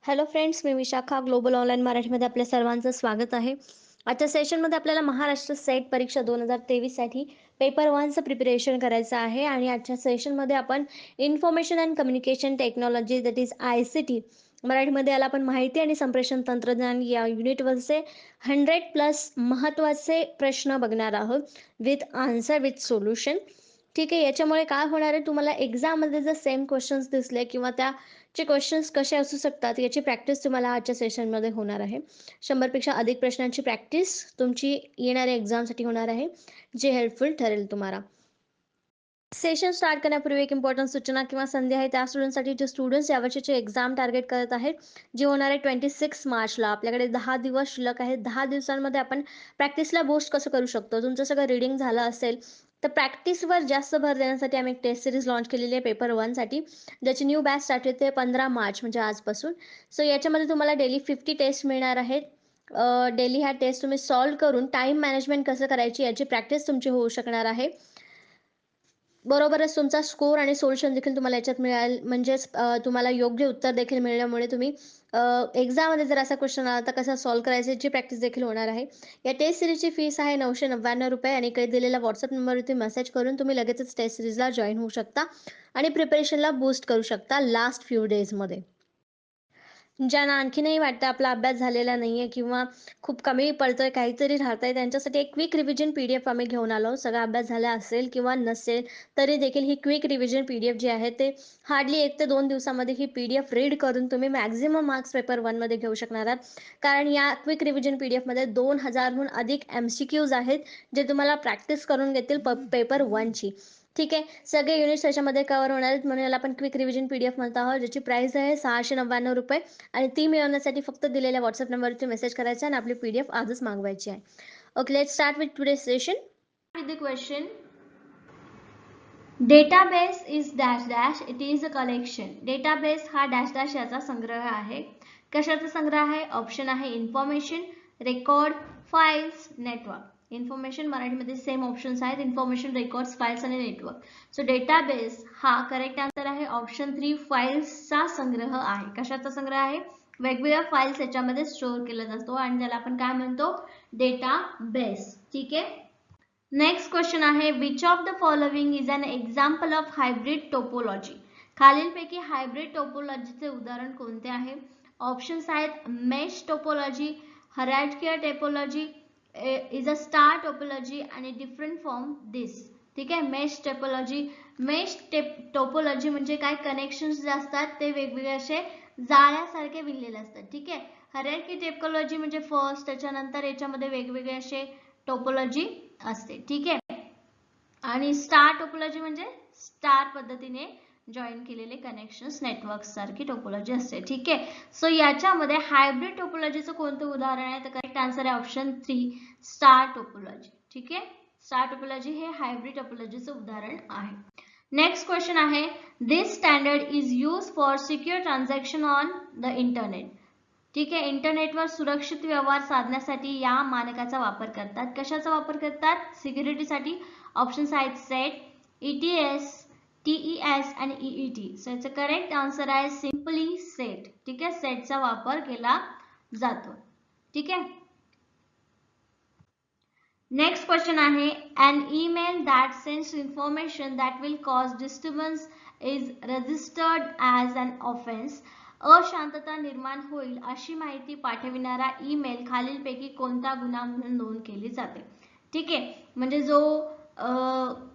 Hello friends, मी Vishakha global online मराठीमध्ये आपल्या सर्वांचं स्वागत आहे. आजच्या सेशनमध्ये आपल्याला महाराष्ट्र सेट परीक्षा 2023साठी पेपर 1चं प्रिपरेशन करायचं आहे आणि आजच्या सेशनमध्ये आपण information and communication technology that is ICT मराठीमध्ये याला आपण माहिती आणि संप्रेषण तंत्रज्ञान या युनिटवरचे 100+ महत्त्वाचे प्रश्न बघणार आहोत विथ आन्सर विथ सोल्युशन. ठीक आहे. याच्यामुळे काय होणार आहे, तुम्हाला एक्झाममध्ये जर सेम क्वेश्चन्स दिसले किंवा त्याचे क्वेश्चन्स कसे असू शकतात याची प्रॅक्टिस तुम्हाला आजच्या सेशनमध्ये होणार आहे. 100पेक्षा अधिक प्रश्नांची प्रॅक्टिस तुमची येणाऱ्या एक्झामसाठी होणार आहे, जे हेल्पफुल ठरेल तुम्हाला. सेशन स्टार्ट करण्यापूर्वी एक इम्पॉर्टंट सूचना किंवा संधी आहे त्या स्टुडंटसाठी, जे स्टुडंट्स यावर्षीचे एक्झाम टार्गेट करत आहेत, जे होणार आहे 26 मार्चला. आपल्याकडे 10 दिवस शिल्लक आहेत. 10 दिवसांमध्ये आपण प्रॅक्टिसला बूस्ट कसं करू शकतो, तुमचं सगळं रीडिंग झालं असेल तर प्रॅक्टिसवर जास्त भर देण्यासाठी आम्ही एक टेस्ट सिरीज लॉन्च केलेली आहे पेपर 1साठी, ज्याची न्यू बॅच स्टार्ट होते 15 मार्च म्हणजे आजपासून. सो याच्यामध्ये तुम्हाला डेली 50 टेस्ट मिळणार आहेत. डेली ह्या टेस्ट तुम्ही सॉल्व्ह करून टाईम मॅनेजमेंट कसं करायची याची प्रॅक्टिस तुमची होऊ शकणार आहे. बरोबरच तुमचा स्कोर आणि सोल्युशन देखील तुम्हाला याच्यात मिळेल. म्हणजेच तुम्हाला योग्य उत्तर देखील मिळाल्यामुळे तुम्ही एक्झाममध्ये जर असा क्वेश्चन आला तर कसा सॉल्व्ह करायचा याची प्रॅक्टिस देखील होणार आहे. या टेस्ट सीरीजची फीस आहे ₹999 आणि इकडे दिलेल्या WhatsApp नंबरवरती मेसेज करून तुम्ही लगेचच टेस्ट सीरीजला जॉइन होऊ शकता आणि प्रिपरेशनला बूस्ट करू शकता लास्ट फ्यू डेजमध्ये. ज्यांना आणखीनही वाटतं आपला अभ्यास झालेला नाहीये किंवा खूप कमी पडतोय, काहीतरी राहतंय, त्यांच्यासाठी एक क्विक रिव्हिजन PDF आम्ही घेऊन आलो. सगळा अभ्यास झाला असेल किंवा नसेल तरी देखील ही क्विक रिव्हिजन PDF जी आहे ते हार्डली 1 ते 2 दिवसामध्ये ही PDF रीड करून तुम्ही मॅक्सिमम मार्क्स पेपर 1 मध्ये घेऊ शकणार आहात. कारण या क्विक रिव्हिजन PDFमध्ये 2000हून अधिक MCQज आहेत, जे तुम्हाला प्रॅक्टिस करून घेतील पेपर 1ची. ठीक आहे. सगळे युनिट्स त्याच्यामध्ये कव्हर होणार आहेत, म्हणून याला आपण क्विक रिव्हिजन PDF म्हणत आहोत, ज्याची प्राइस आहे ₹699 आणि ती मिळवण्यासाठी फक्त दिलेल्या WhatsApp नंबरवरती मेसेज करायचा आणि आपली PDF आजच मागवायची आहे. Okay, let's start with today session with the question. Database is dash dash, it is a collection. Database हा डॅश डॅश याचा संग्रह आहे. कशाचा संग्रह आहे? ऑप्शन आहे information, record, files, network. Information मराठीमध्ये सेम ऑप्शन्स आहेत, इन्फॉर्मेशन, रेकॉर्ड्स, फाइल्स आणि नेटवर्क. सो डेटाबेस हा करेक्ट आन्सर आहे ऑप्शन 3, फाइल्सचा संग्रह आहे. कशाचा संग्रह आहे? वेगवेगळ्या फाइल्स याच्यामध्ये स्टोअर केला जातो आणि त्याला आपण काय म्हणतो? डेटाबेस. ठीक आहे. नेक्स्ट क्वेश्चन आहे, which of the following is an example of hybrid topology. खालीलपैकी हायब्रिड टोपोलॉजीचे उदाहरण कोणते आहे? ऑप्शन्स आहेत mesh topology, hierarchical topology, is a star topology आणि डिफरंट फ्रॉम दिस. ठीक आहे. Mesh topology. मेश टोपोलॉजी म्हणजे काय? कनेक्शन्स जे असतात ते वेगवेगळे असे जाळ्यासारखे विणलेले असतात. ठीक आहे. हरार्किकल टोपोलॉजी म्हणजे फर्स्ट, त्याच्यानंतर याच्यामध्ये वेगवेगळे असे टोपोलॉजी असते. ठीक आहे. आणि स्टार टोपोलॉजी म्हणजे स्टार पद्धतीने जॉईन केलेले कनेक्शन्स, नेटवर्क सारखी टोपोलॉजी असते. ठीक आहे. सो याच्यामध्ये हायब्रिड टोपोलॉजीचं कोणतं उदाहरण आहे? तर करेक्ट आन्सर आहे ऑप्शन 3, स्टार टोपोलॉजी. ठीक आहे. स्टार टोपोलॉजी हे हायब्रिड टोपोलॉजीचं उदाहरण आहे. नेक्स्ट क्वेश्चन आहे, this standard is use for secure transaction on the internet. ठीक आहे. इंटरनेटवर सुरक्षित व्यवहार साधण्यासाठी या मानकाचा वापर करतात. कशाचा वापर करतात? सिक्युरिटीसाठी. ऑप्शन्स आहेत सेट, ETS, TES आणि EET. सो याचं करेक्ट आन्सर आहे सिम्पली सेट. ठीक आहे. सेटचा वापर केला जातो. ठीक आहे. नेक्स्ट क्वेश्चन आहे, an email that sends information that will cause disturbance is registered as an offense. अशांतता निर्माण होईल अशी माहिती पाठविणारा ईमेल खालीलपैकी कोणता गुन्हा म्हणून नोंद केली जाते. ठीक आहे. म्हणजे जो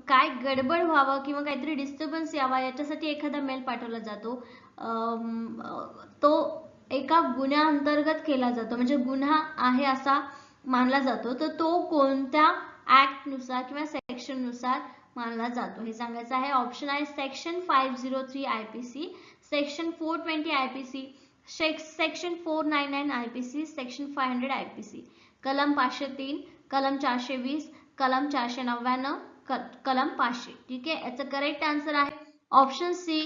काय गडबड व्हावं किंवा काहीतरी डिस्टर्बन्स यावा याच्यासाठी एखादा मेल पाठवला जातो, तो एका गुन्ह्याअंतर्गत केला जातो, म्हणजे गुन्हा आहे असा मानला जातो. तर तो कोणत्या ऍक्ट नुसार किंवा सेक्शन नुसार मानला जातो हे सांगायचं आहे. ऑप्शन आहे section 503 IPC, section 420 IPC, section 499 IPC, section 500 IPC, कलम 503, कलम 420, कलम 499, कलम 500. ठीक आहे. याचं करेक्ट आन्सर आहे ऑप्शन सी,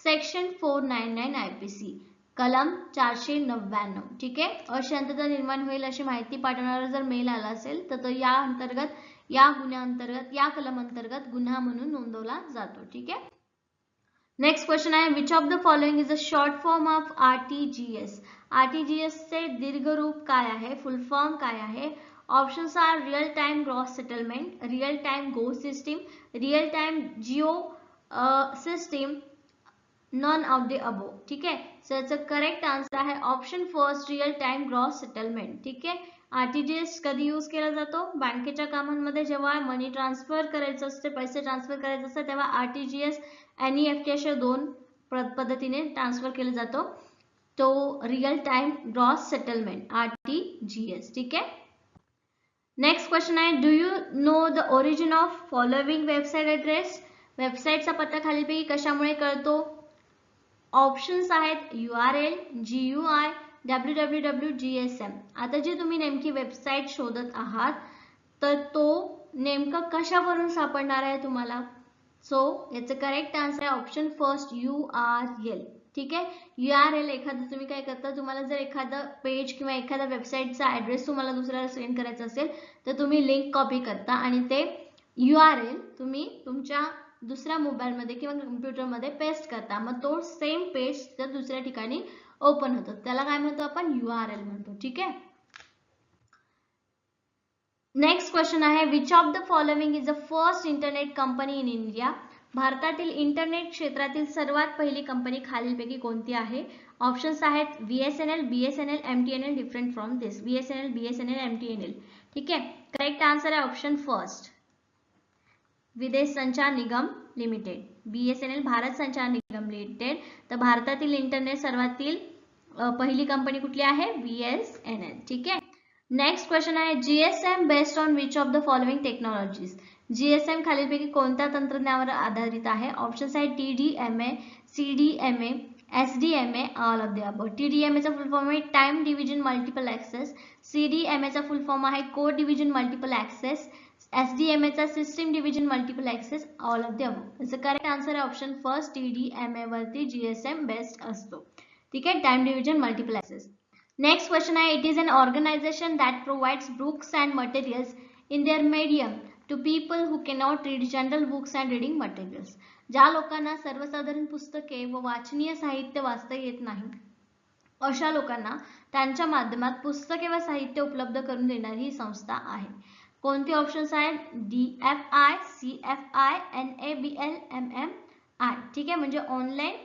सेक्शन 499 IPC, कलम 499. ठीक आहे. अशांतता निर्माण होईल अशी माहिती पाठवणारा जर मेल आला असेल तर तो या अंतर्गत, या गुन्ह्याअंतर्गत, या कलम अंतर्गत गुन्हा म्हणून नोंदवला जातो. ठीक आहे. नेक्स्ट क्वेश्चन आहे which of the following is a short form of RTGS. RTGS चे दीर्घ रूप काय आहे, फुल फॉर्म काय आहे. Options are real time gross settlement, real time go system, real time geo system, none of the above. ठीक आहे, सो याचा करेक्ट आन्सर आहे option first, real time gross settlement. ठीक आहे, RTGS कधी यूज केला जातो, बँकेच्या कामांमध्ये जेव्हा मनी ट्रान्सफर करायचं असते, पैसे ट्रान्सफर करायचे असते तेव्हा RTGS NEFT अशा दोन पद्धतीने ट्रान्सफर केला जातो. तो real time gross settlement RTGS. ठीक आहे. नेक्स्ट क्वेश्चन आहे do you know the origin of following website address. वेबसाईटचा पत्ता खालीलपैकी कशामुळे कळतो. ऑप्शन्स आहेत URL, GUI, www, GSM. आता जी तुम्ही नेमकी वेबसाईट शोधत आहात तर तो नेमका कशावरून सापडणार आहे तुम्हाला. सो याचं करेक्ट आन्सर आहे ऑप्शन फर्स्ट URL. ठीक आहे, URL एखादं तुम्ही काय करता, तुम्हाला जर एखादं पेज किंवा एखाद्या वेबसाईटचा ॲड्रेस तुम्हाला दुसऱ्याला सेंड करायचा असेल तर तुम्ही लिंक कॉपी करता आणि ते URL तुम्ही तुमच्या दुसऱ्या मोबाईलमध्ये किंवा कम्प्युटरमध्ये पेस्ट करता, मग तो सेम पेज तर दुसऱ्या ठिकाणी ओपन होतो, त्याला काय म्हणतो आपण URL म्हणतो. ठीक आहे. नेक्स्ट क्वेश्चन आहे which of the following is the first internet company in India. भारतातील इंटरनेट क्षेत्रातील सर्वात पहिली कंपनी खालीलपैकी कोणती आहे. ऑप्शन्स आहेत BSNL, BSNL, MTNL, different from this. BSNL, BSNL, MTNL. ठीक आहे, करेक्ट आन्सर आहे ऑप्शन फर्स्ट विदेश संचार निगम लिमिटेड. BSNL भारत संचार निगम लिमिटेड. तर भारतातील इंटरनेट सर्वातील पहिली कंपनी कुठली आहे, BSNL. ठीक आहे. नेक्स्ट क्वेश्चन आहे GSM based on which of the following technologies. GSM खालीलपैकी कोणत्या तंत्रज्ञानावर आधारित आहे. ऑप्शन्स आहेत TDMA, CDMA, SDMA, all of the above. TDMA चा फुल फॉर्म आहे time division multiple access. CDMA चा फुल फॉर्म आहे code division multiple access. SDMA चा system division multiple access, all of the above. याचं correct answer आहे option first TDMA वरती GSM based असतो. ठीक आहे, time division multiple access. Next question आहे it is an organisation that provides books and materials in their medium to people who cannot read general books and reading materials. ज्या लोकांना सर्वसाधारण पुस्तके व वाचनीय साहित्य वाचता येत नाही अशा लोकांना त्यांच्या माध्यमात पुस्तके व साहित्य उपलब्ध करून देणारी ही संस्था आहे. कोणती ऑप्शन्स आहेत DFI, CFI, NABL, MMI. ठीक आहे, म्हणजे ऑनलाईन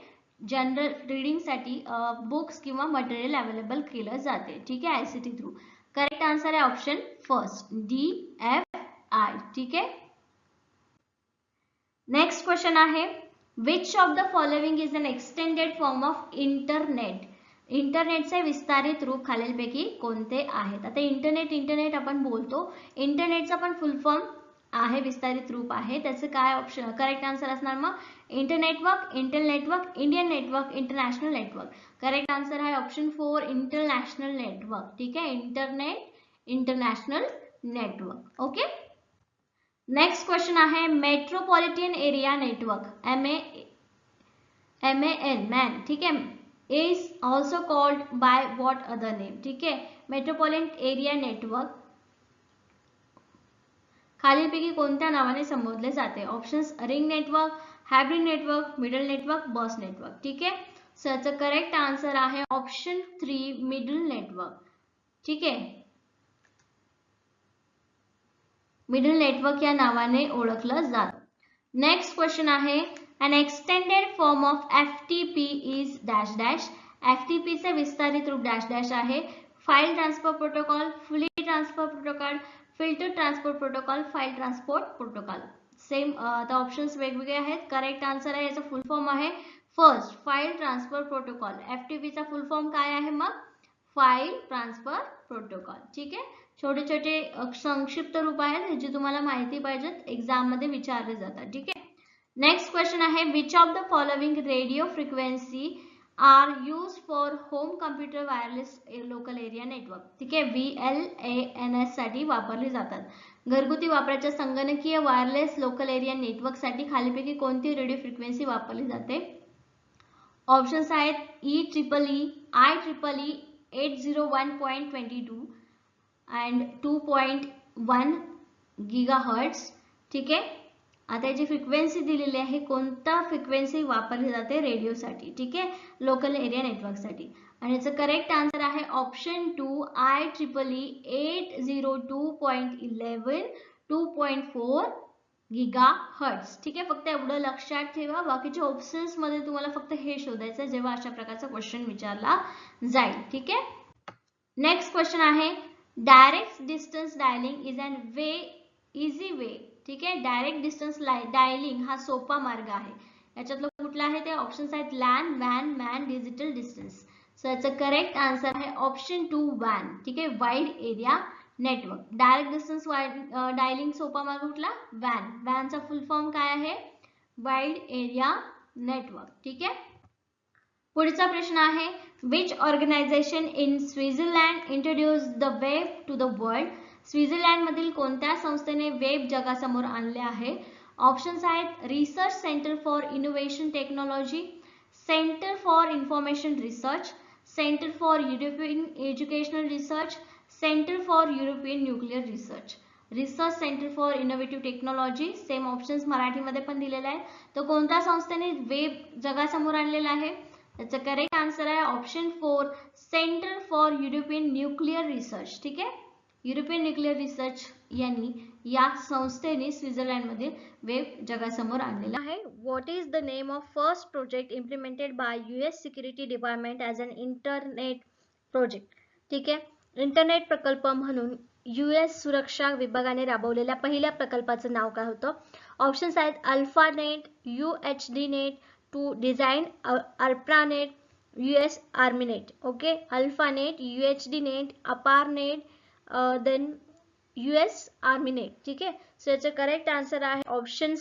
जनरल रीडिंग साठी बुक्स किंवा मटेरियल अवेलेबल केलं जाते. ठीक आहे, ICT थ्रू. करेक्ट आन्सर आहे ऑप्शन फर्स्ट DFI. ठीक आहे. नेक्स्ट क्वेश्चन आहे which of the following is an extended form of internet. इंटरनेटचे विस्तारित रूप खालीलपैकी कोणते आहेत. आता इंटरनेट आपण बोलतो, इंटरनेटचा पण फुल फॉर्म आहे, विस्तारित रूप आहे. त्याचं काय ऑप्शन करेक्ट आन्सर असणार मग internetwork, Intel network, Indian network, international network. Correct answer आहे ऑप्शन 4 इंटरनॅशनल नेटवर्क. ठीक आहे, internet international network. Okay. Next question आहे metropolitan area network MAN man. ठीक आहे, is also called by what other name. ठीक आहे, मेट्रोपॉलिटन एरिया नेटवर्क खालीलपैकी कोणत्या नावाने संबोधले जाते. Options ring network, hybrid network, middle network, bus network. ठीक आहे, सो याचं करेक्ट आन्सर आहे ऑप्शन 3 मिडल नेटवर्क. ठीक आहे, मिडल नेटवर्क या नावाने ओळखलं जातं. नेक्स्ट क्वेश्चन आहे an extended form of FTP is dash dash. FTP चे विस्तारित रूप dash dash आहे फाइल ट्रान्सफर प्रोटोकॉल, फुली transfer protocol, filter transport protocol, file transport protocol. Same आता ऑप्शन्स वेगवेगळे आहेत. करेक्ट आन्सर आहे याचा फुल फॉर्म आहे first file transfer protocol. FTP चा फुल फॉर्म काय आहे मग फाइल ट्रान्सफर प्रोटोकॉल. ठीक आहे, छोटे छोटे संक्षिप्त रूप आहेत जे तुम्हाला माहिती पाहिजेत, एक्झाम मध्ये विचारले जातात. ठीक आहे. नेक्स्ट क्वेश्चन आहे which of the following radio frequency are use for home computer wireless local area network. ठीक आहे, VLANS साठी वापरली जातात. घरगुती वापराच्या संगणकीय वायरलेस लोकल एरिया नेटवर्क साठी खालीपैकी कोणती रेडिओ फ्रिक्वेन्सी वापरली जाते. ऑप्शन्स आहेत EEE, IEEE 801.22 and 2.1 GHz. ठीक आहे, आता याची फ्रिक्वेन्सी दिलेली आहे, कोणता फ्रिक्वेन्सी वापरली जाते रेडिओसाठी, ठीक आहे, लोकल एरिया नेटवर्कसाठी. आणि याचं करेक्ट आन्सर आहे ऑप्शन 2 IEEE 802.11 2.4 GHz. ठीक आहे, फक्त एवढं लक्षात ठेवा. बाकीच्या ऑप्शन्स मध्ये तुम्हाला फक्त हे शोधायचं जेव्हा अशा प्रकारचा क्वेश्चन विचारला जाईल. ठीक आहे. नेक्स्ट क्वेश्चन आहे direct distance dialing is an easy way. ठीक आहे, डायरेक्ट डिस्टन्स डायलिंग हा सोपा मार्ग आहे. याच्यातलं कुठला आहे ते ऑप्शन्स आहेत लॅन, वॅन, मॅन, डिजिटल डिस्टन्स. सो याचं करेक्ट आन्सर आहे ऑप्शन 2 वॅन. ठीक आहे, wide area network. Direct distance dialing सोपा मार्ग कुठला वॅन. वॅनचा फुल फॉर्म काय आहे वाईड एरिया नेटवर्क. ठीक आहे. पुढचा प्रश्न आहे which organization in Switzerland introduce the web to the world. Switzerland मधील कोणत्या संस्थेने वेब जगासमोर आणले आहे. ऑप्शन्स आहेत research centre for innovation technology, centre for information research, centre for European educational research, centre for European nuclear research. Research centre for innovative technology, same options मराठीमध्ये पण दिलेले आहेत. तर कोणत्या संस्थेने वेब जगासमोर आणलेला आहे. त्याचा करेक्ट आन्सर आहे option 4 centre for European nuclear research. ठीक आहे, युरोपियन न्यूक्लिअर रिसर्च यांनी या संस्थेने स्वित्झर्लंडमधील वेब जगासमोर आणलेला आहे. What is the name of first project implemented by US security department as an internet project. ठीक आहे, इंटरनेट प्रकल्प म्हणून US सुरक्षा विभागाने राबवलेल्या पहिल्या प्रकल्पाचं नाव काय होतं. ऑप्शन्स आहेत Alphanet, UHD net, to design ARPANET, US army net. Okay, Alphanet, UHD net, ARPANET, then US army net. ठीक आहे, सो याचं करेक्ट आन्सर आहे ऑप्शन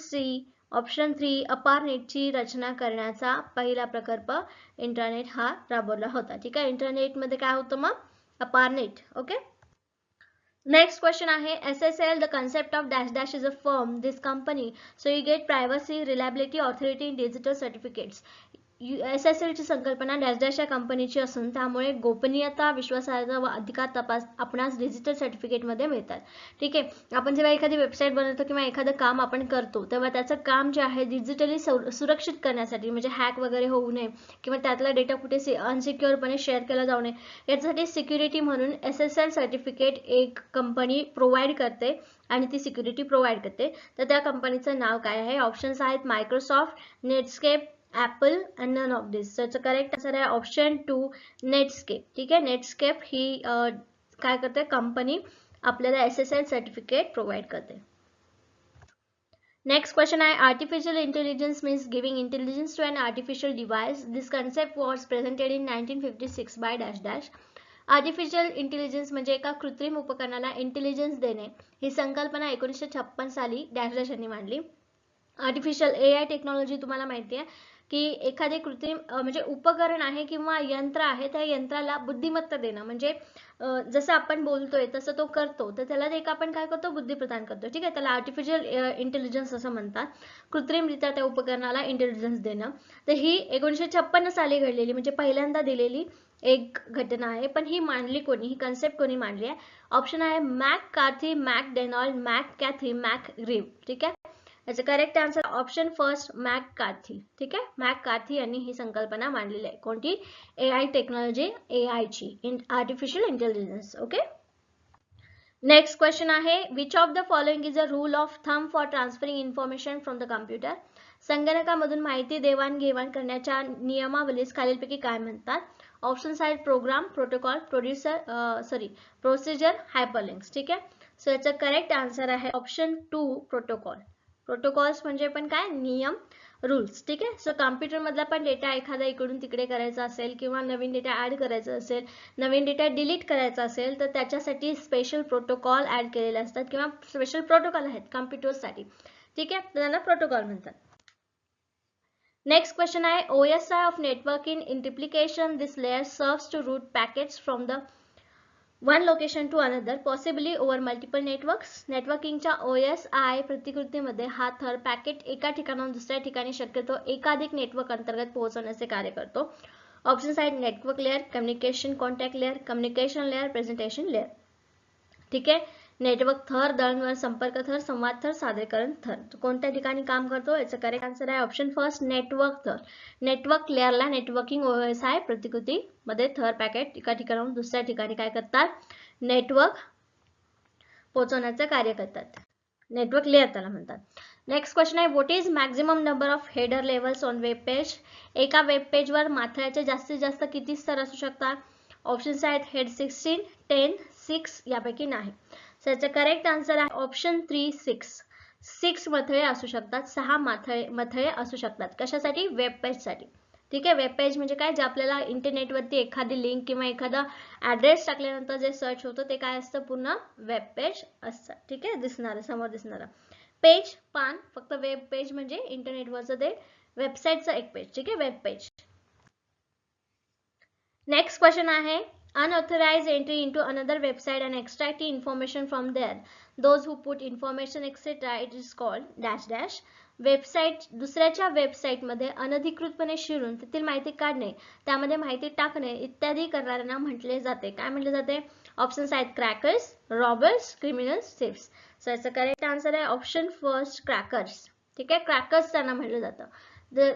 ऑप्शन 3 अपारनेटची रचना करण्याचा पहिला प्रकल्प इंटरनेट हा राबवला होता. ठीक आहे, इंटरनेटमध्ये काय होतं मग अपारनेट. ओके. Next question आहे SSL the concept of dash dash is a firm this company so you get privacy reliability authority in digital certificates. SSL ची संकल्पना डॅश डॅश या कंपनीची असून त्यामुळे गोपनीयता, विश्वासार्हता व अधिकार तपास आपणास डिजिटल सर्टिफिकेट मध्ये मिळतात. ठीक आहे, आपण जेव्हा एखादी वेबसाईट बनवतो किंवा एखादं काम आपण करतो तेव्हा त्याचं काम जे आहे डिजिटली सुरक्षित करण्यासाठी म्हणजे हॅक वगैरे होऊ नये किंवा त्यातला डेटा कुठे अनसिक्युअरपणे शेअर केला जाऊ नये यासाठी सिक्युरिटी म्हणून SSL सर्टिफिकेट एक कंपनी प्रोव्हाइड करते आणि ती सिक्युरिटी प्रोव्हाइड करते. तर त्या कंपनीचं नाव काय आहे. ऑप्शन्स आहेत Microsoft, Netscape, Apple and none of this. So it's a correct answer आहे ऑप्शन 2 नेटस्केप. ठीक आहे, नेटस्केप ही काय करते कंपनी आपल्याला SSL सर्टिफिकेट प्रोव्हाइड करते. नेक्स्ट क्वेश्चन आहे artificial intelligence means giving intelligence to an artificial device. This concept was presented in 1956 by dash dash. Artificial intelligence म्हणजे एका कृत्रिम उपकरणाला इंटेलिजन्स देणे ही संकल्पना 1956 साली डॅश डॅश यांनी मांडली. आर्टिफिशियल AI टेक्नॉलॉजी तुम्हाला माहिती आहे की एखादे कृत्रिम म्हणजे उपकरण आहे किंवा यंत्र आहे त्या यंत्राला बुद्धिमत्ता देणं म्हणजे जसं आपण बोलतोय तसं तो करतो तर त्याला एक आपण काय करतो बुद्धी प्रदान करतो. ठीक आहे, त्याला आर्टिफिशियल इंटेलिजन्स असं म्हणतात. कृत्रिमरित्या त्या उपकरणाला इंटेलिजन्स देणं. तर ही 1956 साली घडलेली म्हणजे पहिल्यांदा दिलेली एक घटना आहे. पण ही मांडली कोणी, ही कन्सेप्ट कोणी मांडली आहे. ऑप्शन आहे McCarthy, McDonald, Mac Cathy, Mac Reeve. ठीक आहे, याचं correct answer option first McCarthy. ठीक आहे, मॅक कार्थी यांनी ही संकल्पना मांडलेली आहे. कोणती AI टेक्नॉलॉजी AI ची artificial intelligence. Okay. Next question आहे which of the following is a rule of thumb for transferring information from the computer. संगणकामधून माहिती देवाणघेवाण करण्याच्या नियमावलीस खालीलपैकी काय म्हणतात. ऑप्शन्स आहेत प्रोग्राम, प्रोटोकॉल, प्रोसिजर, हायपरलिंक्स. ठीक आहे, सो याचा करेक्ट आन्सर आहे ऑप्शन 2 प्रोटोकॉल. प्रोटोकॉल्स म्हणजे पण काय नियम, रूल्स. ठीक आहे, सो कॉम्प्युटर मधला पण डेटा एखादा इकडून तिकडे करायचा असेल किंवा नवीन डेटा ऍड करायचा असेल, नवीन डेटा डिलीट करायचा असेल तर त्याच्यासाठी स्पेशल प्रोटोकॉल ऍड केलेले असतात किंवा स्पेशल प्रोटोकॉल आहेत कॉम्प्युटरसाठी. ठीक आहे, त्यांना प्रोटोकॉल म्हणतात. नेक्स्ट क्वेश्चन आहे OSI of network in implication this layer serves to route packets from the one location to another possibly over multiple networks. नेटवर्किंगच्या OSI प्रतिकृतीमध्ये हा थर पॅकेट एका ठिकाणाहून दुसऱ्या ठिकाणी शक्यतो एकाधिक नेटवर्क अंतर्गत पोहोचवण्याचे कार्य करतो. ऑप्शन्स आहेत network layer, communication contact layer, communication layer, presentation layer. ठीक आहे, नेटवर्क थर, दळणवळण संपर्क थर, संवाद थर, सादरीकरण थर. कोणत्या ठिकाणी काम करतो? याचं करेक्ट आन्सर आहे ऑप्शन फर्स्ट, नेटवर्क थर. नेटवर्क लेअरला नेटवर्किंग व्यवसाय प्रतिकृती मध्ये थर पॅकेट एका ठिकाणाहून दुसऱ्या ठिकाणी काय करतात? नेटवर्क पोहोचवण्याचे कार्य करतात. नेटवर्क लेअर त्याला म्हणतात. नेक्स्ट क्वेश्चन आहे, what is maximum number of header levels on web page? एका वेब पेजवर माथळ्याचे जास्तीत जास्त किती स्तर असू शकतात? ऑप्शन्स आहेत हेड 16, 10, 6 यापैकी नाही. सो याचं करेक्ट आन्सर आहे ऑप्शन 3, 6. 6 मथळे असू शकतात, 6 मथळे असू शकतात. कशासाठी? वेब पेज साठी. ठीक आहे. वेब पेज म्हणजे काय? जे आपल्याला इंटरनेटवरती एखादी लिंक किंवा एखादा ऍड्रेस टाकल्यानंतर जे सर्च होतं ते काय असतं? पूर्ण वेब पेज असतं. ठीक आहे, दिसणारं, समोर दिसणारं. पेज, पान, फक्त वेब पेज म्हणजे इंटरनेटवरचं ते वेबसाईटचं एक पेज. ठीक आहे, वेब पेज. नेक्स्ट क्वेश्चन आहे, unauthorized entry into another website and extracting information from there. Those who put information etc. it is called dash dash. Website, दुसऱ्याच्या वेबसाईटमध्ये अनधिकृतपणे शिरून तेथील माहिती काढणे, त्यामध्ये माहिती टाकणे इत्यादी करणाऱ्यांना म्हटले जाते. काय म्हटले जाते? ऑप्शन्स आहेत क्रॅकर्स, रॉबर्स, क्रिमिनल्स, थिफ्स. सो याचं करेक्ट आन्सर आहे ऑप्शन फर्स्ट, क्रॅकर्स. ठीक आहे, क्रॅकर्स त्यांना म्हटलं जातं.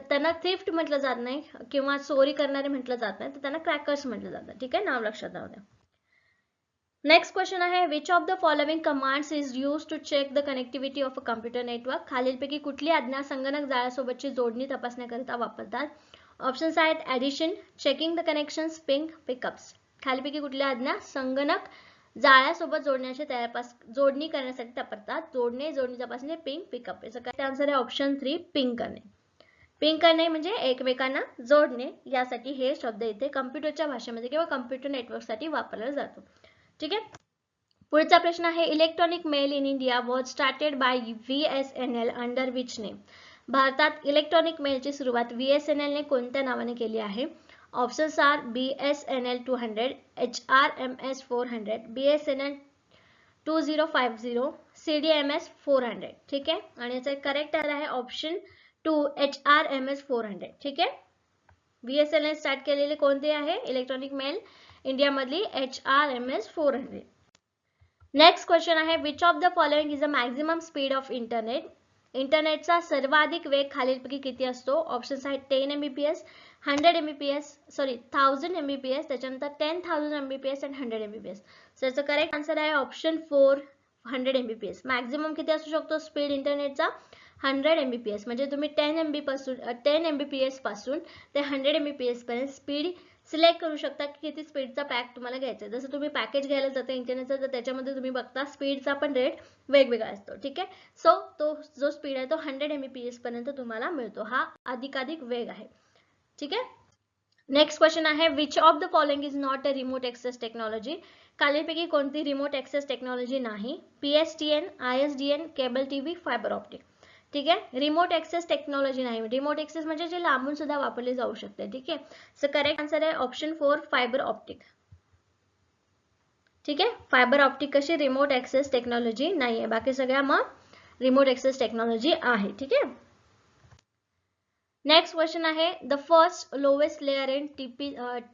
त्यांना थेफ्ट म्हटलं जात नाही किंवा चोरी करणारे म्हटलं जात नाही, तर त्यांना क्रॅकर्स म्हटलं जातं. ठीक आहे, नाव लक्षात राहू द्या. नेक्स्ट क्वेश्चन आहे, which of the following commands is use to check the connectivity of a computer network? खालीलपैकी कुठली आज्ञा संगणक जाळ्यासोबतची जोडणी तपासण्याकरिता वापरतात? ऑप्शन्स आहेत ॲडिशन, चेकिंग द कनेक्शन्स, पिंग, पिकअप्स. खालीलपैकी कुठल्या आज्ञा संगणक जाळ्यासोबत जोडणी करण्यासाठी वापरतात? जोडणे, जोडणी तपासणे, पिंग, पिकअप. याचा करेक्ट आन्सर आहे ऑप्शन 3, पिंग करणे. पिंग करणे म्हणजे एकमेकांना जोडणे, यासाठी हे शब्द इथे कम्प्युटरच्या भाषेमध्ये किंवा कम्प्युटर नेटवर्कसाठी वापरला जातो. ठीक आहे. पुढचा प्रश्न आहे, electronic mail in India was started by VSNL under which name? भारतात इलेक्ट्रॉनिक मेलची सुरुवात VSNL ने कोणत्या नावाने केली आहे? Options are BSNL 200, HRMS 400, BSNL 2050, CDMS 400. ठीक आहे, आणि याचा करेक्ट आहे ऑप्शन 2, HRMS 400. ठीक आहे, VSNL स्टार्ट केलेले कोणते आहे इलेक्ट्रॉनिक मेल इंडिया मधली? HRMS 400. नेक्स्ट क्वेश्चन आहे, which of the following is a maximum speed of internet? इंटरनेटचा सर्वाधिक वेग खालीलपैकी किती असतो? ऑप्शन्स आहेत 10 Mbps, 100 Mbps, 1000 Mbps, त्याच्यानंतर 10,000 Mbps and 100 Mbps. सो याचं करेक्ट आन्सर आहे ऑप्शन 4, 100 Mbps. मॅक्झिमम किती असू शकतो स्पीड इंटरनेटचा? 100 Mbps. म्हणजे तुम्ही 10 Mbps पासून ते 100 Mbps पर्यंत स्पीड सिलेक्ट करू शकता की किती स्पीडचा पॅक तुम्हाला घ्यायचा आहे. जसं तुम्ही पॅकेज घ्यायला जाता इंटरनेटचा, तर त्याच्यामध्ये तुम्ही बघता स्पीडचा पण रेट वेगवेगळा असतो. ठीक आहे, सो तो जो स्पीड आहे तो 100 Mbps पर्यंत तुम्हाला मिळतो. हा अधिकाधिक वेग आहे. ठीक आहे. नेक्स्ट क्वेश्चन आहे, which of the following is not a remote access technology? खालीलपैकी कोणती रिमोट एक्सेस टेक्नॉलॉजी नाही? PSTN, ISDN, cable TV, fibre optic. ठीक आहे, रिमोट एक्सेस टेक्नॉलॉजी नाही. रिमोट एक्सेस म्हणजे जे लांबून सुद्धा वापरले जाऊ शकते. ठीक आहे, सो करेक्ट आन्सर आहे ऑप्शन 4, फायबर ऑप्टिक. ठीक आहे, फायबर ऑप्टिक कशी रिमोट एक्सेस टेक्नॉलॉजी नाहीये, बाकी सगळ्या मग रिमोट एक्सेस टेक्नॉलॉजी आहे. ठीक आहे. नेक्स्ट क्वेश्चन आहे, the first lowest layer in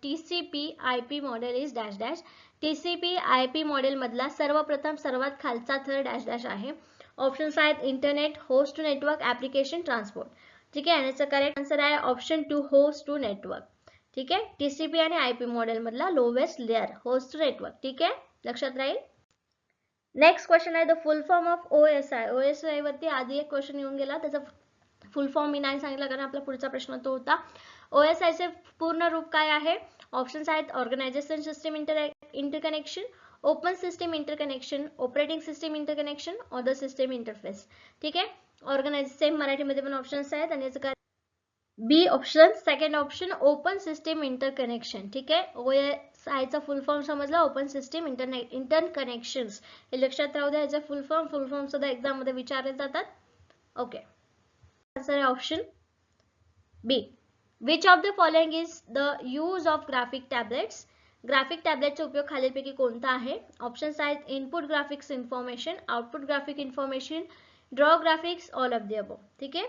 TCP/IP model is dash dash. TCP/IP model मधला सर्वप्रथम सर्वात खालचा थर डॅश डॅश आहे. ऑप्शन्स आहेत internet, host to network, application, transport. ठीक आहे, आणि याचा करेक्ट आन्सर आहे ऑप्शन 2, होस्ट टू नेटवर्क. ठीक आहे, TCP आणि IP मॉडेल मधला lowest layer host to network. ठीक आहे, लक्षात राहील. नेक्स्ट क्वेश्चन आहे, the full form of OSI. OSI वरती आधी एक क्वेश्चन येऊन गेला, त्याचा फुल फॉर्म मी नाही सांगितलं कारण आपला पुढचा प्रश्न तो होता. OSI चे पूर्ण रूप काय आहे? ऑप्शन्स आहेत organization system interconnection, open system interconnection, operating system interconnection, other system interface. ठीक आहे, सेम मराठीमध्ये पण ऑप्शन्स आहेत, आणि याचं काय? B option, second option open system interconnection. ठीक आहे, OSI चा फुल फॉर्म समजला, ओपन सिस्टम इंटरकनेक्शन्स. हे लक्षात राहू द्या, याचा फुल फॉर्म सुद्धा एक्झाम मध्ये विचारले जातात. ओके, आन्सर आहे option B. Which of the following is the use of graphic tablets? Graphic टॅब्लेटचा उपयोग खालीलपैकी कोणता आहे? ऑप्शन्स आहेत input graphics information, output graphic information, draw graphics, all of the above. ठीक आहे,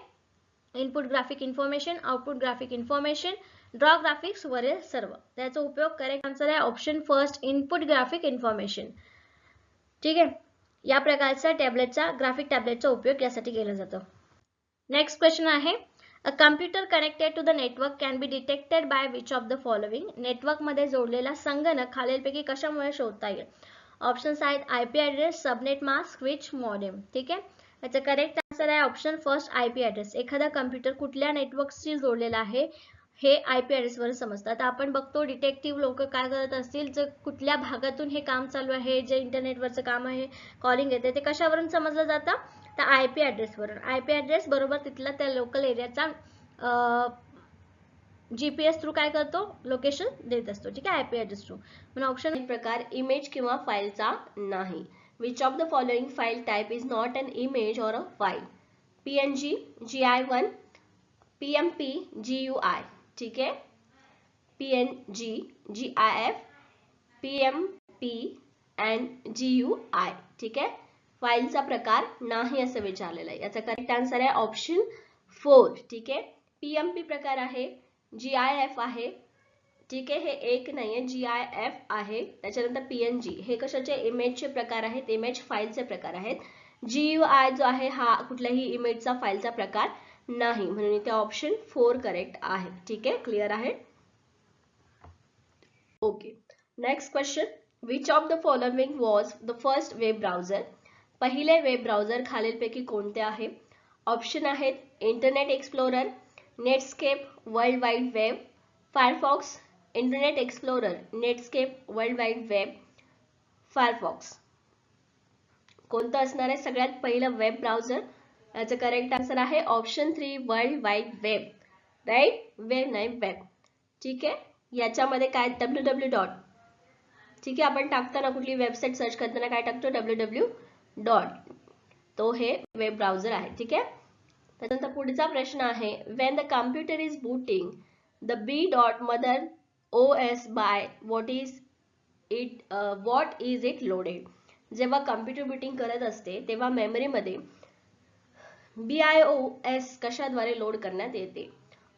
input graphic information, output graphic information, draw graphics वरील सर्व. त्याचा उपयोग करेक्ट आन्सर आहे option first, input graphic information. ठीक आहे, या प्रकारचा टॅबलेटचा ग्राफिक टॅबलेटचा उपयोग यासाठी केला जातो. नेक्स्ट क्वेश्चन आहे, a computer connected to the network can be detected by which of the following. Network मध्ये जोडलेला संगणक खालीलपैकी कशामुळे शोधता येईल. ऑप्शन्स आहेत IP address, subnet mask, switch, modem. ठीक आहे, याचा करेक्ट आन्सर आहे ऑप्शन फर्स्ट आयपी ऍड्रेस. एखादा कम्प्युटर कुठल्या नेटवर्कशी जोडलेला आहे हे आयपी ऍड्रेस वरून समजतं. आता आपण बघतो डिटेक्टिव्ह लोक काय करत असतील, जर कुठल्या भागातून हे काम चालू आहे, जे इंटरनेटवरचं काम आहे, कॉलिंग येते, ते कशावरून समजलं जातं, तर आयपी ऍड्रेस वरून. आयपी ऍड्रेस बरोबर तिथला त्या लोकल एरियाचा जीपीएस थ्रू काय करतो, लोकेशन देत असतो. ठीक आहे, आयपी ऍड्रेस थ्रू. म्हणून ऑप्शन प्रकार इमेज किंवा फाईलचा नाही. Which of the following file type is not an image or a file. PNG, GI1, PMP, GUI. ठीक है, PNG, GIF, PMP and GUI. ठीक आहे, फाईलचा प्रकार नाही असं विचारलेलं आहे. याचा करेक्ट आन्सर आहे ऑप्शन 4. ठीक आहे, PMP प्रकार आहे, GIF आहे. ठीक आहे, हे एक नाहीये, GIF आहे. त्याच्यानंतर PNG हे कशाचे, इमेजचे प्रकार आहेत, इमेज फाईलचे प्रकार आहेत. GUI जो आहे हा कुठल्याही इमेजचा फाईलचा प्रकार नाही, म्हणून इथे ऑप्शन 4 करेक्ट आहे. ठीक आहे, क्लिअर आहे. Okay, next question, which of the following was the first web browser. पहिले वेब ब्राउझर खालीलपैकी कोणते आहे. ऑप्शन आहेत Internet Explorer, Netscape, World Wide Web, Firefox, Internet Explorer, Netscape, World Wide Web, Firefox. कोणतं असणार आहे सगळ्यात पहिलं वेब ब्राउझर. याचं करेक्ट आन्सर आहे option 3 World Wide Web. Right, web नाही वेब. ठीक आहे, याच्यामध्ये काय www. ठीक आहे, आपण टाकताना कुठली वेबसाईट सर्च करताना काय टाकतो, www. तो हे वेब ब्राउझर आहे. ठीक आहे, त्यानंतर पुढचा प्रश्न आहे, when the computer is booting the b.mother OS by what is it loaded. जेव्हा कम्प्युटर बूटिंग करत असते तेव्हा मेमरीमध्ये BIOS कशाद्वारे लोड करण्यात येते.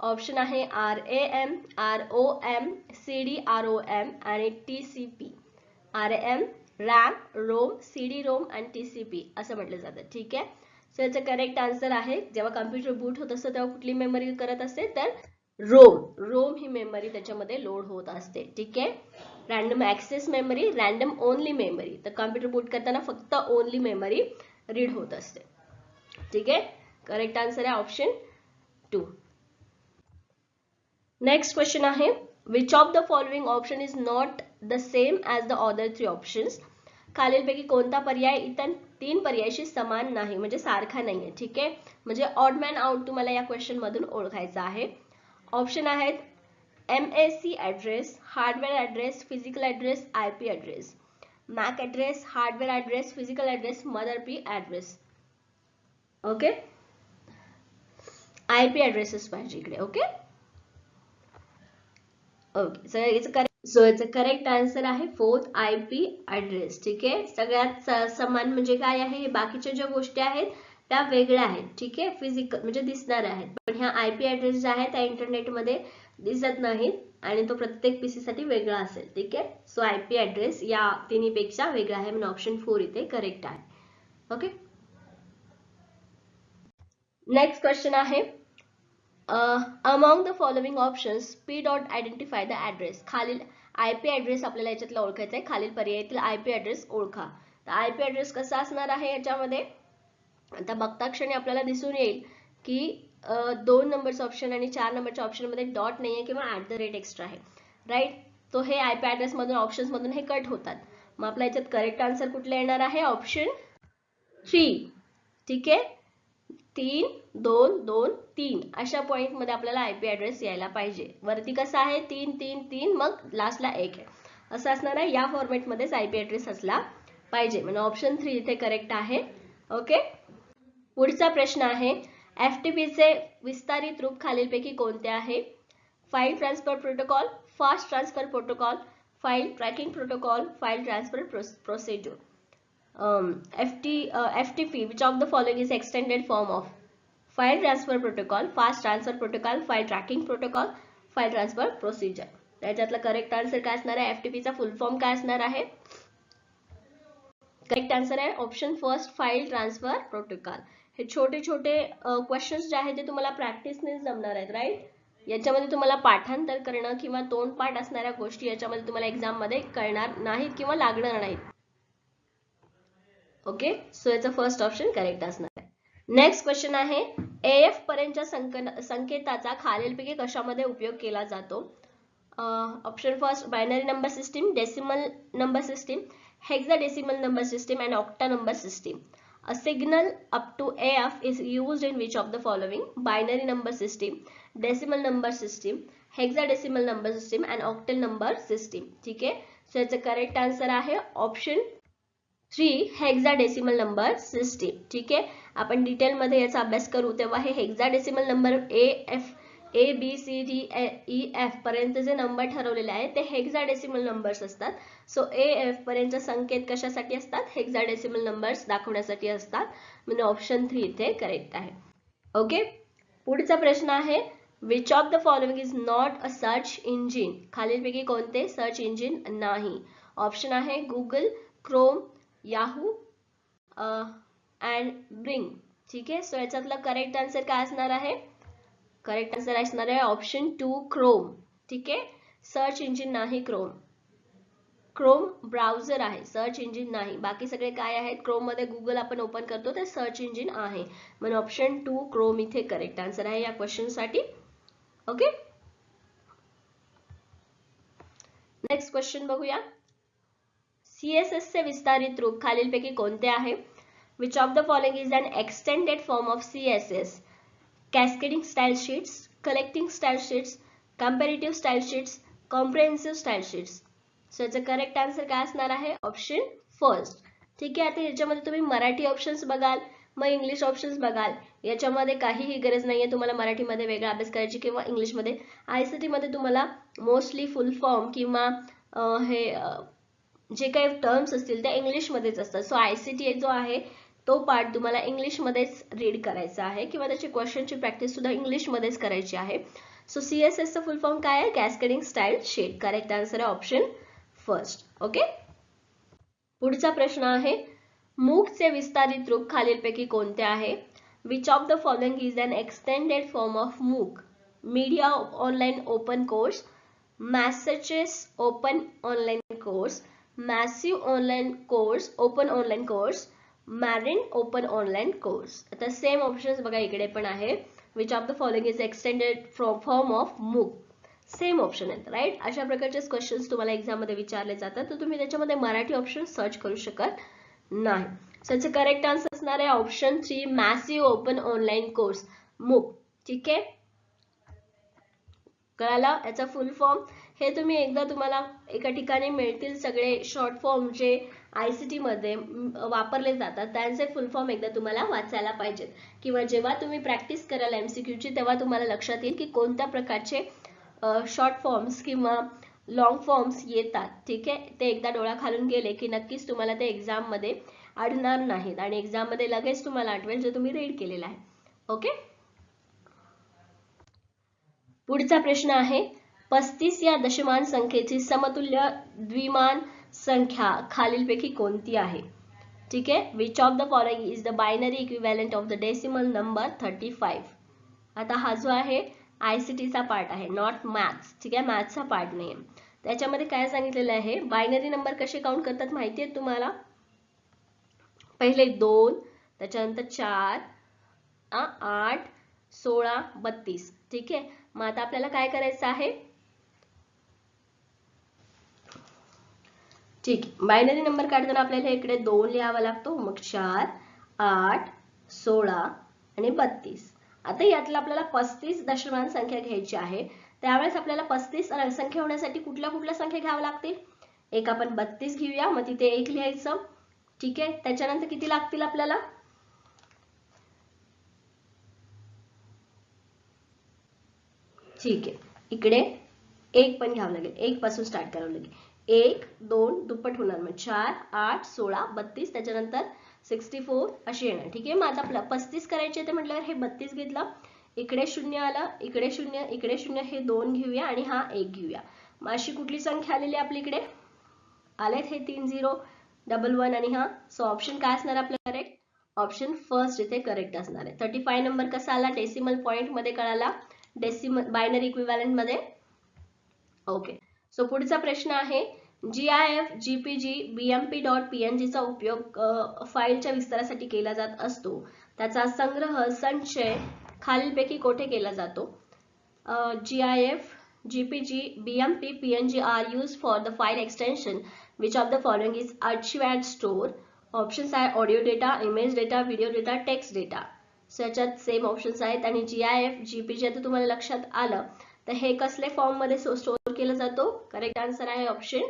ऑप्शन आहे RAM, ROM, CD-ROM आणि TCP. RAM, ROM, CD-ROM आणि TCP असं म्हटलं जातं. ठीक आहे, सो याचं करेक्ट आन्सर आहे, जेव्हा कम्प्युटर बूट होत असतं तेव्हा कुठली मेमरी करत असते, तर रोम ही मेमरी त्याच्यामध्ये लोड होत असते. ठीक आहे, random access memory, random only memory. तर कम्प्युटर बूट करताना फक्त ओनली मेमरी रीड होत असते. ठीक आहे, करेक्ट आन्सर आहे ऑप्शन 2. नेक्स्ट क्वेश्चन आहे, which of the following option is not the same as the other 3 options. खालीलपैकी कोणता पर्याय इतर 3 पर्यायाशी समान नाही, म्हणजे सारखा नाहीये. ठीक आहे, म्हणजे ऑड मॅन आउट तुम्हाला या क्वेश्चन मधून ओळखायचा आहे. ऑप्शन आहेत MAC address, hardware address, physical address, IP address. Mac address, hardware address, physical address, mother P address. Okay, IP ऍड्रेसेस पाहिजे इकडे. ओके ओके, सो याचं करेक्ट आन्सर आहे 4th IP ऍड्रेस. ठीक आहे, सगळ्यात समान म्हणजे काय आहे, बाकीच्या ज्या गोष्टी आहेत त्या वेगळ्या आहेत. ठीक आहे, फिजिकल म्हणजे दिसणाऱ्या आहेत, पण ह्या IP ऍड्रेस ज्या आहेत त्या इंटरनेटमध्ये दिसत नाहीत आणि तो प्रत्येक पीसी साठी वेगळा असेल. ठीक आहे, सो IP ऍड्रेस या तिन्हीपेक्षा वेगळा आहे, म्हणून ऑप्शन 4 इथे करेक्ट आहे. ओके, नेक्स्ट क्वेश्चन आहे, among the following options P dot identify the address. खालील IP ऍड्रेस आपल्याला याच्यातला ओळखायचा आहे, खालील पर्यायातील IP ऍड्रेस ओळखा. तर IP ऍड्रेस कसा असणार आहे याच्यामध्ये, आता बघता क्षणी आपल्याला दिसून येईल की 2 नंबरचा ऑप्शन आणि 4 नंबरच्या ऑप्शन मध्ये डॉट नाहीये किंवा @ एक्स्ट्रा आहे. राईट, तो हे IP ऍड्रेस मधून ऑप्शन्स मधून हे कट होतात. मग आपल्या याच्यात करेक्ट आन्सर कुठला येणार आहे, ऑप्शन 3. ठीक आहे, 3 2 2 3 अशा पॉइंट मध्ये आपल्याला IP ऍड्रेस यायला पाहिजे. वरती कसं आहे 3 3 3 मग लास्टला 1 आहे, असं असणार आहे. या फॉर्मॅट मध्येच IP ऍड्रेस असला पाहिजे, म्हणजे ऑप्शन 3 इथे करेक्ट आहे. ओके, पुढचा प्रश्न आहे, FTP चे विस्तारित रूप खालीलपैकी कोणते आहे. File transfer protocol, fast transfer protocol, file tracking protocol, file transfer procedure. FTP, which of the following is extended form of file transfer protocol, fast transfer protocol, file tracking protocol, file transfer procedure. त्याच्यातला correct answer काय असणार आहे, FTP चा full form काय असणार आहे, correct answer आहे option first, file transfer protocol. हे छोटे छोटे क्वेश्चन्स जे आहेत ते तुम्हाला प्रॅक्टिसनेच जमणार आहेत, राईट. याच्यामध्ये तुम्हाला पाठांतर करणं किंवा तोंडपाठ असणाऱ्या गोष्टी याच्यामध्ये तुम्हाला एक्झाम मध्ये कळणार नाहीत किंवा लागणार नाहीत. ओके, सो याचा फर्स्ट ऑप्शन करेक्ट असणार आहे. नेक्स्ट क्वेश्चन आहे AF पर्यंतच्या संकेताचा खालीलपैकी कशामध्ये उपयोग केला जातो. Option first, binary number system, decimal number system, hexadecimal number system and octa number system. A signal up to AF is used in which of the following? Binary number system, decimal number system, hexadecimal number system and octal number system. ठीक आहे, so याचा correct answer आहे option 3, hexadecimal number system. ठीक आहे, आपण detail मध्ये याचा अभ्यास करू तेव्हा हे हेक्साडेसिमल नंबर ABCDEF पर्यंत जे नंबर ठरवलेले आहेत ते हेक्साडेसिमल नंबर्स असतात. सो AF पर्यंत संकेत कशासाठी असतात? हेक्साडेसिमल नंबर्स दाखवण्यासाठी असतात. म्हणजे ऑप्शन 3 इथे करेक्ट आहे. ओके, पुढचा प्रश्न आहे which of the following is not a search engine. खालीलपैकी कोणते सर्च इंजिन नाही? ऑप्शन आहे Google, Chrome, Yahoo and bring. ठीक आहे, सो याच्यातला करेक्ट आन्सर काय असणार आहे? करेक्ट आन्सर असणार आहे ऑप्शन 2, क्रोम. ठीक आहे, सर्च इंजिन नाही क्रोम. क्रोम ब्राउझर आहे, सर्च इंजिन नाही. बाकी सगळे काय आहेत? क्रोम मध्ये गुगल आपण ओपन करतो ते सर्च इंजिन आहे. म्हणून ऑप्शन 2 क्रोम इथे करेक्ट आन्सर आहे या क्वेश्चन साठी. ओके, नेक्स्ट क्वेश्चन बघूया. CSS चे विस्तारित रूप खालीलपैकी कोणते आहे? Which of the following is an extended form of CSS? Cascading style sheets, collecting style sheets, comparative style sheets, comprehensive style sheets. So याचा करेक्ट आन्सर काय असणार आहे? Option first. ठीक आहे, आता याच्यामध्ये तुम्ही मराठी ऑप्शन्स बघाल, मग इंग्लिश ऑप्शन्स बघाल. याच्यामध्ये काहीही गरज नाहीये तुम्हाला मराठीमध्ये वेगळा अभ्यास करायची किंवा इंग्लिशमध्ये. ICT मध्ये तुम्हाला मोस्टली फुल फॉर्म किंवा हे जे काही टर्म्स असतील ते इंग्लिशमध्येच असतात. सो ICT जो आहे तो पार्ट तुम्हाला इंग्लिशमध्येच रीड करायचा आहे किंवा त्याची क्वेश्चनची प्रॅक्टिस सुद्धा इंग्लिशमध्येच करायची आहे. सो CSS चा फुल फॉर्म काय आहे? Cascading style sheet. Correct answer आहे ऑप्शन फर्स्ट. ओके, पुढचा प्रश्न आहे MOOC चे विस्तारित रूप खालीलपैकी कोणते आहे? Which of the following is an extended form of MOOC? Media online open course, messages open online course, massive online course, open online course, marine open online course. आता सेम ऑप्शन्स बघा इकडे पण आहे. Which of the following is extended form of MOOC? Same option आहेत, right. अशा प्रकारचे questions तुम्हाला exam मध्ये विचारले जातात तर तुम्ही त्याच्यामध्ये मराठी ऑप्शन सर्च करू शकत नाही. सो याचं करेक्ट आन्सर असणार आहे option 3, massive open online course, MOOC. ठीक आहे, कळाला? याचा फुल फॉर्म हे तुम्ही एकदा तुम्हाला एका ठिकाणी मिळतील सगळे शॉर्ट फॉर्म जे ICT मध्ये वापरले जातात त्यांचे फुल फॉर्म एकदा तुम्हाला वाचायला पाहिजेत किंवा जेव्हा तुम्ही प्रॅक्टिस कराल MCQ ची तेव्हा तुम्हाला लक्षात येईल की कोणत्या प्रकारचे शॉर्ट फॉर्म्स किंवा लॉंग फॉर्म्स येतात. ठीक आहे, ते एकदा डोळा खालून गेले की नक्कीच तुम्हाला ते एक्झाम मध्ये आढळणार नाहीत आणि एक्झाम मध्ये लगेच तुम्हाला आठवेल जे तुम्ही रीड केलेलं आहे. ओके, पुढचा प्रश्न आहे 35 या दशमान संख्येची समतुल्य द्विमान संख्या खालीलपैकी कोणती आहे? ठीक आहे, which of the following is the binary equivalent of the decimal number 35? आता हा जो आहे ICT चा पार्ट आहे, नॉट मॅथ्स. ठीक आहे, मॅथ्सचा पार्ट नाही. त्याच्यामध्ये काय सांगितलेलं आहे? बायनरी नंबर कसे काउंट करतात माहिती आहे तुम्हाला? पहिले 2, त्याच्यानंतर 4, 8, 16, 32. ठीक आहे, मग आता आपल्याला काय करायचं आहे? ठीक, बायनरी नंबर काढताना आपल्याला इकडे 2 लिहावा लागतो, मग 4, 8, 16 आणि 32. आता यातला आपल्याला 35 दशमान संख्या घ्यायची आहे. त्यावेळेस आपल्याला 35 संख्या होण्यासाठी कुठल्या कुठल्या संख्या घ्याव्या लागतील? एक आपण 32 घेऊया, मग तिथे 1 लिहायचं. ठीक आहे, त्याच्यानंतर किती लागतील आपल्याला? ठीक आहे, इकडे 1 पण घ्यावं लागेल. 1 पासून स्टार्ट करावं लागेल. 1, 2 दुप्पट होणार, मग 4, 8, 16, 32, त्याच्यानंतर 64 अशी येणार. ठीक आहे, मग आता आपल्याला 35 करायचे ते म्हटल्यावर हे 32 घेतलं, इकडे 0 आलं, इकडे 0, इकडे 0, हे 2 घेऊया आणि हा 1 घेऊया. मग अशी कुठली संख्या आलेली आपली इकडे? आलेत हे 3 0, 11 आणि हा, सो ऑप्शन काय असणार आपलं करेक्ट, ऑप्शन फर्स्ट इथे करेक्ट असणार आहे. 35 नंबर कसा आला, डेसिमल पॉइंट मध्ये कळाला, डेसिमल बायनरी इक्विव्हॅलंट मध्ये. ओके, सो पुढचा प्रश्न आहे, GIF, GPG, BMP.PNG चा उपयोग फाईलच्या विस्तारासाठी केला जात असतो. त्याचा संग्रह संचय खालीलपैकी कोठे केला जातो? GIF, GPG, BMP, PNG are used for the file extension. Which of the following is archived store? Options आहे audio data, image data, video data, text data. So याच्यात सेम ऑप्शन्स आहेत. आणि GIF, GPG आता तुम्हाला लक्षात आलं तर हे कसले फॉर्म मध्ये स्टोअर केला जातो? करेक्ट आन्सर आहे option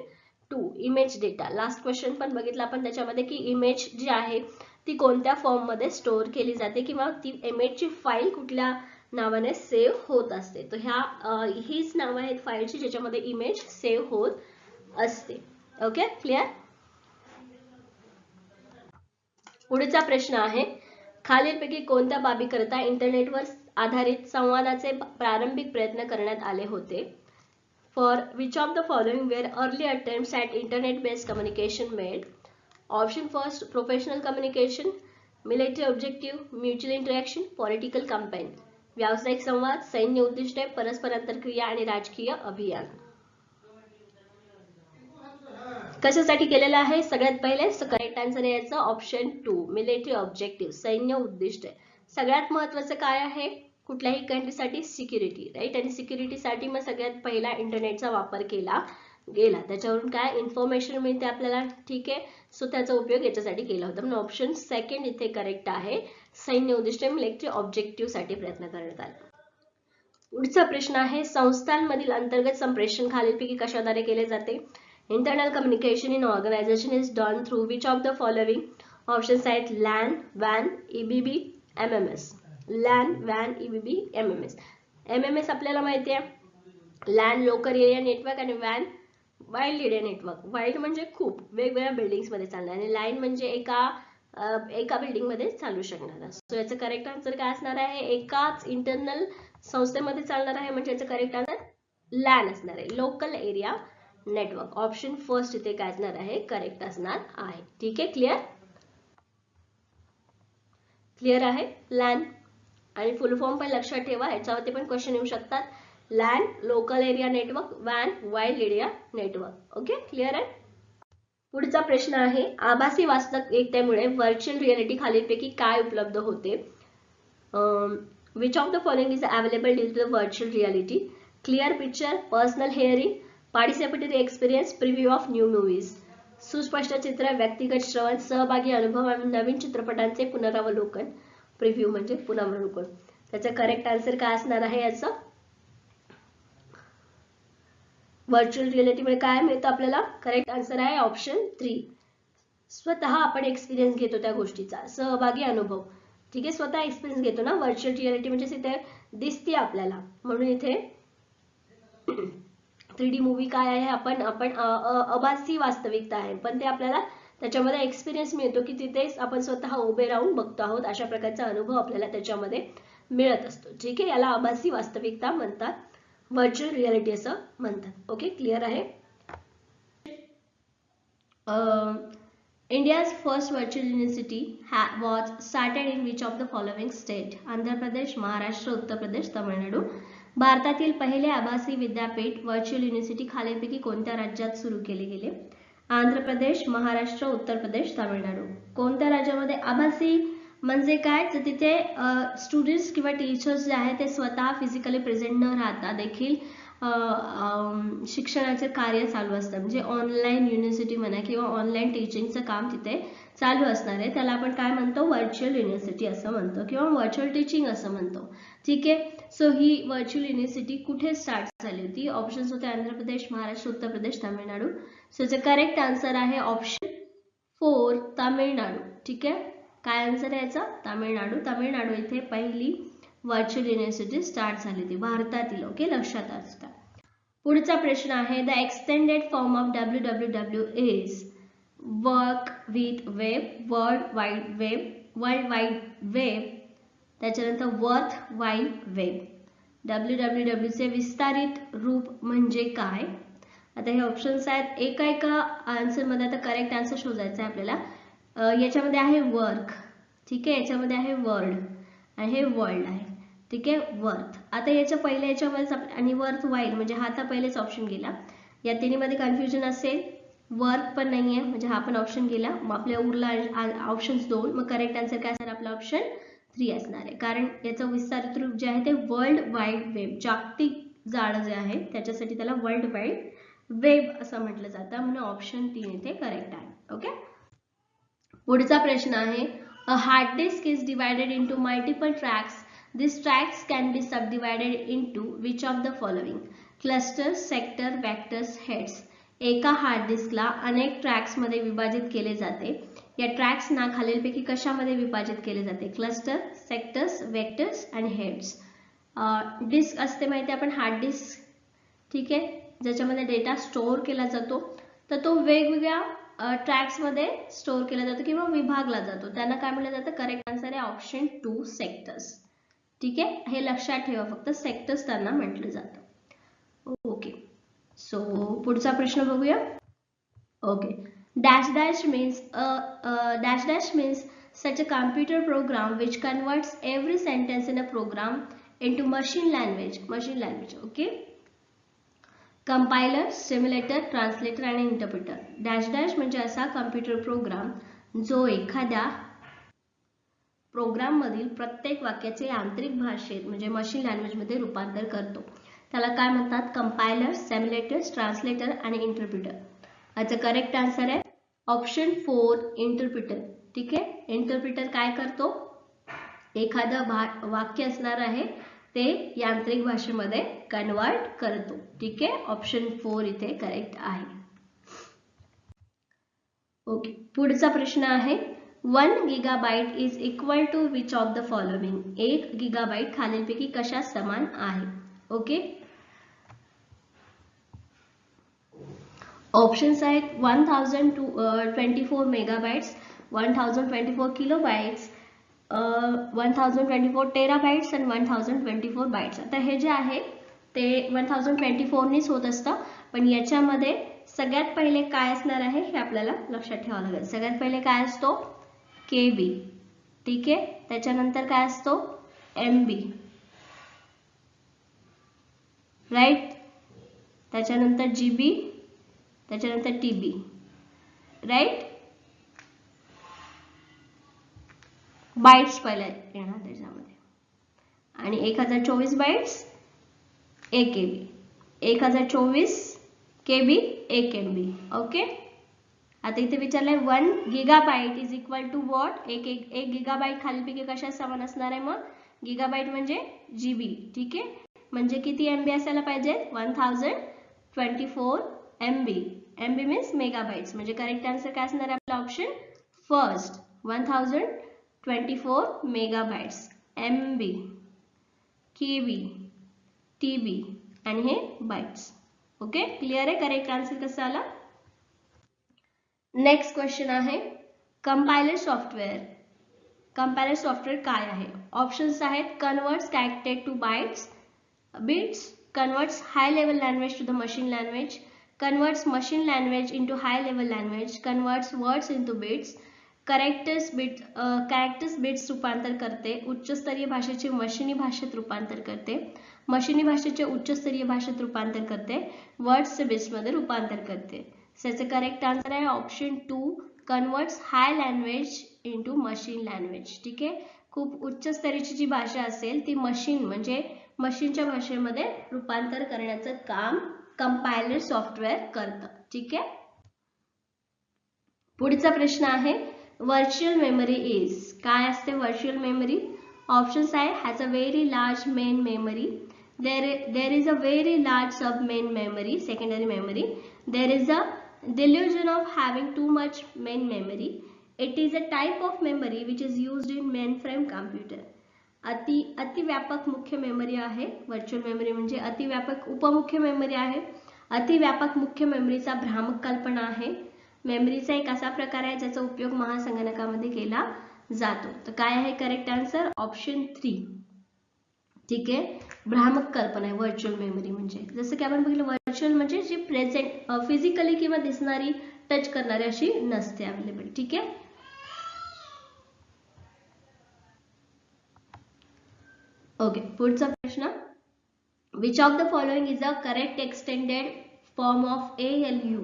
2, image data. Last question पण बघितला आपण त्याच्यामध्ये की इमेज जी आहे ती कोणत्या फॉर्म मध्ये स्टोअर केली जाते किंवा ती इमेजची फाईल कुठल्या नावाने सेव्ह होत असते. तर हीच नावं आहेत फाईलची ज्याच्यामध्ये इमेज सेव्ह होत असते. Okay, clear. पुढचा प्रश्न आहे, खालीलपैकी कोणत्या बाबीकरता इंटरनेटवर आधारित संवादाचे प्रारंभिक प्रयत्न करण्यात आले होते? For which of the following were early attempts at internet based communication made? Option first, professional communication, military objective, mutual interaction, political campaign. व्यावसायिक संवाद, सैन्य उद्दिष्टे, परस्पर अंतरक्रिया आणि राजकीय अभियान. कशासाठी केलेलं आहे? सगळ्यात पहिले करेक्ट आन्सर आहे याचा ऑप्शन 2, मिलिटरी ऑब्जेक्टिव्ह, सैन्य उद्दिष्टे. सगळ्यात महत्त्वाचं काय आहे कुठल्याही कंट्रीसाठी? Security, right. आणि सिक्युरिटीसाठी मग सगळ्यात पहिला इंटरनेटचा वापर केला गेला. त्याच्यावरून काय इन्फॉर्मेशन मिळते आपल्याला, ठीक आहे. सो त्याचा उपयोग याच्यासाठी केला होता. म्हणून ऑप्शन सेकंड इथे करेक्ट आहे, सैन्य उद्दिष्टे, मिलिटरी ऑब्जेक्टिव्ह साठी प्रयत्न करण्यात आला. पुढचा प्रश्न आहे, संस्थांमधील अंतर्गत संप्रेषण खालीलपैकी कशाद्वारे केले जाते? Internal communication in organization is done through which of the following? Options आहेत LAN, WAN, EBB, MMS. LAN, WAN, EBB, MMS. MMS आपल्याला माहिती आहे, LAN लोकल एरिया नेटवर्क, आणि WAN wild area network. Wild म्हणजे खूप वेगवेगळ्या बिल्डिंग्स मध्ये चालणार, आणि लाईन म्हणजे एका बिल्डिंग मध्ये चालू शकणार. सो याचं करेक्ट आन्सर काय असणार आहे? एकाच इंटरनल संस्थेमध्ये चालणार आहे, म्हणजे याचं करेक्ट आन्सर LAN असणार आहे, local area network. Option first इथे काय असणार आहे? करेक्ट असणार आहे. ठीक आहे, क्लिअर. क्लिअर आहे LAN. आणि फुल फॉर्म पण लक्षात ठेवा, याच्यावरती पण क्वेश्चन येऊ शकतात. LAN, local area network, WAN, wild area network. Okay, clear आहे. पुढचा प्रश्न आहे, आभासी वास्तविकतेमुळे व्हर्च्युअल रियालिटी खालीलपैकी काय उपलब्ध होते? Which of the following is available due to the virtual reality? Clear picture, personal hearing, participatory experience, preview of new movies. सुस्पष्ट चित्र, व्यक्तिगत श्रवण, सहभागी अनुभव आणि नवीन चित्रपटांचे पुनरावलोकन. प्रिव्ह्यू म्हणजे पुनरावलोकन. त्याचं करेक्ट आन्सर काय असणार आहे? याचं व्हर्च्युअल रियालिटीमुळे काय मिळतं आपल्याला? करेक्ट आन्सर आहे ऑप्शन 3, स्वतः आपण एक्सपिरियन्स घेतो त्या गोष्टीचा, सहभागी अनुभव. ठीक आहे, स्वतः एक्सपिरियन्स घेतो ना. व्हर्च्युअल रियालिटी म्हणजे इथे दिसते आपल्याला, म्हणून इथे 3D मूवी काय आहे? आपण आभासी वास्तविकता आहे, पण ते आपल्याला त्याच्यामध्ये एक्सपिरियन्स मिळतो की तिथेच आपण स्वतः उभे राहून बघतो आहोत, अशा प्रकारचा अनुभव आपल्याला त्याच्यामध्ये मिळत असतो. ठीक आहे, याला आभासी वास्तविकता म्हणतात, व्हर्च्युअल रियालिटी असं म्हणतात. ओके, क्लिअर आहे. India's first virtual university was started in which of the following state? Andhra Pradesh, Maharashtra, Uttar Pradesh, Tamil Nadu. भारतातील पहिले आभासी विद्यापीठ व्हर्च्युअल युनिव्हर्सिटी खालीलपैकी कोणत्या राज्यात सुरू केले गेले? आंध्र प्रदेश, महाराष्ट्र, उत्तर प्रदेश, तामिळनाडू. कोणत्या राज्यामध्ये? आभासी म्हणजे काय, तर तिथे स्टुडंट्स किंवा टीचर्स जे आहेत ते स्वतः फिजिकली प्रेझेंट न राहता देखील शिक्षणाचे कार्य चालू असतं. म्हणजे ऑनलाईन युनिव्हर्सिटी म्हणा किंवा ऑनलाईन टीचिंगचं काम तिथे चालू असणार आहे, त्याला आपण काय म्हणतो? व्हर्च्युअल युनिव्हर्सिटी असं म्हणतो किंवा व्हर्च्युअल टीचिंग असं म्हणतो. ठीक आहे, सो ही व्हर्च्युअल युनिव्हर्सिटी कुठे स्टार्ट झाली होती? ऑप्शन्स होते आंध्र प्रदेश, महाराष्ट्र, उत्तर प्रदेश, तामिळनाडू. सो याचं करेक्ट आन्सर आहे ऑप्शन 4, तामिळनाडू. ठीक आहे, काय आन्सर आहे याचा? तामिळनाडू. तामिळनाडू इथे पहिली व्हर्च्युअल युनिव्हर्सिटी स्टार्ट झाली होती भारतातील. ओके, लक्षात असतं. पुढचा प्रश्न आहे, the extended form of www is work with web, world wide web, त्याच्यानंतर वर्थ वाईड वेब. www चे विस्तारित रूप म्हणजे काय? आता हे ऑप्शन्स आहेत, एका आन्सर मध्ये आता करेक्ट आन्सर शोधायचा आहे आपल्याला. याच्यामध्ये आहे वर्क, ठीक आहे, याच्यामध्ये आहे वर्ड आणि हे वर्ल्ड आहे, ठीक आहे, वर्थ. आता याच्या पहिल्या याच्यामध्ये आणि वर्थ वाईल म्हणजे हा आता पहिलेच ऑप्शन गेला. या तिन्हीमध्ये कन्फ्युजन असेल, वर्क पण नाहीये म्हणजे हा पण ऑप्शन गेला. मग आपल्या उरला ऑप्शन्स 2. मग करेक्ट आन्सर काय असणार आपला ऑप्शन 3 असणार आहे, कारण याचं विस्तारित रूप जे आहे ते वर्ल्ड वाईड वेब, जागतिक जाळं जे आहे त्याच्यासाठी त्याला वर्ल्ड वाईड वेब असं म्हटलं जातं, म्हणून ऑप्शन 3 इथे करेक्ट आहे. ओके. पुढचा प्रश्न आहे, a hard disk is divided into multiple tracks. These tracks can be subdivided into which of the following? Clusters, sector, vectors, heads. एका हार्ड डिस्कला अनेक ट्रॅक्स मध्ये विभाजित केले जाते. या ट्रॅक्स ना खालीलपैकी कशामध्ये विभाजित केले जाते? क्लस्टर, सेक्टर्स, वेक्टर्स आणि हेड्स. डिस्क असते माहिती आपण हार्ड डिस्क, ठीक आहे, ज्याच्यामध्ये डेटा स्टोअर केला जातो. तर तो वेगवेगळ्या ट्रॅक्स मध्ये स्टोअर केला जातो किंवा विभागला जातो. त्यांना काय म्हटलं जातं? करेक्ट आन्सर आहे ऑप्शन 2 सेक्टर्स. ठीक आहे, हे लक्षात ठेवा, फक्त सेक्टर्स त्यांना म्हटलं जातं. ओके, सो पुढचा प्रश्न बघूया. Okay, dash dash means such a computer program which converts every sentence in a program into machine language. Okay, compiler, simulator, translator आणि इंटरप्रिटर. डॅश डॅश म्हणजे असा कम्प्युटर प्रोग्राम जो एखाद्या प्रोग्राम मधील प्रत्येक वाक्याचे यांत्रिक भाषेत म्हणजे मशीन लँग्वेज मध्ये रूपांतर करतो. त्याला काय म्हणतात? कंपायलर, सिम्युलेटर, ट्रान्सलेटर आणि इंटरप्रिटर. याचा करेक्ट आन्सर आहे ऑप्शन 4 इंटरप्रिटर. ठीक आहे, इंटरप्रिटर काय करतो? एखादं वाक्य असणार आहे ते यांत्रिक भाषेमध्ये कन्वर्ट करतो. ठीक आहे, ऑप्शन 4 इथे करेक्ट आहे. ओके, पुढचा प्रश्न आहे, 1 gigabyte is equal to which of the following? 1 gigabyte खालीलपैकी कशा समान आहे? ओके, ऑप्शन्स आहेत 1024 मेगाबाइट्स, 1024 किलोबाइट्स, 1024 टेराबाइट्स आणि 1024 बाइट्स. आता हे जे आहे ते 1024 नीच होत असतं, पण याच्यामध्ये सगळ्यात पहिले काय असणार आहे हे आपल्याला लक्षात ठेवावं लागेल. सगळ्यात पहिले काय असतो? केबी. ठीक आहे, त्याच्यानंतर काय असतो? एमबी, राईट, त्याच्यानंतर जीबी, त्याच्यानंतर टीबी, राईट. बाइट्स पहिला येणार त्याच्यामध्ये, आणि 1024 bytes 1 KB, 1024 KB 1 MB. Okay, आता इथे विचारलंय 1 gigabyte is equal to what? एक गिगाबाइट खालीलपैकी कशा समान असणार आहे? मग गिगाबाइट म्हणजे जीबी. ठीक आहे, म्हणजे किती एमबी असायला पाहिजे? 1024 एमबी. एमबी मीन्स मेगाबाइट्स, म्हणजे करेक्ट आन्सर काय असणार आहे आपला? Option first 1024 megabytes, MB, KB, TB आणि हे बाइट्स. ओके, क्लिअर आहे? करेक्ट आन्सर कसा आला? नेक्स्ट क्वेश्चन आहे, कंपायलर सॉफ्टवेअर. कंपायलर सॉफ्टवेअर काय आहे? ऑप्शन्स आहेत, converts character to bits, converts high level language to the machine language, converts machine language into high level language, converts words into bits, characters bits रूपांतर करते, उच्चस्तरीय भाषेचे मशीनी भाषेत रूपांतर करते, मशीनी भाषेचे उच्चस्तरीय भाषेत रूपांतर करते, वर्ड्सचे बिट्स मध्ये रूपांतर करते. त्याचे करेक्ट आन्सर आहे ऑप्शन 2 कन्वर्ट्स हाय लँग्वेज इंटू मशीन लँग्वेज. ठीक आहे, खूप उच्च स्तरीची जी भाषा असेल ती मशीन म्हणजे मशीनच्या भाषेमध्ये रूपांतर करण्याचं काम कंपायलर सॉफ्टवेअर करतं. ठीक आहे, पुढचा प्रश्न आहे, व्हर्च्युअल मेमरी इज. काय असते व्हर्च्युअल मेमरी? ऑप्शन्स आहे, has a very large main memory, there is a very large sub main memory, secondary memory, there is a delusion of having too much main memory, it is a type of memory which is used in mainframe computer. अतिव्यापक मुख्य memory आहे virtual memory म्हणजे. अतिव्यापक उपमुख्य memory आहे. अतिव्यापक मुख्य मेमरीचा भ्रामक कल्पना आहे. मेमरीचा एक असा प्रकार आहे ज्याचा उपयोग महासंगणकामध्ये केला जातो. तर काय आहे करेक्ट आन्सर? ऑप्शन 3 ठीक आहे. भ्रामक कल्पना आहे व्हर्च्युअल मेमरी म्हणजे. जसं की आपण बघितलं व्हर्च्युअल म्हणजे जी प्रेझेंट फिजिकली किंवा दिसणारी टच करणारी अशी नसते अवेलेबल. ठीक आहे. ओके, पुढचा प्रश्न. Which of the following is a correct extended form of ALU.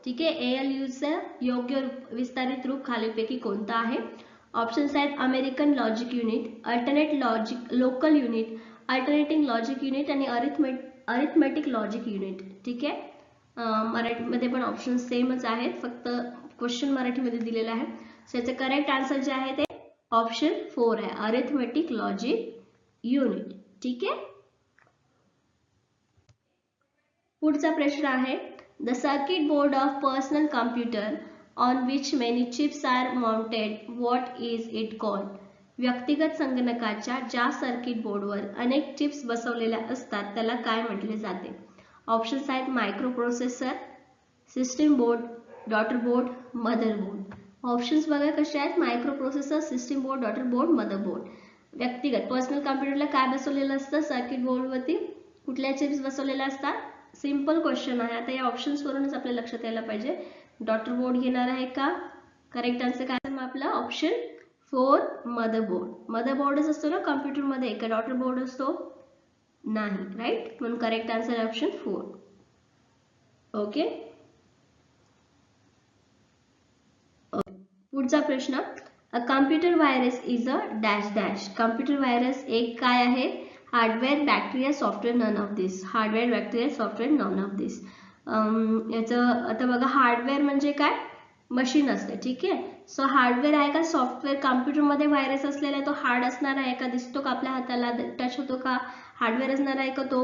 ठीक आहे. ALU चं योग्य विस्तारित रूप खालीलपैकी कोणतं आहे? ऑप्शन्स आहेत American logic unit, alternate logic local unit, alternating logic unit आणि अरिथमेटिक लॉजिक युनिट. ठीक आहे. मराठीमध्ये पण ऑप्शन सेमच आहेत, फक्त क्वेश्चन मराठीमध्ये दिलेला आहे. सो याचं करेक्ट आन्सर जे आहे ते ऑप्शन 4 आहे, अरिथमेटिक लॉजिक युनिट. ठीक आहे. पुढचा प्रश्न आहे the circuit board of personal computer on which many chips are mounted, what is it called. व्यक्तिगत संगणकाच्या ज्या सर्किट बोर्डवर अनेक चिप्स बसवलेल्या असतात त्याला काय म्हटले जाते? ऑप्शन्स आहेत micro processor, system board, daughter board, mother board. Options बघा कसे आहेत, micro processor, system board, daughter board, mother board. व्यक्तिगत पर्सनल कॉम्प्युटरला काय बसवलेलं असतं सर्किट बोर्डवरती, कुठल्या चिप्स बसवलेल्या असतात? सिंपल क्वेश्चन आहे. आता या ऑप्शन्स वरूनच आपल्या लक्षात यायला पाहिजे डॉटर बोर्ड घेणार आहे का? करेक्ट आन्सर काय मग आपला ऑप्शन 4 मदरबोर्ड. मदरबोर्डच असतो ना कॉम्प्युटर मध्ये, का डॉटर बोर्ड असतो? नाही, राईट. म्हणून करेक्ट आन्सर ऑप्शन 4. ओके. पुढचा प्रश्न. A computer virus is a dash dash. Computer virus एक काय आहे? Hardware, bacteria, software, none of this. Hardware, bacteria, software, none of this. याचं आता बघा हार्डवेअर म्हणजे काय? मशीन असते. ठीक आहे. सो हार्डवेअर आहे का सॉफ्टवेअर? कॉम्प्युटरमध्ये व्हायरस असलेला तो हार्ड असणार आहे का? दिसतो का आपल्या हाताला, टच होतो का? हार्डवेअर असणार आहे का तो?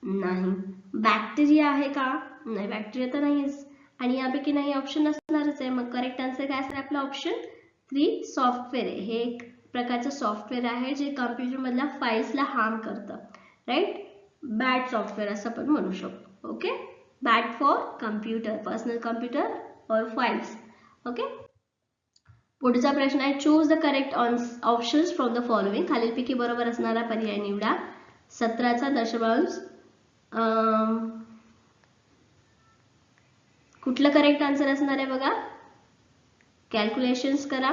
नाही. बॅक्टेरिया आहे का? नाही, बॅक्टेरिया तर नाहीच. आणि यापैकी नाही ऑप्शन असणारच आहे. मग करेक्ट आन्सर काय असेल आपला ऑप्शन 3 सॉफ्टवेअर आहे. हे एक प्रकारचं सॉफ्टवेअर आहे जे कॉम्प्युटर मधल्या फाईल्सला हार्म करतं. राईट. बॅड सॉफ्टवेअर असं पण म्हणू शकतो. Okay. Bad for computer, personal computer और फाइल्स. ओके. पुढचा प्रश्न आहे choose the correct options from the following. खालीलपैकी बरोबर असणारा पर्याय निवडा. 17चा दशमांश कुठलं करेक्ट आन्सर असणार आहे बघा. कॅल्क्युलेशन्स करा.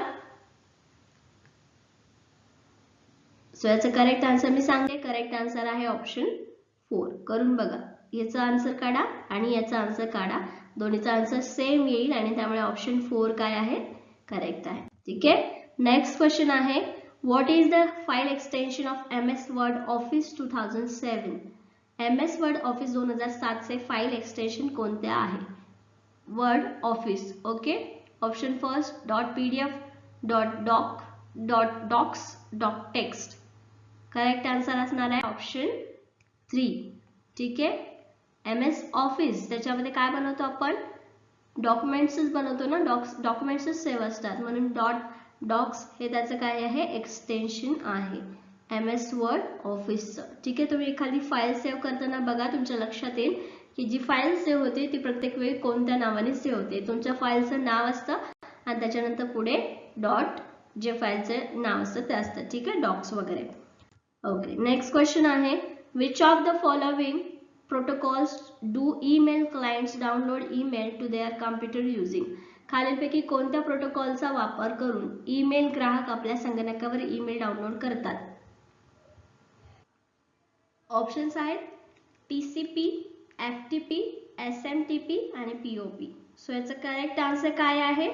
सो याचं करेक्ट आन्सर मी सांगते. करेक्ट आन्सर आहे ऑप्शन 4. करून बघा. याचा आन्सर काढा आणि याचा आन्सर काढा. दोन्हीचा आन्सर सेम येईल आणि त्यामुळे ऑप्शन 4 काय आहे? करेक्ट आहे. ठीक आहे. नेक्स्ट क्वेश्चन आहे what is the file extension of MS word office 2007. MS word office 2007 चे फाईल एक्सटेन्शन कोणते आहे? Word office. Okay. Option first .pdf, .doc, .docs, .text. Correct answer असणार आहे ऑप्शन 3. ठीक आहे. MS ऑफिस त्याच्यामध्ये काय बनवतो आपण? डॉक्युमेंट्सच बनवतो ना. डॉक्युमेंट्सच सेव्ह असतात म्हणून .docs हे त्याचं काय आहे? एक्सटेन्शन आहे MS वर्ड ऑफिसचं. ठीक आहे. तुम्ही एखादी फाईल सेव्ह करताना बघा तुमच्या लक्षात येईल की जी फाईल सेव्ह होते ती प्रत्येक वेळी कोणत्या नावाने सेव्ह होते. तुमच्या फाईलचं नाव असतं आणि त्याच्यानंतर पुढे डॉट जे फाईलचे नाव असतं ते असतं. ठीक आहे. डॉक्स वगैरे. ओके. नेक्स्ट क्वेश्चन आहे which of the following protocols do email clients download email to their computer using. खालीलपैकी कोणत्या प्रोटोकॉलचा वापर करून ईमेल ग्राहक आपल्या संगणकावर ईमेल डाउनलोड करतात? ऑप्शन्स आहेत TCP, FTP, SMTP आणि POP. सो याचं करेक्ट आन्सर काय आहे?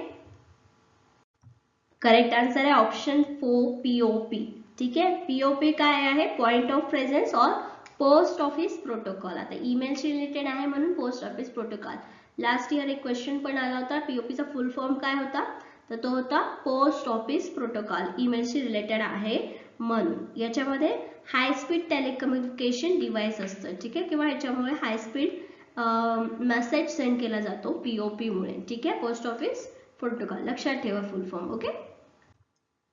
करेक्ट आन्सर आहे ऑप्शन 4 POP. ठीक आहे. POP काय आहे? पॉइंट ऑफ प्रेझेन्स और पोस्ट ऑफिस प्रोटोकॉल. आता ईमेलशी रिलेटेड आहे म्हणून post office protocol. Last year एक क्वेश्चन पण आला होता. POPचा फुल फॉर्म काय होता? तर तो होता पोस्ट ऑफिस प्रोटोकॉल. ईमेलशी रिलेटेड आहे म्हणून. याच्यामध्ये हाय स्पीड टेलिकम्युनिकेशन डिव्हाइस असतं. ठीक आहे. किंवा याच्यामुळे हाय स्पीड मेसेज सेंड केला जातो POP मुळे. ठीक आहे. पोस्ट ऑफिस प्रोटोकॉल लक्षात ठेवा फुल फॉर्म. ओके.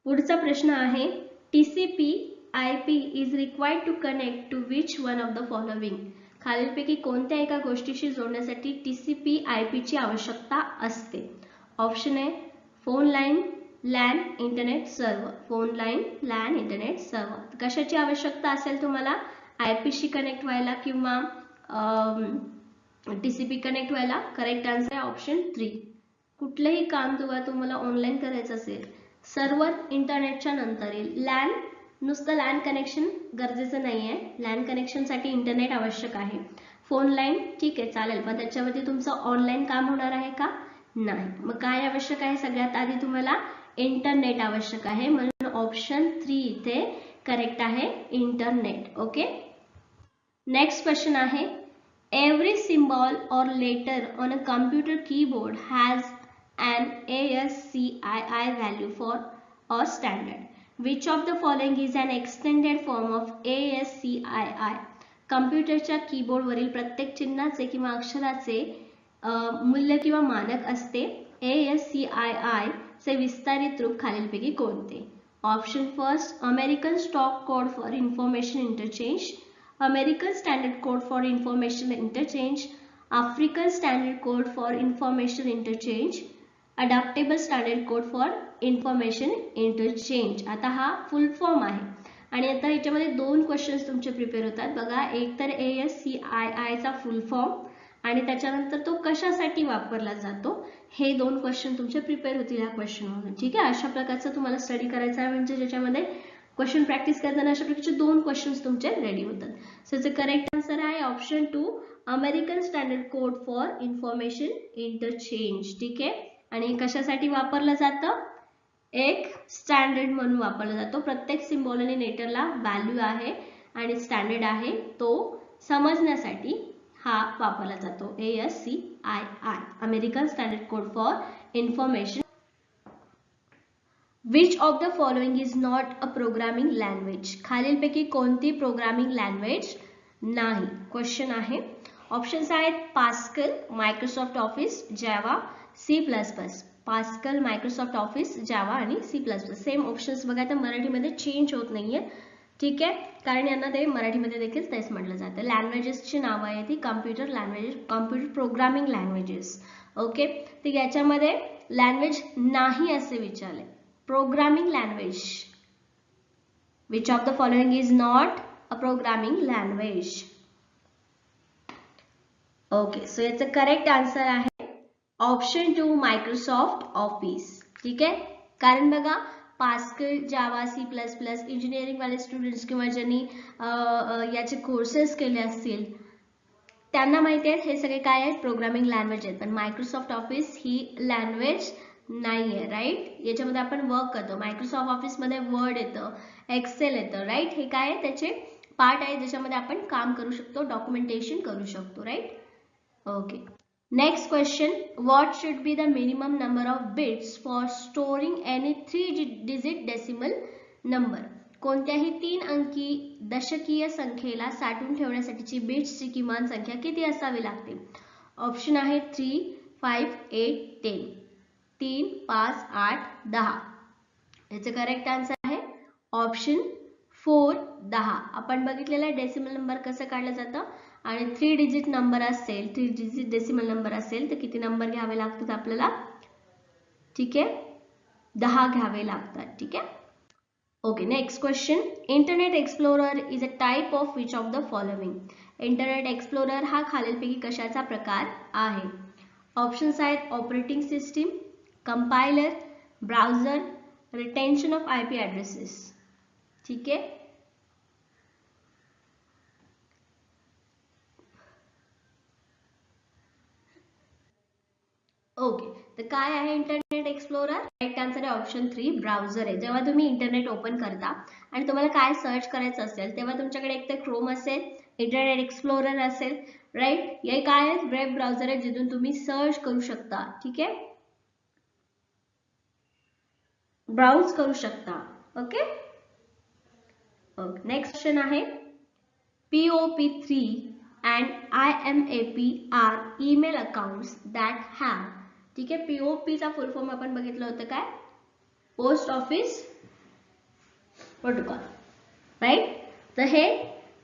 पुढचा प्रश्न आहे TCP IP is required to connect to which one of the following. खालीलपैकी कोणत्या एका गोष्टीशी जोडण्यासाठी TCP IP ची आवश्यकता असते? ऑप्शन आहे phone line, LAN internet server. Phone line, LAN internet server. कशाची आवश्यकता असेल तुम्हाला? आयपीशी कनेक्ट व्हायला किंवा टीसीपी कनेक्ट व्हायला. करेक्ट आन्सर आहे ऑप्शन 3. कुठलंही काम तुम्हाला ऑनलाईन करायचं असेल, सर्व्हर इंटरनेटच्या नंतर येईल. लॅन, नुसतं लॅन कनेक्शन गरजेचं नाही आहे. लॅन कनेक्शनसाठी इंटरनेट आवश्यक आहे. फोन लाईन ठीक आहे चालेल, पण त्याच्यावरती तुमचं ऑनलाईन काम होणार आहे का? नाही. मग काय आवश्यक आहे? सगळ्यात आधी तुम्हाला इंटरनेट आवश्यक आहे, म्हणून ऑप्शन 3 इथे करेक्ट आहे, इंटरनेट. ओके. नेक्स्ट क्वेश्चन आहे, every symbol or letter on a computer keyboard has an ASCII value for or standard. Which of the following is an extended form of ASCII? कम्प्युटरच्या keyboard वरील प्रत्येक चिन्हाचे किंवा अक्षराचे मूल्य किंवा मानक असते. ASCII चे विस्तारित रूप खालीलपैकी कोणते? Option first, American stock code for information interchange, American Standard Code for Information Interchange, African Standard Code for Information Interchange, Adaptable Standard Code for Information Interchange. आता हा फुल फॉर्म आहे आणि आता याच्यामध्ये 2 क्वेश्चन्स तुमचे प्रिपेअर होतात बघा. एक तर ASCII चा फुल फॉर्म आणि त्याच्यानंतर तो कशासाठी वापरला जातो, हे 2 क्वेश्चन तुमचे प्रिपेअर होतील या क्वेश्चन मधून. ठीक आहे. अशा प्रकारचा तुम्हाला स्टडी करायचा आहे, म्हणजे ज्याच्यामध्ये क्वेश्चन प्रॅक्टिस करताना अशा प्रकारचे 2 क्वेश्चन्स तुमचे रेडी होतात. सो याचं करेक्ट आन्सर आहे option 2, American standard code for information interchange. ठीक आहे. आणि कशासाठी वापरलं जातं? एक स्टँडर्ड म्हणून वापरला जातो. प्रत्येक सिम्बॉल आणि लेटरला व्हॅल्यू आहे आणि स्टँडर्ड आहे, तो समजण्यासाठी हा वापरला जातो. ASCII, American standard code for information. Which of the following is not a programming language? खालीलपैकी कोणती प्रोग्रामिंग लँग्वेज नाही? क्वेश्चन आहे. ऑप्शन्स आहेत Pascal, Microsoft Office, Java, C plus plus. Pascal, Microsoft Office, Java आणि C plus plus. Same options बघा, तर मराठीमध्ये change होत नाहीये. ठीक आहे, कारण यांना ते मराठीमध्ये देखील तेच म्हटलं जातं. लँग्वेजेसची नावं आहे ती computer languages, computer programming languages. Okay. तर याच्यामध्ये लँग्वेज नाही असे विचारले. Programming language. Which of the following is not a programming language? Okay, so याचं करेक्ट आन्सर आहे ऑप्शन 2, मायक्रोसॉफ्ट ऑफिस. ठीक आहे. कारण बघा, पास्कल, जावा, सी प्लस प्लस इंजिनिअरिंग वाले स्टुडंट्स किंवा ज्यांनी याचे कोर्सेस केले असतील त्यांना माहिती आहे हे सगळे काय आहेत, प्रोग्रामिंग लँग्वेज आहेत. पण मायक्रोसॉफ्ट ऑफिस ही लँग्वेज नाहीये. राईट. याच्यामध्ये आपण वर्क करतो. मायक्रोसॉफ्ट ऑफिस मध्ये वर्ड येतं, एक्सेल येतं. राईट. हे काय आहे, त्याचे पार्ट आहे ज्याच्यामध्ये आपण काम करू शकतो, डॉक्युमेंटेशन करू शकतो. Right. Okay. Next question, what should be the minimum number of bits for storing any 3 digit decimal number? कोणत्याही 3 अंकी दशकीय संख्येला साठवून ठेवण्यासाठीची बिट्सची किमान संख्या किती असावी लागते? ऑप्शन आहे 3, 5, 8, 10. 3, 5, 8, 10. याचं करेक्ट आन्सर आहे ऑप्शन 4, 10. आपण बघितलेला डेसिमल नंबर कसं काढलं जातं आणि 3 डिजिट नंबर असेल, 3 डिजिट डेसिमल नंबर असेल तर किती नंबर घ्यावे लागतात आपल्याला? ठीक आहे, 10 घ्यावे लागतात. ठीक आहे. Okay. Next question, internet explorer is a type of which of the following? Internet explorer हा खालीलपैकी कशाचा प्रकार आहे? ऑप्शन्स आहेत operating system, compiler, browser, retention of IP addresses. ठीक आहे. ओके. तर काय आहे इंटरनेट एक्सप्लोरर? राईट आन्सर आहे ऑप्शन 3, ब्राउझर आहे. जेव्हा तुम्ही इंटरनेट ओपन करता आणि तुम्हाला काय सर्च करायचं असेल तेव्हा तुमच्याकडे एक तर क्रोम असेल, इंटरनेट एक्सप्लोरर असेल. राईट. हे काय आहे, वेब ब्राउझर आहे जिथून तुम्ही सर्च करू शकता. ठीक आहे, ब्राउज करू शकता. ओके. नेक्स्ट क्वेश्चन आहे, POP3 and IMAP are email accounts that have. ठीक आहे. POP चा फुल फॉर्म आपण बघितलं होतं काय, पोस्ट ऑफिस प्रोटोकॉल. राईट. तर हे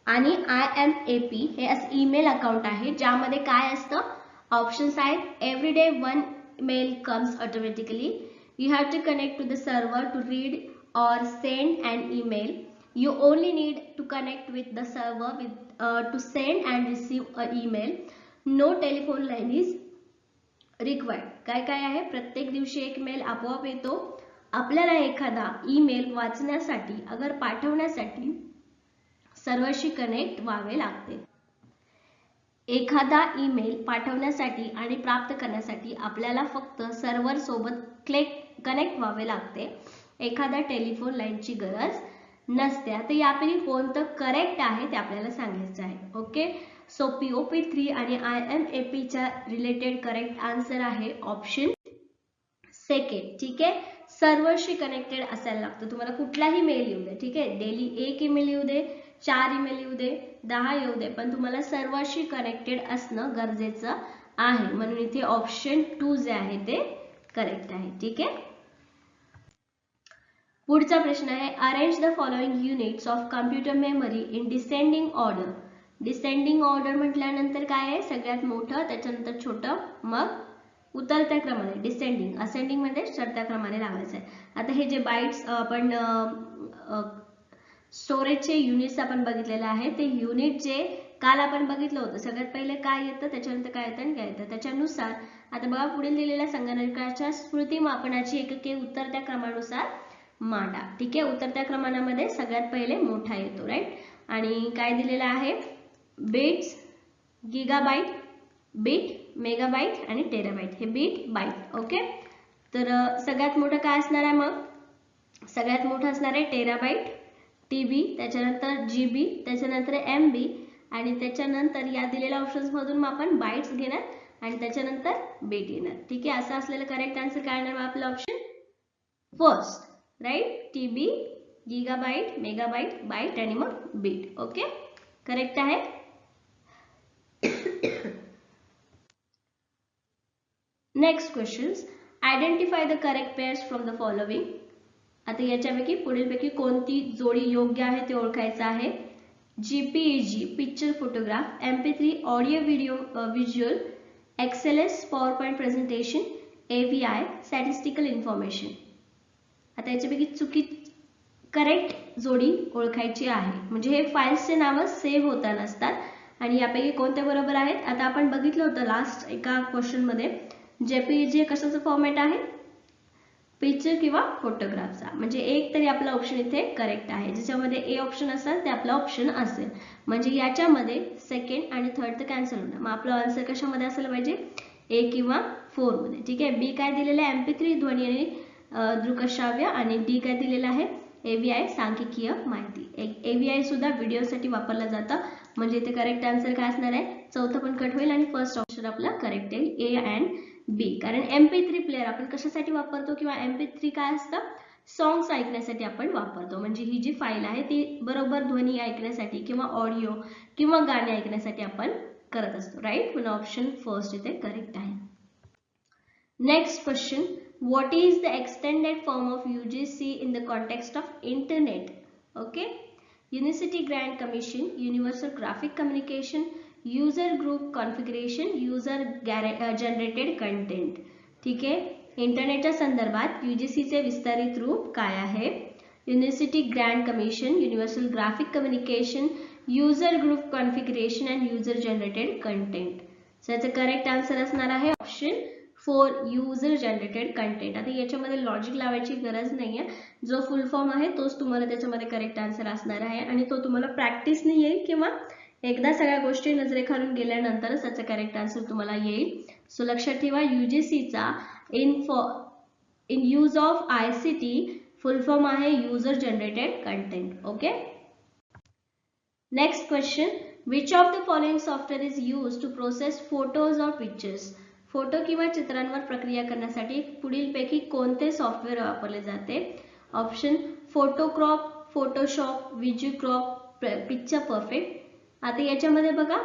आणि IMAP हे असं ईमेल अकाउंट आहे ज्यामध्ये काय असतं, ऑप्शन्स आहेत everyday 1 mail comes automatically, You have to connect to the server to read or send an email. You only need to connect with the server to send and receive an email. No telephone line is required. काय काय आहे, प्रत्येक दिवशी एक mail आपोआप येतो. आपल्याला एखादा ईमेल वाचण्यासाठी अगर पाठवण्यासाठी सर्व्हरशी कनेक्ट व्हावे लागते. एखादा ईमेल पाठवण्यासाठी आणि प्राप्त करण्यासाठी आपल्याला फक्त सर्व्हर सोबत कनेक्ट व्हावे लागते. एखाद्या टेलिफोन लाईनची गरज नसते. आता यापैकी कोणतं करेक्ट आहे ते आपल्याला सांगायचं आहे. ओके, सो POP3 आणि IMAP च्या रिलेटेड करेक्ट आन्सर आहे ऑप्शन सेकंड. ठीक आहे, सर्व्हरशी कनेक्टेड असायला लागतं. तुम्हाला कुठलाही मेल येऊ दे, ठीक आहे, डेली 1 ईमेल येऊ दे, 4 ईमेल येऊ दे, 10 येऊ दे, पण तुम्हाला सर्व्हरशी कनेक्टेड असणं गरजेचं आहे. म्हणून इथे ऑप्शन 2 जे आहे ते करेक्ट आहे. ठीक आहे, पुढचा प्रश्न आहे, arrange the following units of computer memory in descending order. Descending order म्हटल्यानंतर काय आहे, सगळ्यात मोठं, त्याच्यानंतर छोटं, मग उतरत्या क्रमाने. डिसेंडिंग, असेंडिंग मध्ये चढत्या क्रमाने लावायचं आहे. आता हे जे बाइट्स आपण स्टोरेजचे युनिट्स आपण बघितलेले आहे, ते युनिट जे काल आपण बघितलं होतं, सगळ्यात पहिले काय येतं, त्याच्यानंतर काय येतं आणि काय येतं, त्याच्यानुसार आता बघा पुढील दिलेल्या संगणकाच्या स्मृती मापनाची एकके उतरत्या क्रमानुसार मांडा. ठीक आहे, उतरत्या क्रमानामध्ये सगळ्यात पहिले मोठा येतो, राईट. आणि काय दिलेलं आहे, बिट्स, गिगाबाइट, बीट, मेगाबाइट आणि टेराबाइट. हे बीट, बाइट. ओके, तर सगळ्यात मोठं काय असणार आहे, मग सगळ्यात मोठं असणार आहे टेराबाइट, TB, त्याच्यानंतर GB, त्याच्यानंतर MB आणि त्याच्यानंतर या दिलेल्या ऑप्शन्स मधून मग आपण बाइट्स घेणार आणि त्याच्यानंतर बीट येणार. ठीक आहे, असं असलेलं करेक्ट आन्सर काय येणार आपलं option first, right. TB, gigabyte, megabyte, byte आणि मग बीट. ओके, करेक्ट आहे. Next questions, identify the correct pairs from the following. आता याच्यापैकी पुढीलपैकी कोणती जोडी योग्य आहे ते ओळखायचं आहे. JPEG picture photograph, MP3 audio video visual, XLS PowerPoint presentation, AVI statistical information. आता याच्यापैकी करेक्ट जोडी ओळखायची आहे. म्हणजे हे फाईल्सचे नावं सेव्ह होता नसतात आणि यापैकी कोणते बरोबर आहेत. आता आपण बघितलं होतं लास्ट एका क्वेश्चन मध्ये, JPEG कशाचा फॉर्मॅट आहे, पिक्चर किंवा फोटोग्राफचा. म्हणजे एक तरी आपला ऑप्शन इथे करेक्ट आहे. ज्याच्यामध्ये ए ऑप्शन असेल ते आपला ऑप्शन असेल. म्हणजे याच्यामध्ये सेकंड आणि थर्ड तर कॅन्सल होणार. मग आपला आन्सर कशामध्ये असलं पाहिजे, ए किंवा 4 मध्ये. ठीक आहे, बी काय दिलेलं आहे, MP3 ध्वनी आणि दृकश्राव्य आणि डी काय दिलेलं आहे, AVI सांख्यिकीय माहिती. AVI सुद्धा व्हिडिओसाठी वापरलं जातं. म्हणजे इथे करेक्ट आन्सर काय असणार आहे, चौथं पण कट होईल आणि फर्स्ट ऑप्शन आपला करेक्ट येईल, ए अँड बी. कारण MP3 प्लेअर आपण कशासाठी वापरतो किंवा MP3 काय असतं, सॉंग्स ऐकण्यासाठी आपण वापरतो. म्हणजे ही जी फाईल आहे ती बरोबर ध्वनी ऐकण्यासाठी किंवा ऑडिओ किंवा गाणे ऐकण्यासाठी आपण करत असतो, राईट. म्हणून ऑप्शन फर्स्ट इथे करेक्ट आहे. Next question, what is the extended form of UGC in the context of internet. Okay, university Grant commission, universal graphic communication, user group configuration, user generated content. ठीक आहे, इंटरनेटच्या संदर्भात UGCचे विस्तारित रूप काय आहे, university Grant commission, universal graphic communication, user group configuration and user generated content. याचं correct answer असणार आहे ऑप्शन 4, यूजर जनरेटेड कंटेंट. आता याच्यामध्ये लॉजिक लावायची गरज नाहीये. जो फुल फॉर्म आहे तोच तुम्हाला त्याच्यामध्ये करेक्ट आन्सर असणार आहे आणि तो तुम्हाला प्रॅक्टिसने येईल किंवा एकदा सगळ्या गोष्टी नजरेखालून गेल्यानंतरच त्याचा करेक्ट आन्सर तुम्हाला येईल. सो लक्षात ठेवा, UGCचा in use of ICT full form आहे user generated content. Okay, next question, which of the following software is use to process photos or pictures. Photo किंवा चित्रांवर प्रक्रिया करण्यासाठी पुढीलपैकी कोणते सॉफ्टवेअर वापरले जाते. Option Photocrop, Photoshop, Visucrop, picture perfect. आता याच्यामध्ये बघा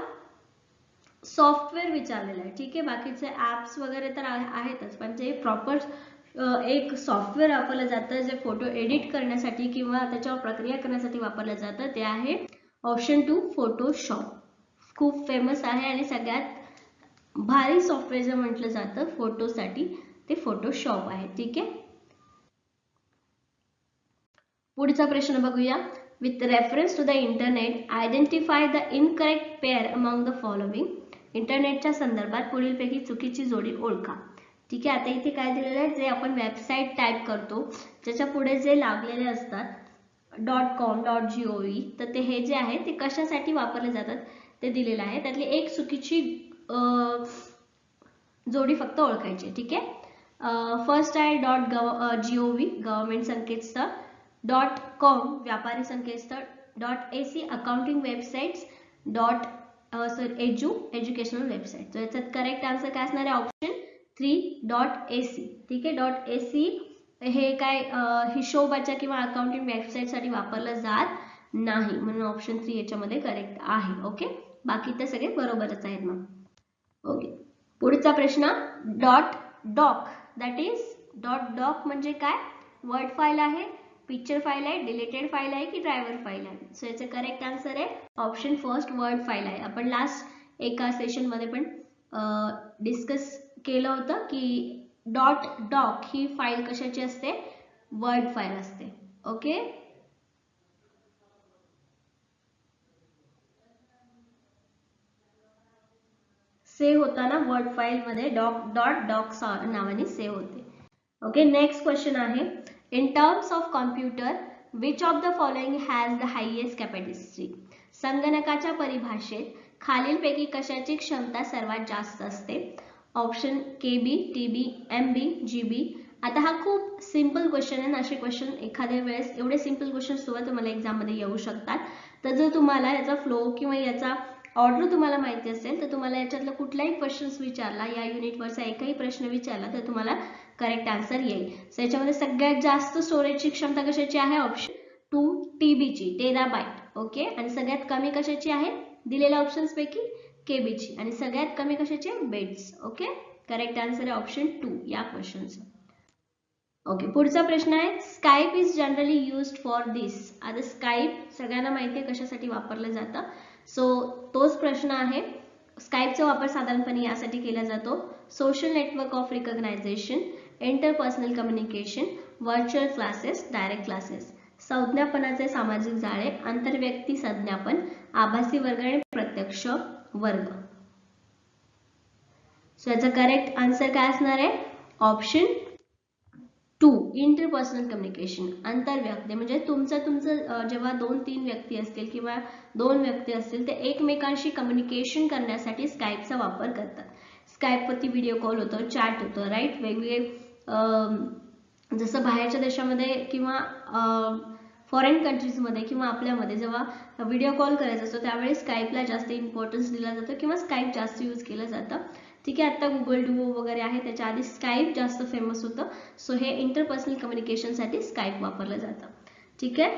सॉफ्टवेअर विचारलेलं आहे. ठीक आहे, बाकीचे ऍप्स वगैरे तर आहेतच, पण जे प्रॉपर एक सॉफ्टवेअर वापरलं जातं जे फोटो एडिट करण्यासाठी किंवा त्याच्यावर प्रक्रिया करण्यासाठी वापरलं जातं ते आहे ऑप्शन 2 फोटोशॉप. खूप फेमस आहे आणि सगळ्यात भारी सॉफ्टवेअर जे म्हटलं जातं फोटोसाठी ते फोटोशॉप आहे. ठीक आहे, पुढचा प्रश्न बघूया. With reference to the internet identify the incorrect pair among the following. इंटरनेटच्या संदर्भात पुढीलपैकी चुकीची जोडी ओळखा. ठीक आहे, आता इथे काय दिलेलं आहे, जे आपण वेबसाईट टाईप करतो ज्याच्या पुढे जे लागलेले असतात .com .gov, तर ते हे जे आहे ते कशासाठी वापरले जातात ते दिलेलं आहे. त्यातली एक चुकीची जोडी फक्त ओळखायची. ठीक आहे, फर्स्ट आहे .gov गव्हर्नमेंट संकेतस्थळ, .com व्यापारी संकेतस्थळ, .ac accounting websites, educational website. तर याच्यात करेक्ट आन्सर काय असणार आहे, ऑप्शन 3 .ac. ठीक आहे, .ac हे काय हिशोबाच्या किंवा अकाउंटिंग वेबसाइट साठी वापरलं जात नाही, म्हणून ऑप्शन 3 याच्यामध्ये करेक्ट आहे. ओके, बाकी ते सगळे बरोबरच आहेत मग. ओके, पुढचा प्रश्न .doc दॅट इज .doc म्हणजे काय, वर्ड फाईल आहे, पिक्चर फाईल आहे, डिलीटेड फाईल आहे की ड्रायव्हर फाईल आहे. सो याचं करेक्ट आन्सर आहे ऑप्शन फर्स्ट, वर्ड फाईल आहे. आपण लास्ट एका सेशन मध्ये पण डिस्कस केलं होतं की .doc ही फाईल कशाची असते, वर्ड फाईल असते. ओके, सेव्ह होताना वर्ड फाईल मध्ये .doc नावाने सेव्ह होते. ओके, नेक्स्ट क्वेश्चन आहे. In terms of computer which of the following has the highest capacity. संगणकाच्या परिभाषेत खालीलपैकी कशाची क्षमता सर्वात जास्त असते. Option KB, TB, MB, GB. आता हा खूप सिंपल क्वेश्चन आहे. असे क्वेश्चन एखाद्या वेळेस एवढे सिंपल क्वेश्चन सुद्धा तुम्हाला एक्झाम मध्ये येऊ शकतात. तर जर तुम्हाला याचा फ्लो किंवा याचा ऑर्डर तुम्हाला माहिती असेल तर तुम्हाला याच्यातला कुठलाही क्वेश्चन्स विचारला, या युनिटवरचा एकही प्रश्न विचारला तर तुम्हाला करेक्ट आन्सर येईल. सो याच्यामध्ये सगळ्यात जास्त स्टोरेजची क्षमता कशाची आहे, ऑप्शन 2 TB ची, टेराबाइट. ओके, आणि सगळ्यात कमी कशाची आहे दिलेल्या ऑप्शन्स पैकी, KB ची, आणि सगळ्यात कमी कशाचे, बेट्स. ओके, करेक्ट आन्सर आहे ऑप्शन 2 या क्वेश्चनचा. ओके, पुढचा प्रश्न आहे. Skype is generally used for this. आता स्काइप सगळ्यांना माहिती आहे कशासाठी वापरलं जातं. सो तोच प्रश्न आहे. स्काइपचा वापर साधारणपणे यासाठी केला जातो, social network of recognisation, interpersonal communication, virtual classes, direct classes. संज्ञापनाचे सामाजिक जाळे, आंतरव्यक्ती संज्ञापन, आभासी वर्ग आणि प्रत्यक्ष वर्ग. सो याचा करेक्ट आन्सर काय असणार आहे, ऑप्शन 2 इंटरपर्सनल कम्युनिकेशन. आंतरव्यक्ती म्हणजे तुमचं जेव्हा 2-3 व्यक्ती असतील किंवा 2 व्यक्ती असतील ते एकमेकांशी कम्युनिकेशन करण्यासाठी स्काइपचा वापर करतात. स्काइपवरती व्हिडिओ कॉल होतो, चॅट होतं, राईट. वेगवेगळे जसं बाहेरच्या देशामध्ये किंवा फॉरेन कंट्रीजमध्ये किंवा आपल्यामध्ये जेव्हा व्हिडिओ कॉल करायचा असतो त्यावेळी स्काइपला जास्त इम्पॉर्टन्स दिला जातो किंवा स्काइप जास्त यूज केलं जातं. ठीक आहे, आता गुगल डुओ वगैरे आहे, त्याच्या आधी स्काइप जास्त फेमस होतं. सो हे इंटरपर्सनल कम्युनिकेशन साठी स्काइप वापरलं जातं. ठीक आहे,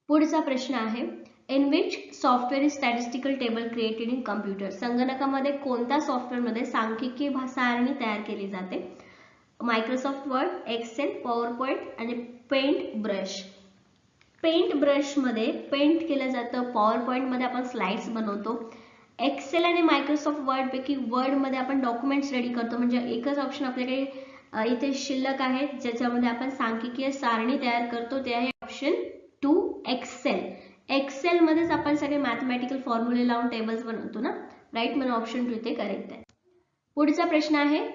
पुढचा प्रश्न आहे. In which software is statistical table created in computer. संगणकामध्ये कोणत्या सॉफ्टवेअरमध्ये सांख्यिकी सारणी तयार केली जाते. Microsoft Word, Excel, PowerPoint आणि पेंट ब्रश. पेंट ब्रश मध्ये पेंट केलं जातं, पॉवर पॉइंट मध्ये आपण स्लाइड्स बनवतो, एक्सेल आणि मायक्रोसॉफ्ट वर्ड पैकी वर्ड मध्ये आपण डॉक्युमेंट्स रेडी करतो. म्हणजे एकच ऑप्शन आपल्याकडे इथे शिल्लक आहे ज्याच्यामध्ये आपण सांख्यिकीय सारणी तयार करतो, ते आहे ऑप्शन 2 एक्सेल. एक्सेल मध्येच आपण सगळे मॅथमॅटिकल फॉर्म्युले लावून टेबल्स बनवतो ना, राईट. म्हणून ऑप्शन 2 इथे करेक्ट आहे. पुढचा प्रश्न आहे.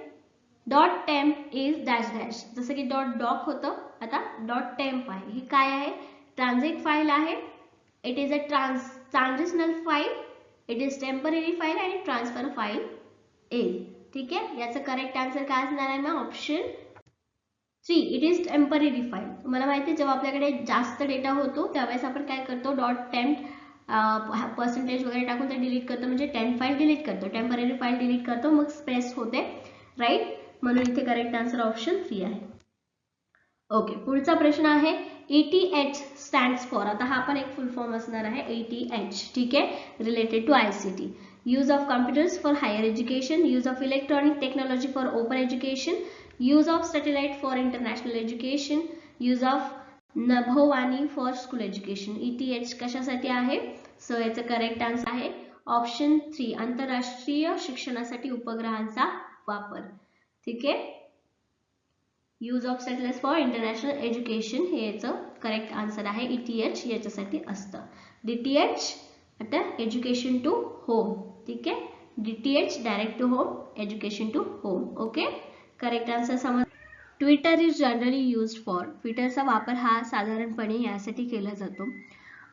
.temp is dash dash. जसं की .doc होतं, आता .temp आहे. ही काय आहे, ट्रान्झिट फाईल आहे. It is a transitional file, it is temporary file आणि ट्रान्सफर फाईल इज. ठीक आहे, याचं करेक्ट आन्सर काय असणार आहे मग, option 3 it is temporary file. तुम्हाला माहिती आहे जेव्हा आपल्याकडे जास्त डेटा होतो त्यावेळेस आपण काय करतो, .temp पर्सेंटेज वगैरे टाकून ते डिलीट करतो, म्हणजे टेम्प फाईल डिलीट करतो, टेम्पररी फाईल डिलीट करतो, मग स्पेस होते, राईट. म्हणून इथे करेक्ट आन्सर ऑप्शन 3 आहे. ओके, पुढचा प्रश्न आहे. ETH stands for. आता हा पण एक फुल फॉर्म असणार आहे, ETH. ठीक आहे, related to ICT. Use of computers for higher education, use of electronic technology for open education, use of satellite for international education, use of नभोवाणी फॉर स्कूल एज्युकेशन. ETH कशासाठी आहे. सो याचं correct answer आहे option 3 आंतरराष्ट्रीय शिक्षणासाठी उपग्रहांचा वापर. ठीक आहे, use of satellite for international education हे याचं करेक्ट आन्सर आहे. ETH याच्यासाठी असतं. DTH आता एज्युकेशन टू होम. ठीक आहे, DTH direct to home, education to home. Okay, correct answer समज. Twitter is generally used for. ट्विटरचा वापर हा साधारणपणे यासाठी केला जातो.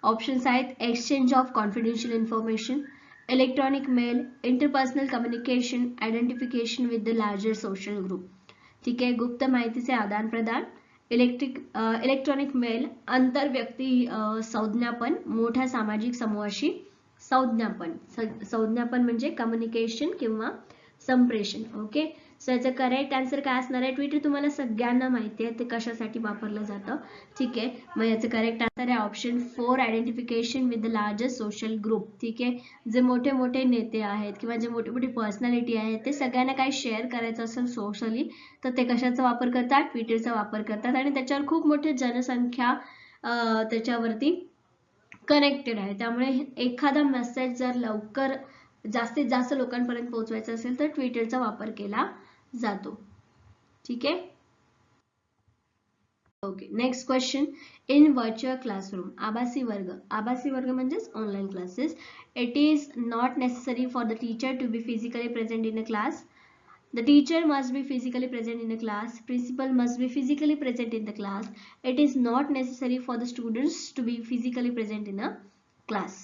ऑप्शन्स आहेत exchange of confidential information, electronic mail, interpersonal communication, identification with the larger social group. ठीक आहे, गुप्त माहितीचे आदान प्रदान, इलेक्ट्रॉनिक मेल, आंतरव्यक्ती संज्ञापन, मोठ्या सामाजिक समूहाशी संज्ञापन. संज्ञापन म्हणजे कम्युनिकेशन किंवा संप्रेषण. ओके, सो याचं करेक्ट आन्सर काय असणार आहे? ट्विटर तुम्हाला सगळ्यांना माहिती आहे ते कशासाठी वापरलं जातं. ठीक आहे, मग याचं करेक्ट आन्सर आहे option 4 identification with the largest social group. ठीक आहे, जे मोठे मोठे नेते आहेत किंवा जे मोठे मोठे पर्सनॅलिटी आहेत ते सगळ्यांना काही शेअर करायचं असेल सोशली तर ते कशाचा वापर करतात? ट्विटरचा वापर करतात आणि त्याच्यावर खूप मोठी जनसंख्या त्याच्यावरती कनेक्टेड आहे. त्यामुळे एखादा मेसेज जर लवकर जास्तीत जास्त लोकांपर्यंत पोहोचवायचा असेल तर ट्विटरचा वापर केला जातो. ठीक आहे, okay. Next question, in virtual classroom, आभासी वर्ग. आभासी वर्ग म्हणजेच online classes. It is not necessary for the teacher to be physically present in a class. The teacher must be physically present in a class. Principal must be physically present in the class. It is not necessary for the students to be physically present in a class.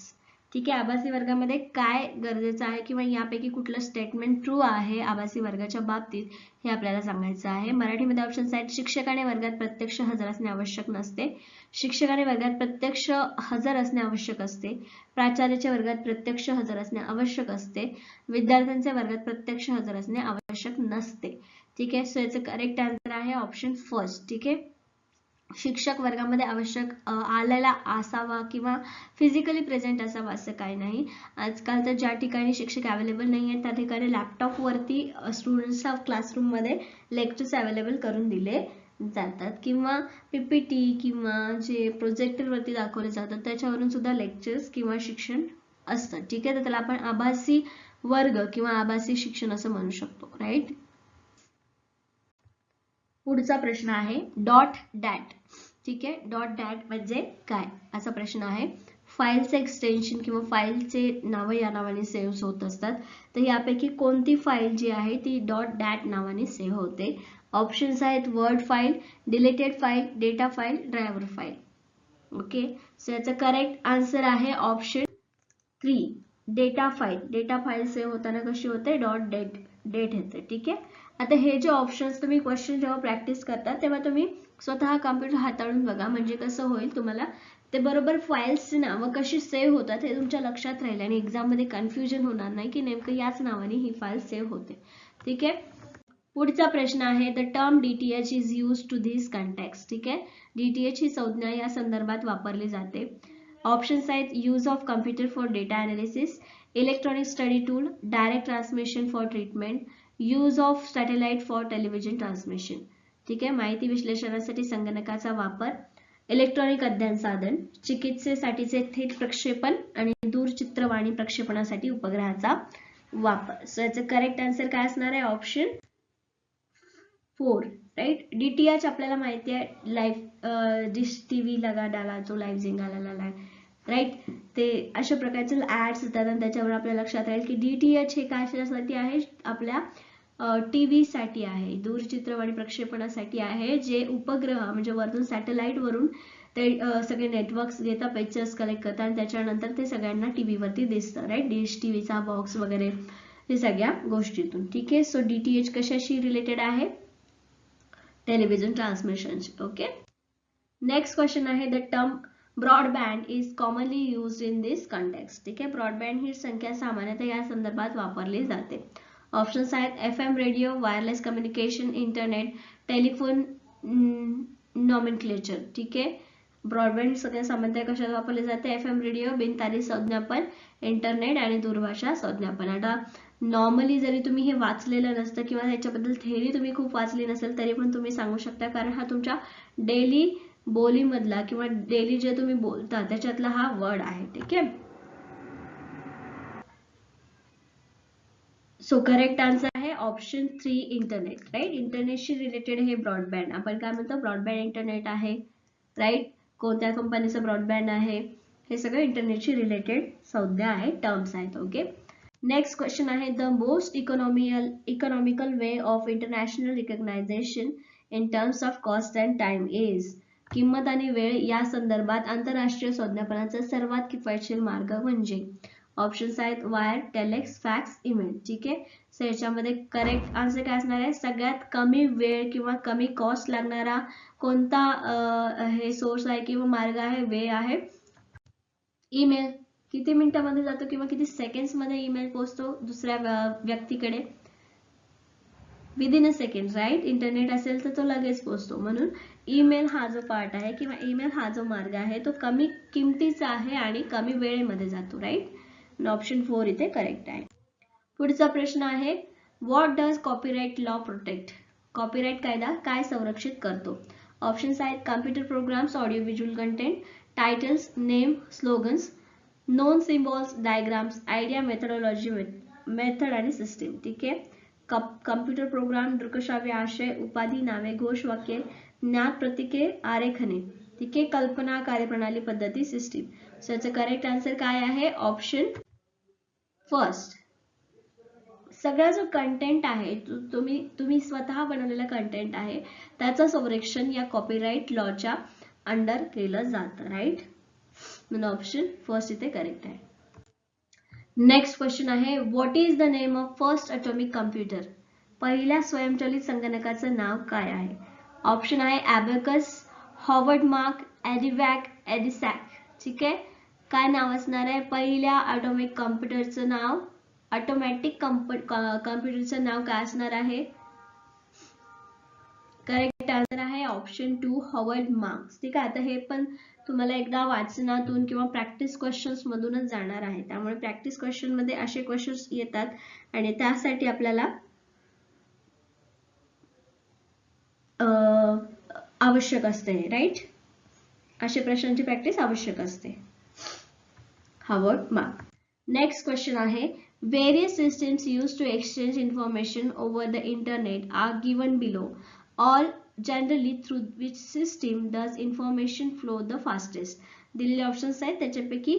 ठीक आहे, आभासी वर्गामध्ये काय गरजेचं आहे किंवा यापैकी कुठलं स्टेटमेंट ट्रू आहे आभासी वर्गाच्या बाबतीत हे आपल्याला सांगायचं आहे. मराठीमध्ये ऑप्शन्स आहेत शिक्षकाने वर्गात प्रत्यक्ष हजर असणे आवश्यक नसते, शिक्षकाने वर्गात प्रत्यक्ष हजर असणे आवश्यक असते, प्राचार्याच्या वर्गात प्रत्यक्ष हजर असणे आवश्यक असते, विद्यार्थ्यांच्या वर्गात प्रत्यक्ष हजर असणे आवश्यक नसते. ठीक आहे, सो याचं करेक्ट आन्सर आहे ऑप्शन फर्स्ट. ठीक आहे, शिक्षक वर्गामध्ये आवश्यक आलेला असावा किंवा फिजिकली प्रेझेंट असावा असं काही नाही. आजकाल तर ज्या ठिकाणी शिक्षक अवेलेबल नाही आहेत त्या ठिकाणी लॅपटॉपवरती स्टुडंट्सला क्लासरूममध्ये लेक्चर्स अवेलेबल करून दिले जातात किंवा PPT किंवा जे प्रोजेक्टरवरती दाखवले जातात त्याच्यावरून सुद्धा लेक्चर्स किंवा शिक्षण असतं. ठीक आहे, तर त्याला आपण आभासी वर्ग किंवा आभासी शिक्षण असं म्हणू शकतो. राईट. पुढचा प्रश्न आहे डॉट डॅट. ठीक आहे, डॉट डॅट म्हणजे काय असा प्रश्न आहे. फाईलचे एक्सटेन्शन किंवा फाईलचे नाव या नावाने सेव्ह होत असतात, तर यापैकी कोणती फाईल जी आहे ती डॉट डॅट नावाने सेव्ह होते? ऑप्शन्स आहेत word file, deleted file, data file, driver file. Okay, so याचा करेक्ट आन्सर आहे option 3 data file. Data file save होताना कशी होते? डॉट डेट येते. ठीक आहे, आता हे जे ऑप्शन्स तुम्ही क्वेश्चन जेव्हा प्रॅक्टिस करता तेव्हा तुम्ही स्वतः कॉम्प्युटर हाताळून बघा, म्हणजे कसं होईल तुम्हाला ते बरोबर फाईल्सची नावं कशी सेव्ह होतात हे तुमच्या लक्षात राहील आणि एक्झाम मध्ये कन्फ्युजन होणार नाही की नेमकं याच नावाने ही फाईल सेव्ह होते. ठीक आहे, पुढचा प्रश्न आहे the term DTH is use to this context. ठीक आहे, DTH ही संज्ञा या संदर्भात वापरली जाते. ऑप्शन्स आहेत use of computer for data analysis, electronic study tool, direct transmission for treatment, use of satellite for television transmission. ठीक आहे, माहिती विश्लेषणासाठी संगणकाचा वापर, इलेक्ट्रॉनिक अध्ययन साधन, चिकित्सेसाठीचे थेट प्रक्षेपण आणि दूरचित्रवाणी प्रक्षेपणासाठी उपग्रहाचा वापर. सो याचं करेक्ट आन्सर काय असणार आहे? ऑप्शन 4. राईट. DTH आपल्याला माहिती आहे लाईव्ह डिश TV लगा डाला तो लाईव्ह झिंगाला लाला. राईट, ते अशा प्रकारचे ऍड्स येतात आणि त्याच्यावर आपल्या लक्षात राहील की DTH हे कशासाठी आहे? आपल्या TV साठी आहे, दूरचित्रवाणी प्रक्षेपणासाठी आहे, जे उपग्रह म्हणजे वरतून सॅटेलाइट वरून ते सगळे नेटवर्क्स घेतात, पिक्चर्स कलेक्ट करतात आणि त्याच्यानंतर ते सगळ्यांना TV वरती दिसतं. राईट, डिश TVचा बॉक्स वगैरे हे सगळ्या गोष्टीतून. ठीक आहे, सो DTH कशाशी रिलेटेड आहे? Television transmission. Okay, next question आहे the term broadband is commonly used in this context. ठीक आहे, ब्रॉडबँड ही संख्या सामान्यतः या संदर्भात वापरली जाते. ऑप्शन्स आहेत FM radio, wireless communication, internet, telephone nomenclature. ठीक आहे, ब्रॉडबँड सगळ्या सामान्यतः कशात वापरले जाते? FM रेडिओ, बिनतारी संज्ञापन, इंटरनेट आणि दूरभाषा संज्ञापन. आता नॉर्मली जरी तुम्ही हे वाचलेलं नसतं किंवा ह्याच्याबद्दल थेअरी तुम्ही खूप वाचली नसेल तरी पण तुम्ही सांगू शकता, कारण हा तुमच्या डेली बोलीमधला किंवा डेली जे तुम्ही बोलता त्याच्यातला हा वर्ड आहे. ठीक आहे, सो करेक्ट आन्सर आहे ऑप्शन 3 इंटरनेट. राईट, इंटरनेटशी रिलेटेड हे ब्रॉडबँड, आपण काय म्हणतो ब्रॉडबँड इंटरनेट आहे. राईट, कोणत्या कंपनीचं ब्रॉडबँड आहे, हे सगळं इंटरनेटशी रिलेटेड संज्ञा आहे, टर्म्स आहेत. ओके, नेक्स्ट क्वेश्चन आहे the most economical way of international recognisation in terms of cost and time is. किंमत आणि वेळ या संदर्भात आंतरराष्ट्रीय संज्ञापनाचा सर्वात किफायतशीर मार्ग म्हणजे. ऑप्शन्स आहेत वायर, टेलेक्स, फॅक्स, ईमेल. ठीक आहे, सो याच्यामध्ये करेक्ट आन्सर काय असणार आहे, सगळ्यात कमी वेळ किंवा कमी कॉस्ट लागणारा कोणता हे सोर्स आहे किंवा मार्ग आहे, वे आहे ईमेल. किती मिनिटांमध्ये जातो किंवा किती सेकंड्स मध्ये ईमेल पोहोचतो दुसऱ्या व्यक्तीकडे, within a second. Right, internet असेल तर तो लगेच पोहोचतो, म्हणून ईमेल हा जो पार्ट आहे किंवा ईमेल हा जो मार्ग आहे तो कमी किमतीचा आहे आणि कमी वेळेमध्ये जातो. राईट, ऑप्शन 4 इथे करेक्ट आहे. पुढचा प्रश्न आहे what does copyright law protect. Copyright कायदा काय संरक्षित करतो. ऑप्शन्स आहेत computer programs, audio visual content, titles, name, slogans, known symbols, diagrams, idea, methodology, method आणि सिस्टीम. ठीक आहे, कॉम्प्युटर प्रोग्राम, दृकश्राव्य आशय, उपाधी, नावे, घोषवाक्ये, ज्ञात प्रतीके, आरेखने. ठीक आहे, कल्पना, कार्यप्रणाली, पद्धती, सिस्टीम. सो याचं करेक्ट आन्सर काय आहे, ऑप्शन फर्स्ट. सगळा जो कंटेंट आहे तुम्ही स्वतः बनवलेला कंटेंट आहे त्याचं संरक्षण या कॉपीराइट लॉच्या अंडर केलं जातं. राईट, म्हणून ऑप्शन फर्स्ट इथे करेक्ट आहे. नेक्स्ट क्वेश्चन आहे what is the name of first atomic computer. पहिल्या स्वयंचलित संगणकाचं नाव काय आहे. ऑप्शन आहे ॲबॅकस, हॉवर्ड मार्क, एडिवॅक, एडिसॅक. ठीक आहे, काय नाव असणार आहे पहिल्या अटॉमिक कम्प्युटरचं नाव, ऑटोमॅटिक कम्प्युटरचं नाव काय असणार आहे. करेक्ट आन्सर आहे ऑप्शन 2 हॉवर्ड मार्क्स. ठीक आहे, आता हे पण तुम्हाला एकदा वाचनातून किंवा प्रॅक्टिस क्वेश्चन्स मधूनच जाणार आहे, त्यामुळे प्रॅक्टिस क्वेश्चन मध्ये असे क्वेश्चन्स येतात आणि त्यासाठी आपल्याला आवश्यक असते. राईट, अशा प्रश्नांची प्रॅक्टिस आवश्यक असते. Howard mark. नेक्स्ट क्वेश्चन आहे various systems used to exchange information over the internet are given below. All generally through which system does information flow the fastest. दिलेले ऑप्शन्स आहेत त्याच्यापैकी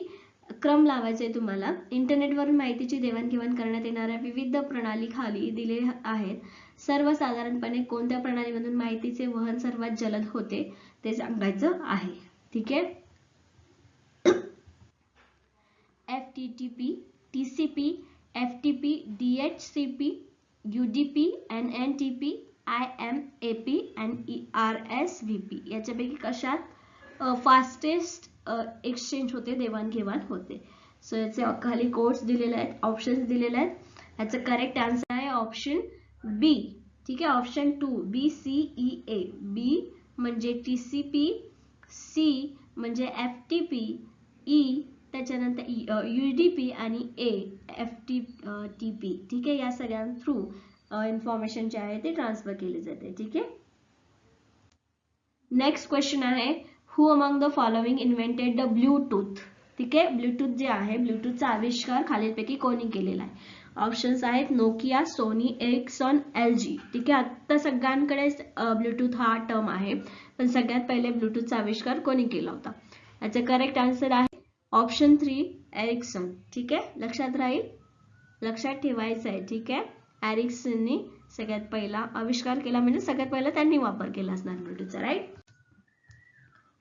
क्रम लावायचे आहे तुम्हाला. इंटरनेटवरून माहितीची देवाणघेवाण करण्यात येणाऱ्या विविध प्रणाली खाली दिले आहेत. सर्वसाधारणपणे कोणत्या प्रणालीमधून माहितीचे वहन सर्वात जलद होते ते सांगायचं आहे. ठीक आहे, FTTP, TCP, FTP, DHCP, UDP, NNTP, IMAP and RSVP. याच्यापैकी कशात फास्टेस्ट एक्सचेंज होते, देवाणघेवाण होते. सो याचे खाली कोड्स दिलेले आहेत, ऑप्शन्स दिलेले आहेत. याचं करेक्ट आन्सर आहे ऑप्शन बी. ठीक आहे, ऑप्शन 2 BCEA. बी म्हणजे TCP, C म्हणजे FTP, E त्याच्यानंतर UDP आणि A FTTP. ठीक आहे, या सगळ्यां थ्रू इन्फॉर्मेशन जे आहे ते ट्रान्सफर केले जाते. ठीक आहे, नेक्स्ट क्वेश्चन आहे who among the following invented the Bluetooth. ठीक आहे, ब्लूटूथ जे आहे ब्लूटूथचा आविष्कार खालीलपैकी कोणी केलेला आहे. ऑप्शन्स आहेत नोकिया, सोनी, एरिक्सन, LG. ठीक आहे, आता सगळ्यांकडे ब्लूटूथ हा टर्म आहे, पण सगळ्यात पहिले ब्लूटूथचा आविष्कार कोणी केला होता. याचं करेक्ट आन्सर आहे ऑप्शन 3 एरिक्सन. ठीक आहे, लक्षात राहील, लक्षात ठेवायचं आहे. ठीक आहे, एरिक्सनने सगळ्यात पहिला आविष्कार केला, म्हणजे सगळ्यात पहिला त्यांनी वापर केला असणार ब्लूटूथचा. राईट,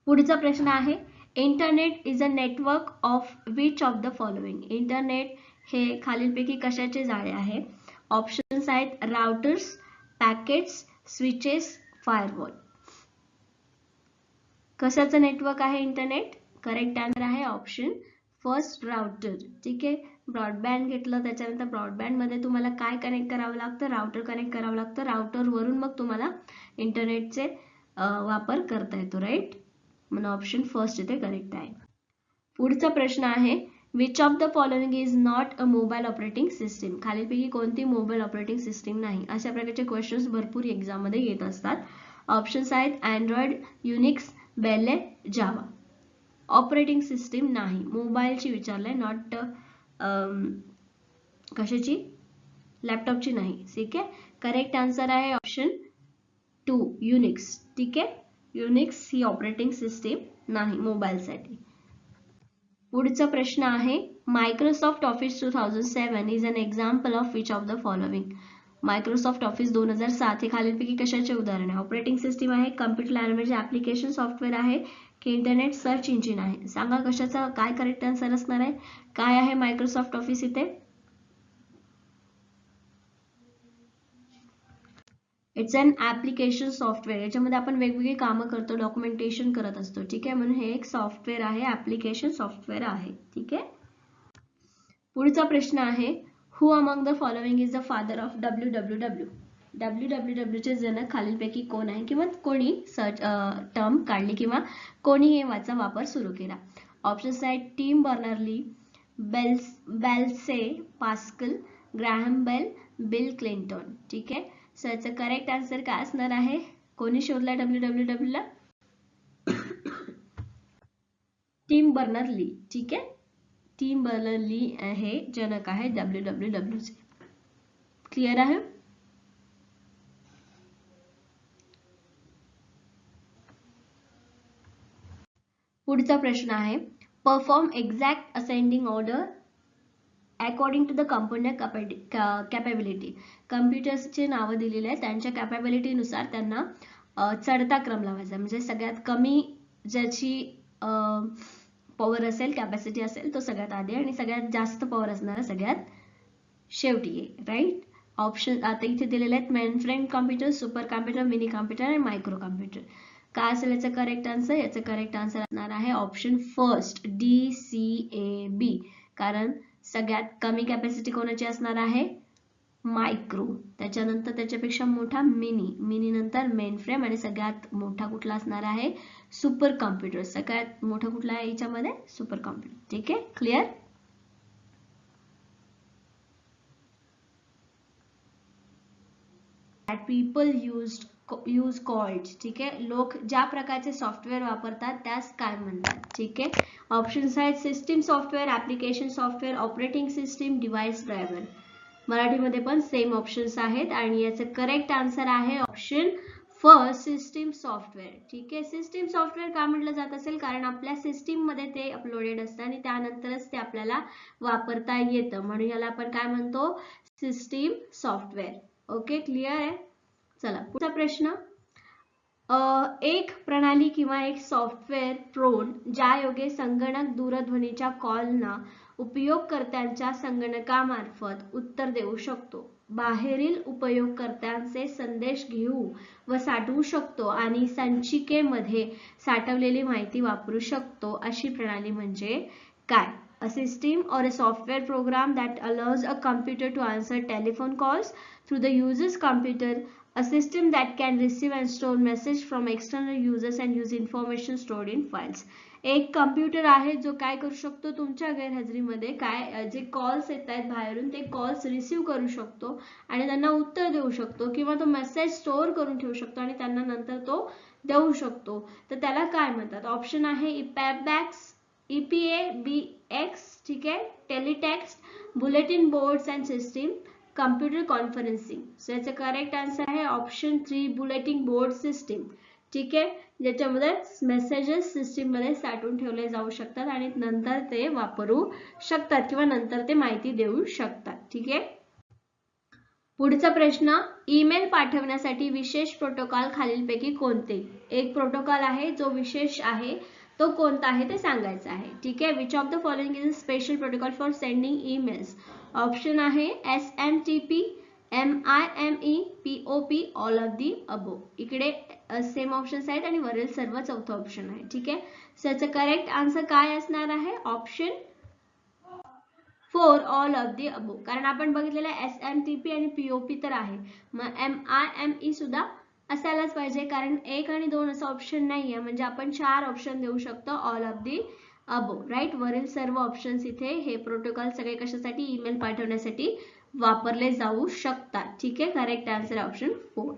पुढचा प्रश्न आहे internet is a network of which of the following. Internet हे खालीलपैकी कशाचे जाळे आहे. ऑप्शन्स आहेत राउटर्स, पॅकेट्स, स्विचेस, फायरवॉल. कशाचं नेटवर्क आहे इंटरनेट. करेक्ट आन्सर आहे ऑप्शन फर्स्ट राउटर. ठीक आहे, ब्रॉडबँड घेतलं त्याच्यानंतर ब्रॉडबँड मध्ये तुम्हाला काय कनेक्ट करावं लागतं, राउटर कनेक्ट करावं लागतं. राउटर वरून मग तुम्हाला इंटरनेटचे वापर करता येतो. राईट, म्हणून ऑप्शन फर्स्ट इथे करेक्ट आहे. पुढचा प्रश्न आहे which of the following is not a mobile operating system. खालीलपैकी कोणती मोबाईल ऑपरेटिंग सिस्टीम नाही. अशा प्रकारचे क्वेश्चन्स भरपूर एक्झाम मध्ये येत असतात. ऑप्शन्स आहेत अँड्रॉइड, युनिक्स, बेले, जावा. ऑपरेटिंग सिस्टीम नाही, मोबाईलची विचारलंय, नॉट कशाची लॅपटॉपची नाही. ठीक आहे, करेक्ट आन्सर आहे ऑप्शन 2 युनिक्स. ठीक आहे, युनिक्स ही ऑपरेटिंग सिस्टीम नाही मोबाईलसाठी. पुढचा प्रश्न आहे Microsoft Office 2007 is an example of which of the following. Microsoft Office 2007 हे खालीलपैकी कशाचे उदाहरण आहे. ऑपरेटिंग सिस्टीम आहे, कम्प्युटर लँग्वेज ऍप्लिकेशन सॉफ्टवेअर आहे की इंटरनेट सर्च इंजिन आहे. सांगा कशाचा काय करेक्ट आन्सर असणार आहे. काय आहे मायक्रोसॉफ्ट ऑफिस इथे. It's an application software. याच्यामध्ये आपण वेगवेगळी कामं करतो, डॉक्युमेंटेशन करत असतो. ठीक आहे, म्हणून हे एक सॉफ्टवेअर आहे, ऍप्लिकेशन सॉफ्टवेअर आहे. ठीक आहे. पुढचा प्रश्न आहे who among the following is the father of WWW. WWW चे जनक खालीलपैकी कोण आहे किंवा कोणी सर्च टर्म काढली किंवा कोणी हे वाचा वापर सुरू केला. ऑप्शन्स आहेत Tim Berners Lee, Blaise Pascal, Graham Bell, Bill Clinton. ठीक आहे, सो याचं करेक्ट आन्सर काय असणार आहे. कोणी शोधला WWW ला. टिम बर्नर्ली. ठीक आहे, टिम बर्नर्ली हे जनक आहे WWW चे. क्लिअर आहे. पुढचा प्रश्न आहे perform exact ascending order according to the computer capability. कम्प्युटर्सचे नावं दिलेले आहेत, त्यांच्या कॅपेबिलिटीनुसार त्यांना चढता क्रम लावायचा. म्हणजे सगळ्यात कमी ज्याची पॉवर असेल, कॅपॅसिटी असेल तो सगळ्यात आधी आणि सगळ्यात जास्त पॉवर असणारा सगळ्यात शेवटी आहे. राईट. ऑप्शन आता इथे दिलेले आहेत main frame computer, super computer, mini computer आणि मायक्रो कम्प्युटर. काय असेल याचं करेक्ट आन्सर. याचं करेक्ट आन्सर असणार आहे ऑप्शन फर्स्ट DCAB. कारण सगळ्यात कमी कॅपॅसिटी कोणाची असणार आहे. मायक्रो. त्याच्यानंतर त्याच्यापेक्षा मोठा मिनी, मिनी नंतर मेन फ्रेम आणि सगळ्यात मोठा कुठला असणार आहे सुपर कम्प्युटर. सगळ्यात मोठा कुठला आहे याच्यामध्ये सुपर कम्प्युटर. ठीक आहे, क्लिअर. People use called. ठीक आहे, लोक ज्या प्रकारचे सॉफ्टवेअर वापरतात त्यास काय म्हणतात. ठीक आहे, ऑप्शन्स आहेत system software, application software, operating system, device driver. मराठीमध्ये पण सेम ऑप्शन्स आहेत आणि याचं करेक्ट आन्सर आहे ऑप्शन फर्स्ट सिस्टीम सॉफ्टवेअर. ठीक आहे, सिस्टीम सॉफ्टवेअर का म्हटलं जात असेल कारण आपल्या सिस्टीम मध्ये ते अपलोडेड असतं आणि त्यानंतरच ते आपल्याला वापरता येतं, म्हणून याला आपण काय म्हणतो सिस्टीम सॉफ्टवेअर. ओके, क्लिअर आहे. चला पुढचा प्रश्न. एक प्रणाली किंवा एक सॉफ्टवेअर प्रोन ज्यायोगे संगणक दूरध्वनीच्या कॉलना उपयोगकर्त्यांच्या संगणकामार्फत उत्तर देऊ शकतो, बाहेरील उपयोगकर्त्यांचे संदेश घेऊ व साठवू शकतो आणि संचिकेमध्ये साठवलेली माहिती वापरू शकतो, अशी प्रणाली म्हणजे काय. A system or a software program that allows a computer to answer telephone calls through the user's computer. A system that can receive and store message from external users and use information stored in files. एक computer आहे जो काय करू शकतो तुमच्या गैरहजेरीमध्ये काय जे calls येत आहेत बाहेरून ते कॉल्स रिसीव्ह करू शकतो आणि त्यांना उत्तर देऊ शकतो किंवा तो मेसेज स्टोअर करून ठेवू शकतो आणि त्यांना नंतर तो देऊ शकतो. तर त्याला काय म्हणतात. ऑप्शन आहे EPABX. ठीक आहे, teletext, bulletin boards and system, computer conferencing. So याचं करेक्ट आन्सर आहे ऑप्शन 3 बुलेटिन बोर्ड सिस्टीम. ठीक आहे, ज्याच्यामध्ये मेसेजेस सिस्टीम मध्ये साठवून ठेवले जाऊ शकतात आणि नंतर ते वापरू शकतात किंवा नंतर ते माहिती देऊ शकतात. ठीक आहे. पुढचा प्रश्न. ईमेल पाठवण्यासाठी विशेष प्रोटोकॉल खालीलपैकी कोणते. एक प्रोटोकॉल आहे जो विशेष आहे, तो कोणता आहे ते सांगायचं आहे. ठीक आहे, which of the following is a special protocol for sending emails. Option आहे SMTP, MIME, POP, all of the above. इकडे सेम ऑप्शन्स आहेत आणि वरील सर्व चौथा ऑप्शन आहे. ठीक आहे, सो याचं करेक्ट आन्सर काय असणार आहे ऑप्शन 4 ऑल ऑफ दी अबो. कारण आपण बघितलेलं SMTP आणि POP तर आहे, मग MIME सुद्धा असायलाच पाहिजे कारण 1 आणि 2 असा ऑप्शन नाहीये, म्हणजे आपण 4 ऑप्शन देऊ शकतो all of the above. Right, वरील सर्व ऑप्शन्स इथे हे प्रोटोकॉल सगळे कशासाठी ईमेल पाठवण्यासाठी वापरले जाऊ शकतात. ठीक आहे, करेक्ट आन्सर ऑप्शन 4.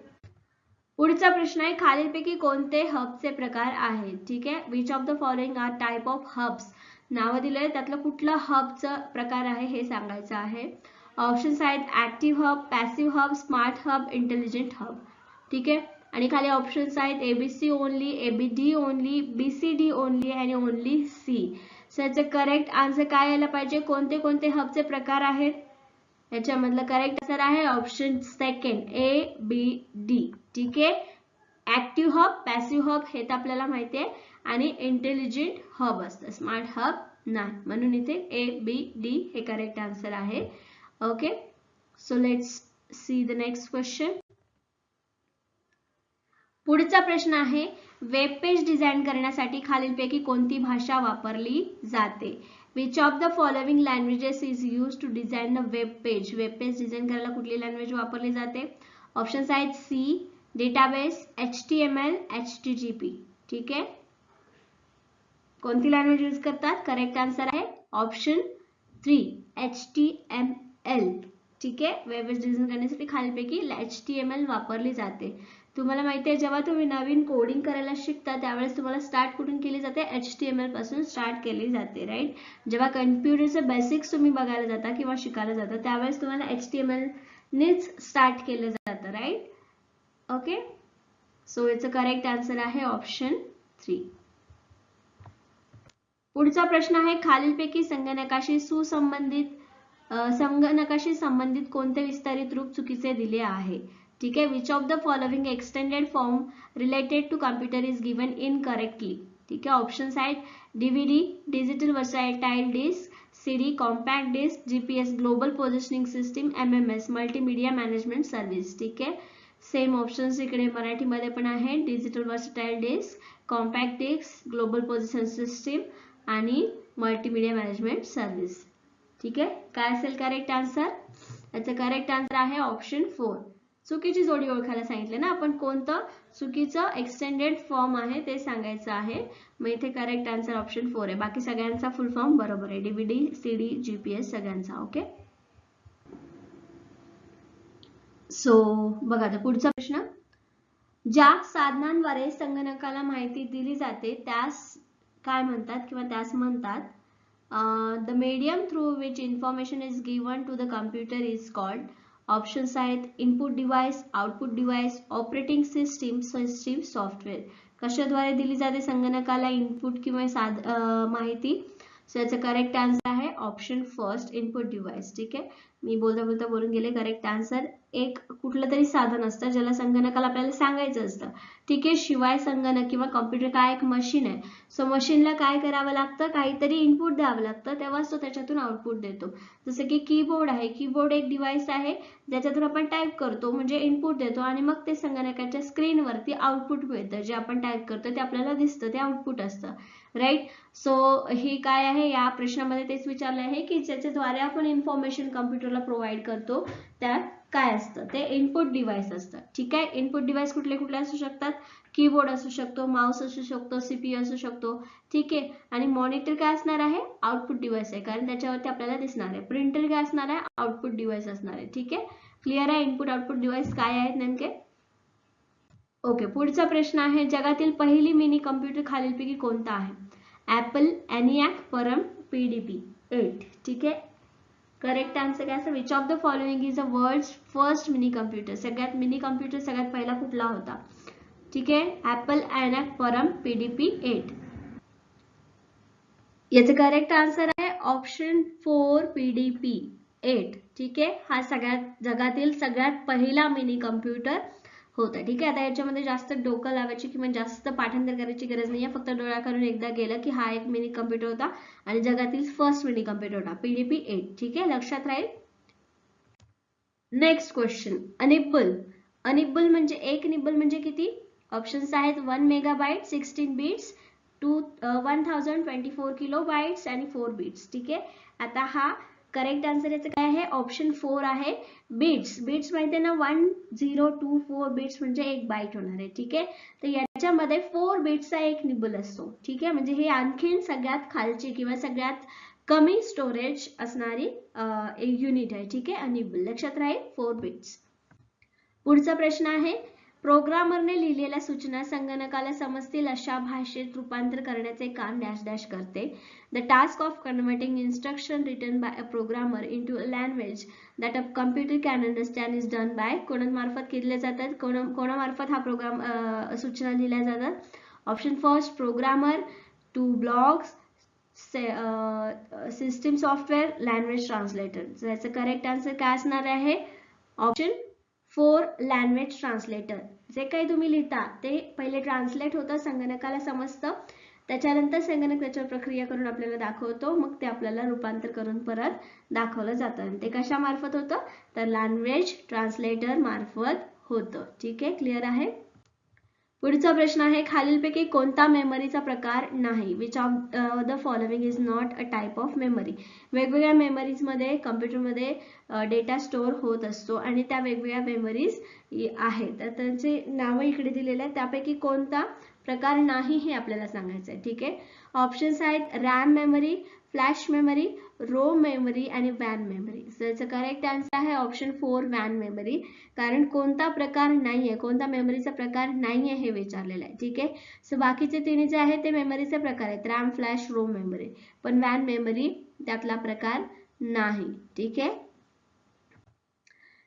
पुढचा प्रश्न आहे खालीलपैकी कोणते हबचे प्रकार आहेत. ठीक आहे, which of the following are type of hubs. नाव दिलंय त्यातलं कुठलं हबचं प्रकार आहे हे सांगायचं आहे. ऑप्शन्स आहेत active hub, passive hub, smart hub, intelligent hub. ठीक आहे. आणि खाली ऑप्शन्स आहेत ABC only, ABD only, BCD only आणि ओनली सी. सो याचं करेक्ट आन्सर काय यायला पाहिजे? कोणते कोणते हबचे प्रकार आहेत? याच्यामधलं करेक्ट आन्सर आहे option second A B D. ठीक आहे. ऍक्टिव्ह हब, पॅसिव्ह हब हे तर आपल्याला माहिती आहे आणि इंटेलिजंट हब असतं, स्मार्ट हब नाही. म्हणून इथे ए बी डी हे करेक्ट आन्सर आहे. Okay. So let's see the next question. पुढचा प्रश्न आहे वेब पेज डिझाईन करण्यासाठी खालीलपैकी कोणती भाषा वापरली जाते? Which of the following languages is use to design the web page? Web page design करायला कुठली लँग्वेज वापरली जाते? ऑप्शन्स आहेत सी, डेटाबेस, HTML, HTTP. ठीक आहे. कोणती लँग्वेज यूज करतात? करेक्ट आन्सर आहे ऑप्शन 3 HTML. ठीक आहे. वेब पेज डिझाईन करण्यासाठी खालीलपैकी HTML वापरली जाते. तुम्हाला माहिती आहे जेव्हा तुम्ही नवीन कोडिंग करायला शिकता त्यावेळेस तुम्हाला स्टार्ट कुठून केली जाते? HTML पासून स्टार्ट केली जाते, राईट. जेव्हा कम्प्युटरचे बेसिक्स तुम्ही बघायला जाता किंवा शिकायला जाता त्यावेळेस तुम्हाला HTML नेच स्टार्ट केलं जातं, राईट. ओके. सो याचं करेक्ट आन्सर आहे ऑप्शन 3. पुढचा प्रश्न आहे खालीलपैकी संगणकाशी संबंधित कोणते विस्तारित रूप चुकीचे दिले आहे? ठीक आहे. Which of the following extended form related to computer is given incorrectly? ठीक आहे. ऑप्शन्स आहेत DVD, digital versatile disc, CD, compact disc, GPS, global positioning system, MMS, multimedia management service. ठीक आहे. सेम ऑप्शन्स इकडे मराठीमध्ये पण आहे, digital versatile disc, compact disc, global position system आणि मल्टीमीडिया मॅनेजमेंट सर्व्हिस. ठीक आहे. काय असेल करेक्ट आन्सर? याचं करेक्ट आन्सर आहे ऑप्शन 4. चुकीची जोडी ओळखायला सांगितले ना आपण, कोणतं चुकीचं एक्सटेंडेड फॉर्म आहे ते सांगायचं आहे. मग इथे करेक्ट आन्सर ऑप्शन 4 आहे. बाकी सगळ्यांचा फुल फॉर्म बरोबर आहे, DVD, CD, GPS सगळ्यांचा. ओके. सो बघा आता पुढचा प्रश्न. ज्या साधनांद्वारे संगणकाला माहिती दिली जाते त्यास काय म्हणतात किंवा त्यास म्हणतात? The medium through which information is given to the computer is called. Options आहेत input device, output device, operating system, software. कशाद्वारे दिली जाते संगणकाला इनपुट किंवा माहिती? सो याचं करेक्ट आन्सर आहे ऑप्शन फर्स्ट इनपुट डिव्हाइस. ठीक आहे. मी बोलता बोलता बोलून गेले. करेक्ट आन्सर एक कुठलं तरी साधन असतं ज्याला संगणकाला आपल्याला सांगायचं असतं. ठीक आहे. शिवाय संगणक किंवा कॉम्प्युटर काय एक मशीन आहे. सो मशीनला काय करावं लागतं? काहीतरी इनपुट द्यावं लागतं तेव्हाच तो त्याच्यातून आउटपुट देतो. जसं की कीबोर्ड आहे. कीबोर्ड एक डिव्हाइस आहे ज्याच्यातून आपण टाईप करतो म्हणजे इनपुट देतो आणि मग ते संगणकाच्या स्क्रीनवरती आउटपुट मिळतं. जे आपण टाईप करतो ते आपल्याला दिसतं, ते आउटपुट असतं, राईट. सो हे काय आहे या प्रश्नामध्ये तेच विचारले आहे की ज्याच्याद्वारे आपण इन्फॉर्मेशन कम्प्युटरला प्रोव्हाइड करतो त्यात काय असतं? ते इनपुट डिव्हाइस असतं. ठीक आहे. इनपुट डिव्हाइस कुठले कुठले असू शकतात? कीबोर्ड असू शकतो, माउस असू शकतो, CPU असू शकतो. ठीक आहे. आणि मॉनिटर काय असणार आहे? आउटपुट डिव्हाइस आहे कारण त्याच्यावरती आपल्याला दिसणार आहे. प्रिंटर काय असणार आहे? आउटपुट डिव्हाइस असणार आहे. ठीक आहे. क्लिअर आहे इनपुट आउटपुट डिव्हाइस काय आहेत नेमके? ओके. पुढचा प्रश्न आहे जगातील पहिली मिनी कम्प्युटर खालीलपैकी कोणता आहे? Apple, ENIAC, Param, PDP 8. ठीक आहे. करेक्ट आन्सर काय असेल? Which of the following is the world's first mini computer? सगळ्यात मिनी कम्प्युटर सगळ्यात पहिला कुठला होता? ठीक आहे. Apple, ENIAC, Param, PDP 8. याचं करेक्ट आन्सर आहे ऑप्शन 4 PDP 8. ठीक आहे. हा सगळ्यात जगातील सगळ्यात पहिला मिनी कम्प्युटर होता. ठीक आहे. आता याच्यामध्ये जास्त डोकं लावायची किंवा जास्त पाठांतर करायची गरज नाहीये. फक्त डोळा करून एकदा गेलं की हा एक मिनी कम्प्युटर होता आणि जगातील फर्स्ट मिनी कम्प्युटर होता PDP 8. ठीक आहे. लक्षात राहील. Next question. अनिबल म्हणजे एक निबल म्हणजे किती? ऑप्शन्स आहेत 1 मेगाबाइट, 16 बिट्स, 1024 किलोबाइट्स आणि 4 बिट्स. ठीक आहे. आता हा करेक्ट आन्सर याचं काय आहे? ऑप्शन 4 आहे बिट्स. बिट्स माहिती आहे ना 1024 बिट्स म्हणजे 1 बाईट होणार आहे. ठीक आहे. तर याच्यामध्ये 4 बिट्सचा एक निबल असतो. ठीक आहे. म्हणजे हे आणखीन सगळ्यात खालची किंवा सगळ्यात कमी स्टोरेज असणारी एक युनिट आहे. ठीक आहे. निबल लक्षात राहील 4 बिट्स. पुढचा प्रश्न आहे प्रोग्रामरने लिहिलेल्या सूचना संगणकाला समजतील अशा भाषेत रूपांतर करण्याचे काम डॅश डॅश करते. The task of converting instruction written by a programmer into a language that a computer can understand is done by. कोणामार्फत केले जातात, कोणामार्फत हा प्रोग्राम सूचना लिहिल्या जातात. Option first programmer, 2 blogs, system software, language translator. याचं करेक्ट आन्सर काय असणार आहे? Option 4 language translator. जे काही तुम्ही लिहिता ते पहिले ट्रान्सलेट होतं, संगणकाला समजतं, त्याच्यानंतर संगणक त्याच्यावर प्रक्रिया करून आपल्याला दाखवतो, मग ते आपल्याला रूपांतर करून परत दाखवलं जातं. आणि ते कशा मार्फत होतं? तर लँग्वेज ट्रान्सलेटर मार्फत होतं. ठीक आहे, क्लिअर आहे? पुढचा प्रश्न आहे, खालीलपैकी कोणता मेमरीचा प्रकार नाही? Which of the following is not a type of memory. वेगवेगळ्या मेमरीज मध्ये कम्प्युटरमध्ये डेटा स्टोअर होत असतो आणि त्या वेगवेगळ्या मेमरीज आहेत, तर त्यांचे नाव इकडे दिलेले आहेत. त्यापैकी कोणता प्रकार नाही हे आपल्याला सांगायचं आहे. ठीक आहे, ऑप्शन्स आहेत RAM memory, flash memory, ROM memory आणि वॅन मेमरी. सो याचं करेक्ट आन्सर आहे ऑप्शन 4 वॅन मेमरी. कारण कोणता प्रकार नाहीये, कोणता मेमरीचा प्रकार नाहीये हे विचारलेलं आहे. ठीक आहे, सो बाकीचे तिन्ही जे आहेत ते मेमरीचे प्रकार आहेत, रॅम, फ्लॅश, रोम मेमरी, पण वॅन मेमरी त्यातला प्रकार नाही. ठीक आहे,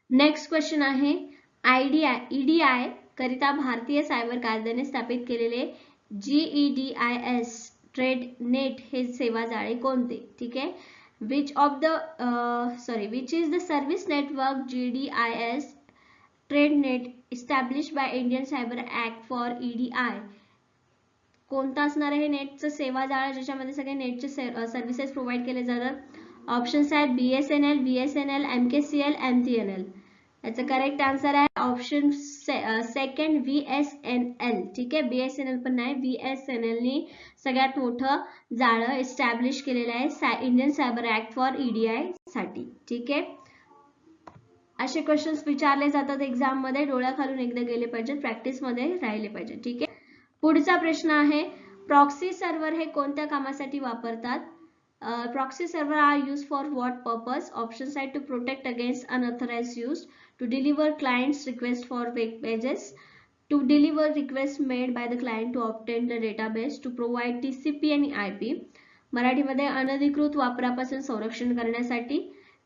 नेक्स्ट क्वेश्चन आहे, ईडीआय करिता भारतीय सायबर कायद्याने स्थापित केलेले GEDIS ट्रेड नेट हे सेवा जाळे कोणते? ठीक आहे, which is the service network GEDIS trade net established by Indian cyber act for EDI. कोणता असणार आहे नेटचं सेवा जाळ ज्याच्यामध्ये सगळे नेटचे सर्व्हिसेस प्रोव्हाइड केले जातात? ऑप्शन्स आहेत BSNL, BSNL, MKCL, MTNL. याचं करेक्ट आन्सर आहे ऑप्शन सेकंड VSNL. ठीक आहे, BSNL पण नाही, VSNL नी सगळ्यात मोठं जाळं एस्टॅब्लिश केलेलं आहे Indian cyber act for EDI साठी. ठीक आहे, असे क्वेश्चन्स विचारले जातात एक्झाम मध्ये, डोळ्याखालून एकदा गेले पाहिजेत, प्रॅक्टिस मध्ये राहिले पाहिजे. ठीक आहे, पुढचा प्रश्न आहे, प्रॉक्सी सर्व्हर हे कोणत्या कामासाठी वापरतात? Proxy server are used for what purpose? Options आहेत to protect against unauthorised use, to deliver clients request for web pages, to deliver requests made by the client to obtain the database, to provide TCP आणि IP. मराठीमध्ये अनधिकृत वापरापासून संरक्षण करण्यासाठी,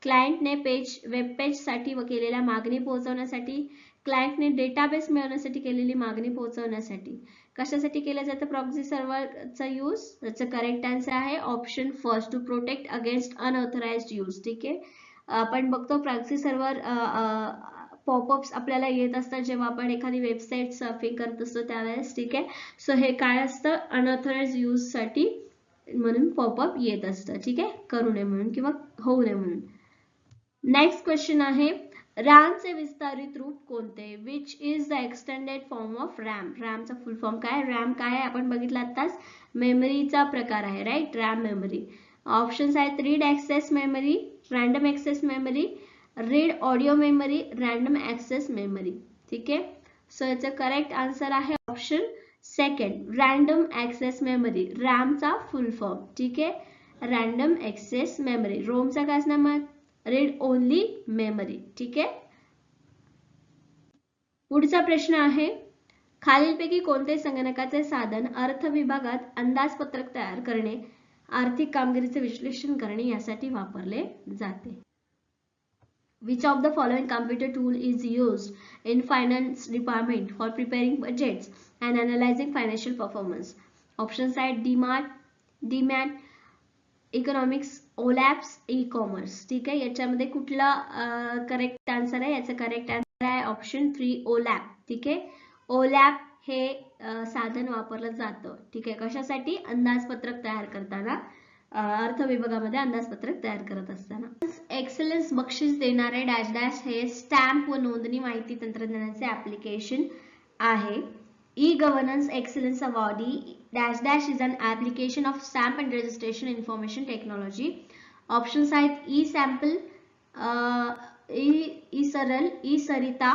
क्लायंटने web page साठी केलेल्या मागणी पोहोचवण्यासाठी, क्लायंटने डेटाबेस मिळवण्यासाठी केलेली मागणी पोहोचवण्यासाठी. कशासाठी केलं जातं प्रॉक्सी सर्व्हरचा यूज? त्याचं करेक्ट आन्सर आहे option first to protect against unauthorised use. ठीक आहे, आपण बघतो प्रॉक्सी सर्व्हर पॉपअप्स आपल्याला येत असतात जेव्हा आपण एखादी वेबसाईट सर्फिंग करत असतो त्यावेळेस. ठीक आहे, सो हे काय असतं, अनऑथराइज्ड यूज साठी म्हणून पॉपअप येत असतं. ठीक आहे, करू नये म्हणून किंवा होऊ नये म्हणून. नेक्स्ट क्वेश्चन आहे, रॅमचे विस्तारित रूप कोणते? Which is the extended form of RAM. रॅमचा फुल फॉर्म काय? रॅम काय आहे आपण बघितलं आताच, मेमरीचा प्रकार आहे, राईट, रॅम मेमरी. ऑप्शन्स आहेत read access memory, random access memory, read audio memory, random access memory. ठीक आहे, सो याचं करेक्ट आन्सर आहे option second random access memory. रॅमचा फुल फॉर्म. ठीक आहे, रैंडम एक्सेस मेमरी. रोमचा काय असणार? Read only memory. ठीक आहे, पुढचा प्रश्न आहे, खालीलपैकी कोणते संगणकाचे साधन अर्थ विभागात अंदाजपत्रक तयार करणे, आर्थिक कामगिरीचे विश्लेषण करणे यासाठी वापरले जाते? Which of the following computer tool is used in finance department for preparing budgets and analyzing financial performance? Options are DMAT, economics, OLAPs, e-commerce. ठीक आहे, याच्यामध्ये कुठला करेक्ट आन्सर आहे? याचा करेक्ट आन्सर आहे ऑप्शन 3 OLAP. ठीक आहे, OLAP हे साधन वापरलं जातं. ठीक आहे, कशासाठी? अंदाजपत्रक तयार करताना, अर्थ विभागामध्ये अंदाजपत्रक तयार करत असताना. एक्सलन्स बक्षीस देणारे डॅश डॅश हे स्टॅम्प व नोंदणी माहिती तंत्रज्ञानाचे ऍप्लिकेशन आहे. E governance excellence awardee dash dash is an application of stamp and registration information technology. Options आहेत E sample, E Saral, E Sarita,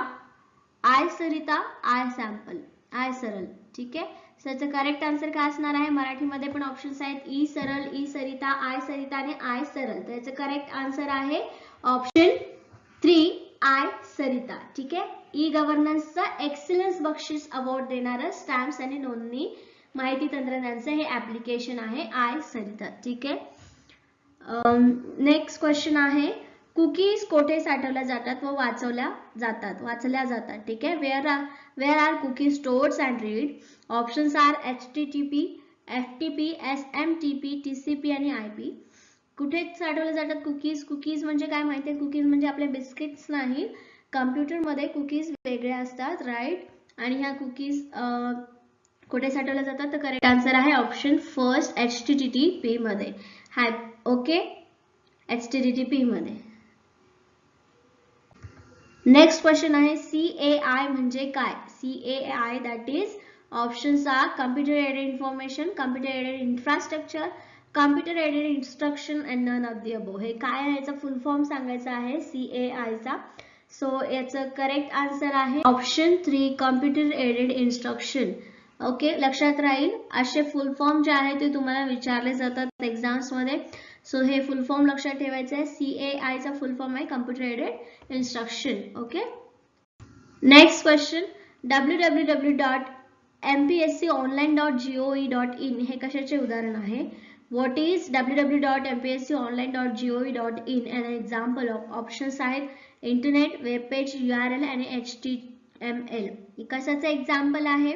I Sarita, I sample, I Saral. ठीक आहे, त्याचं करेक्ट आन्सर काय असणार आहे? मराठीमध्ये पण ऑप्शन्स आहेत E Saral, E Sarita, I Sarita आणि आय सरल. त्याचं करेक्ट आन्सर आहे ऑप्शन 3 आय सरिता. ठीक आहे. ई गव्हर्नन्सचा एक्सलन्स बक्षीस अवॉर्ड देणारं स्टॅम्प्स आणि नोंदणी माहिती तंत्रज्ञानाचं हे ऍप्लिकेशन आहे आय सरिता. ठीक आहे. नेक्स्ट क्वेश्चन आहे कुकीज कोठे साठवल्या जातात व वाचल्या जातात. ठीक आहे. Where are cookies stored and read. Options are HTTP, FTP, SMTP, TCP आणि IP. कुठे साठवले जातात कुकीज. कुकीज म्हणजे काय माहिती आहे. कुकीज म्हणजे आपले बिस्किट्स नाही. कम्प्युटर मध्ये कुकीज वेगळे असतात, राईट. आणि ह्या कुकीज कुठे साठवल्या जातात तर करेक्ट आन्सर आहे ऑप्शन फर्स्ट HTTP मध्ये. ओके, HTTP मध्ये. नेक्स्ट क्वेश्चन आहे CAI म्हणजे काय. CAI that is options are computer aided information, computer aided infrastructure, computer aided instruction and none of the above. हे काय आहे याचा फुल फॉर्म सांगायचा आहे CAI चा. सो याचं करेक्ट आन्सर आहे option 3 computer aided instruction. Okay, लक्षात राहील. असे फुल फॉर्म जे आहे ते तुम्हाला विचारले जातात एक्झाम्स मध्ये. सो हे फुल फॉर्म लक्षात ठेवायचं आहे. CAI चा फुल फॉर्म आहे computer aided instruction. Okay. Next question www.mpsconline.gov.in हे कशाचे उदाहरण आहे. What is www.mpsconline.gov.in an example of options आहेत इंटरनेट, वेब पेज, URL आणि HTML. कशाचं एक्झाम्पल आहे.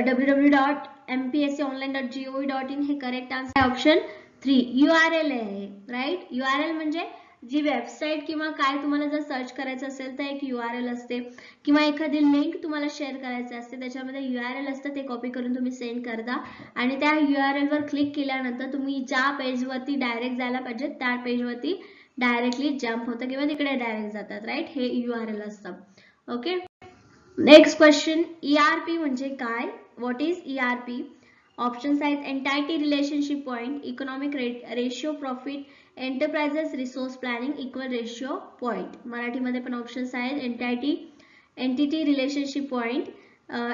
www.mpsconline.gov.in हे करेक्ट आन्सर आहे ऑप्शन 3. URL आहे, राईट. URL म्हणजे जी वेबसाईट किंवा काय तुम्हाला जर सर्च करायचं असेल तर एक URL असते, किंवा एखादी लिंक तुम्हाला शेअर करायची असते त्याच्यामध्ये URL असतं. ते कॉपी करून तुम्ही सेंड करता आणि त्या URL वर क्लिक केल्यानंतर तुम्ही ज्या पेजवरती डायरेक्ट जायला पाहिजे त्या पेजवरती डायरेक्टली जम्प होतं किंवा तिकडे डायरेक्ट जातात, राईट. हे URL असतं. ओके. नेक्स्ट क्वेश्चन ERP म्हणजे काय. What is ERP. ऑप्शन्स आहेत entity relationship point, economic ratio profit, enterprises resource planning, equal ratio point. मराठीमध्ये पण ऑप्शन्स आहेत entity relationship point,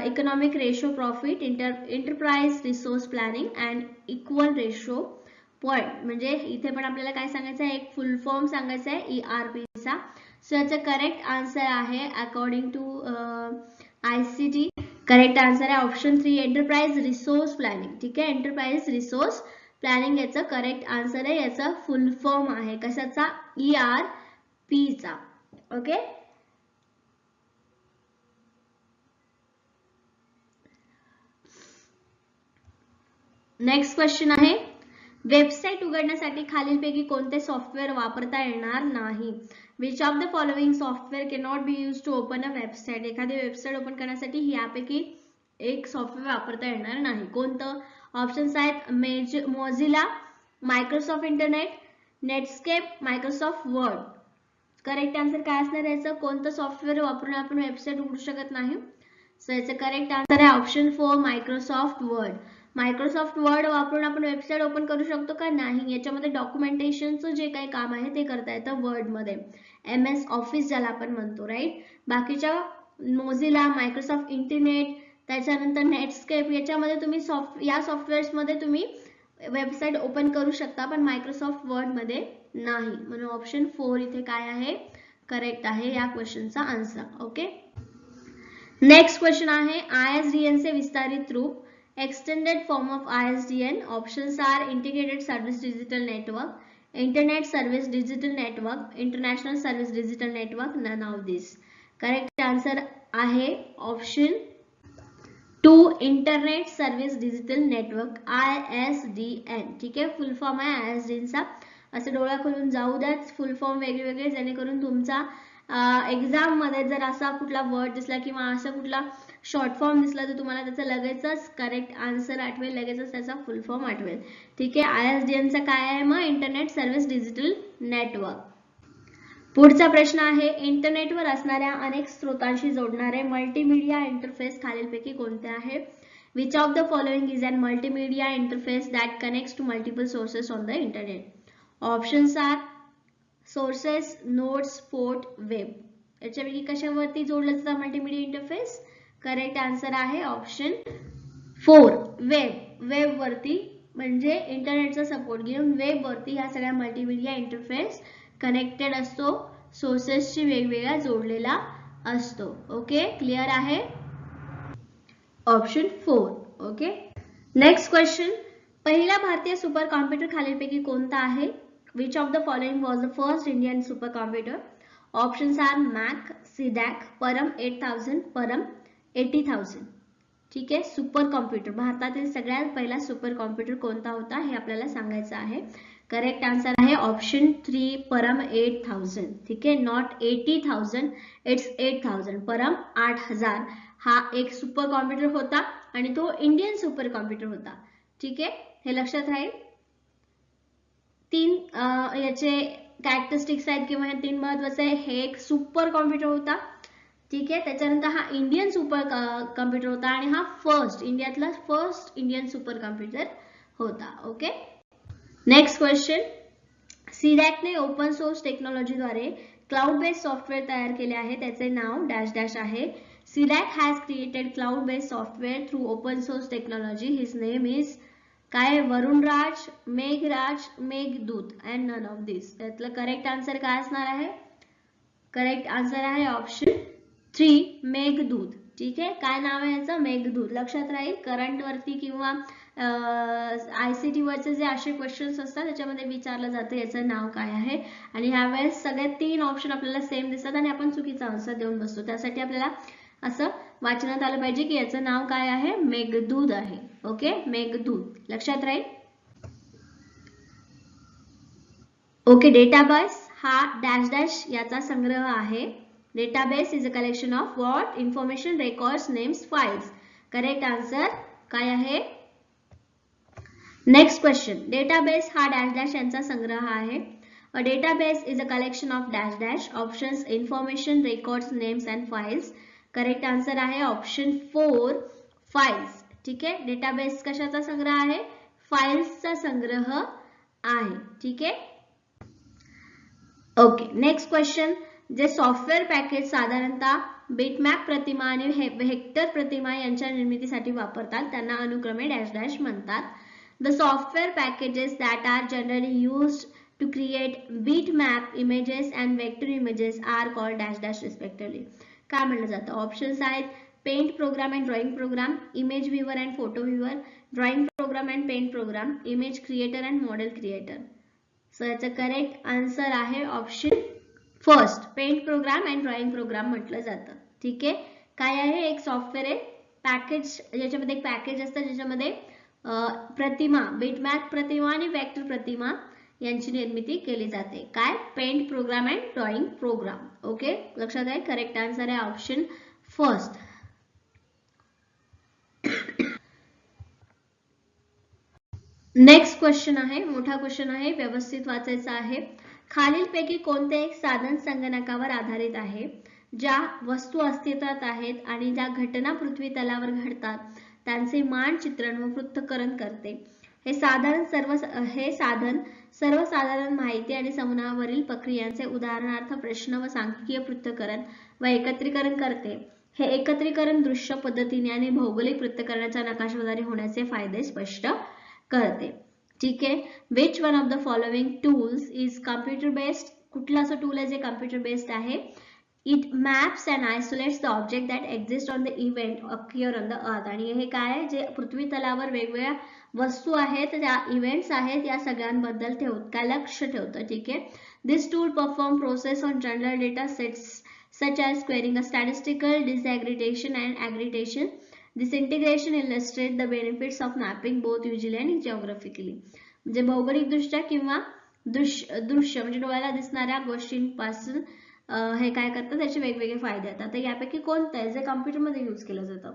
economic ratio profit, enterprise resource planning and equal ratio point. म्हणजे इथे पण आपल्याला काय सांगायचं आहे, एक फुल फॉर्म सांगायचा आहे ERP चा. सो याचा करेक्ट आन्सर आहे according to ICT. Correct answer आहे ऑप्शन 3 एंटरप्राइज रिसोर्स प्लॅनिंग. ठीक आहे. एंटरप्राइज रिसोर्स प्लॅनिंग याचं करेक्ट आन्सर आहे. याचा फुल फॉर्म आहे कशाचा, ERP चा. ओके. नेक्स्ट क्वेश्चन आहे वेबसाईट उघडण्यासाठी खालीलपैकी कोणते सॉफ्टवेअर वापरता येणार नाही. Which of the following software cannot be use to open a website. एखादी वेबसाईट ओपन करण्यासाठी यापैकी एक सॉफ्टवेअर वापरता येणार नाही. कोणतं. ऑप्शन्स आहेत Mozilla, Microsoft internet, Netscape, Microsoft Word. Correct answer काय असणार याचं, कोणतं सॉफ्टवेअर वापरून आपण वेबसाईट उघडू शकत नाही. सो याचं करेक्ट आन्सर आहे option 4 Microsoft word. Microsoft word वापरून आपण वेबसाईट ओपन करू शकतो का, नाही. याच्यामध्ये डॉक्युमेंटेशनचं जे काही काम आहे ते करता येतं वर्ड मध्ये. MS ऑफिस ज्याला आपण म्हणतो, राईट. बाकीच्या मोझिला, मायक्रोसॉफ्ट इंटरनेट, त्याच्यानंतर नेटस्केप याच्यामध्ये तुम्ही या सॉफ्टवेअर्स मध्ये तुम्ही वेबसाईट ओपन करू शकता, पण मायक्रोसॉफ्ट वर्ड मध्ये नाही. म्हणून ऑप्शन 4 इथे काय आहे, करेक्ट आहे या क्वेश्चनचा आन्सर. ओके. नेक्स्ट क्वेश्चन आहे ISDN चे विस्तारित रूप. Extended form of ISDN. Options are integrated service digital network, internet service digital network, international service digital network, none of this. Correct answer आहे option 2 internet service digital network ISDN. ठीक आहे. फुल form आहे ISDN चा. असं डोळा खोलून जाऊ द्याच फुल फॉर्म वेगवेगळे, जेणेकरून तुमचा एक्झाम मध्ये जर असा कुठला वर्ड दिसला किंवा असा कुठला शॉर्ट फॉर्म दिसला तर तुम्हाला त्याचा लगेचच करेक्ट आन्सर आठवेल, लगेचच त्याचा फुल फॉर्म आठवेल. ठीक आहे. ISDN चा काय आहे मग, इंटरनेट सर्व्हिस डिजिटल नेटवर्क. पुढचा प्रश्न आहे इंटरनेटवर असणाऱ्या अनेक स्रोतांशी जोडणारे मल्टीमीडिया इंटरफेस खालीलपैकी कोणते आहे. Which of the following is an multimedia interface that connects to multiple sources on the internet. Options are sources, nodes, port, web. याच्यापैकी कशावरती जोडलं जातं मल्टीमीडिया इंटरफेस. करेक्ट आन्सर आहे ऑप्शन 4 वेब. वेब वरती म्हणजे इंटरनेटचा सपोर्ट घेऊन वेबवरती ह्या सगळ्या मल्टीमीडिया इंटरफेस कनेक्टेड असतो, सोर्सेसची वेगवेगळ्या जोडलेला असतो. ओके, क्लिअर आहे? ऑप्शन 4. Okay, next question. पहिला भारतीय सुपर कॉम्प्युटर खालीलपैकी कोणता आहे? Which of the following was the first Indian super computer? Options are Mac, CDAC, Param 8000, परम 80,000. ठीक आहे, सुपर कॉम्प्युटर भारतातील सगळ्यात पहिला सुपर कॉम्प्युटर कोणता होता हे आपल्याला सांगायचं आहे. करेक्ट आन्सर आहे ऑप्शन 3, परम 8000. ठीक आहे, नॉट 80,000, इट्स 8000. परम 8000 हा एक सुपर कॉम्प्युटर होता आणि तो इंडियन सुपर कॉम्प्युटर होता. ठीक आहे, हे लक्षात राहील. 3 याचे कॅरेक्टरिस्टिक्स आहेत किंवा हे 3 महत्वाचे आहे. हे एक सुपर कॉम्प्युटर होता. ठीक आहे, त्याच्यानंतर हा इंडियन सुपर कॉम्प्युटर होता आणि हा इंडियातला फर्स्ट इंडियन सुपर कॉम्प्युटर होता. Okay, next question. सीडॅकने ओपन सोर्स टेक्नॉलॉजीद्वारे क्लाउड बेस्ड सॉफ्टवेअर तयार केले आहे, त्याचे नाव डॅश डॅश आहे. CDAC has created cloud based software through open source technology. His name is काय? Varunraj, Meghraj, Meghdoot and none of this. त्यातलं करेक्ट आन्सर काय असणार आहे? करेक्ट आन्सर आहे ऑप्शन 3, मेघदूत. ठीक आहे, काय नाव आहे याचं? मेघदूत. लक्षात राहील. करंट वरती किंवा ICT वरचे जे असे क्वेश्चन्स असतात त्याच्यामध्ये विचारलं जातं याचं नाव काय आहे. आणि ह्यावेळेस सगळे 3 ऑप्शन आपल्याला सेम दिसतात आणि आपण चुकीचा आन्सर देऊन बसतो. त्यासाठी आपल्याला असं वाचनात आलं पाहिजे की याचं नाव काय आहे? मेघदूत आहे. ओके, मेघदूत. लक्षात राहील. ओके, डेटाबेस हा डॅश डॅश याचा संग्रह आहे. Database is a collection of what? Information, records, names, files. Correct answer काय आहे? Next question. डेटाबेस हा डॅश डॅश यांचा संग्रह आहे. A database is a collection of dash dash. Options information, records, names and files. Correct answer आहे option 4, files. ठीक आहे, database कशाचा संग्रह आहे? फाइल्सचा संग्रह आहे. ठीक आहे. Okay, next question. जे सॉफ्टवेअर पॅकेज साधारणतः बिटमॅप प्रतिमा आणि व्हेक्टर प्रतिमा यांच्या निर्मितीसाठी वापरतात त्यांना अनुक्रमे डॅश डॅश म्हणतात. The software packages that are generally used to create bitmap images and vector images are called dash dash respectively. काय म्हणलं जातं? ऑप्शन्स आहेत paint program and drawing program, image viewer and photo viewer, drawing program and paint program, image creator and model creator. So याचं correct answer आहे option 1, paint program and drawing program म्हटलं जातं. ठीक आहे, काय आहे? एक सॉफ्टवेअर आहे पॅकेज, ज्याच्यामध्ये एक पॅकेज असतं ज्याच्यामध्ये प्रतिमा, बिटमॅप प्रतिमा आणि वेक्टर प्रतिमा यांची निर्मिती केली जाते. काय? Paint program and drawing program. Okay, लक्षात आहे. करेक्ट आन्सर आहे ऑप्शन 1. नेक्स्ट क्वेश्चन आहे, मोठा क्वेश्चन आहे, व्यवस्थित वाचायचा आहे. खालीलपैकी कोणते एक साधन संगणकावर आधारित आहे ज्या वस्तू अस्तित्वात आहेत आणि ज्या घटना पृथ्वी तलावर घडतात त्यांचे मानचित्रण व पृथक्करण करते? हे साधन सर्वसाधारण माहिती आणि संगणकावरील प्रक्रियांचे उदाहरणार्थ प्रश्न व सांख्यिकीय पृथक्करण व एकत्रीकरण करते. हे एकत्रीकरण दृश्य पद्धतीने आणि भौगोलिक पृथक्करणाच्या नकाशाद्वारे होण्याचे फायदे स्पष्ट करते. ठीक आहे, which one of the following tools is computer based? कुठला असं टूल आहे जे कम्प्युटर बेस्ड आहे? It maps and isolates the object that exist on the event occur on the earth. आणि हे काय आहे? जे पृथ्वी तलावर वेगवेगळ्या वस्तू आहेत, त्या इव्हेंट्स आहेत, या सगळ्यांबद्दल काय लक्ष ठेवतं. ठीक आहे. This tool perform process on general data sets such as querying a statistical disaggregation and aggregation. This integration illustrates the benefits of mapping both visually and geographically. म्हणजे भौगोलिक दृष्ट्या किंवा दृश्य म्हणजे डोळ्याला दिसणाऱ्या गोष्टींपासून हे काय करतात? त्याचे वेगवेगळे फायदे आहेत. आता यापैकी कोणतं आहे जे कॉम्प्युटरमध्ये यूज केलं जातं?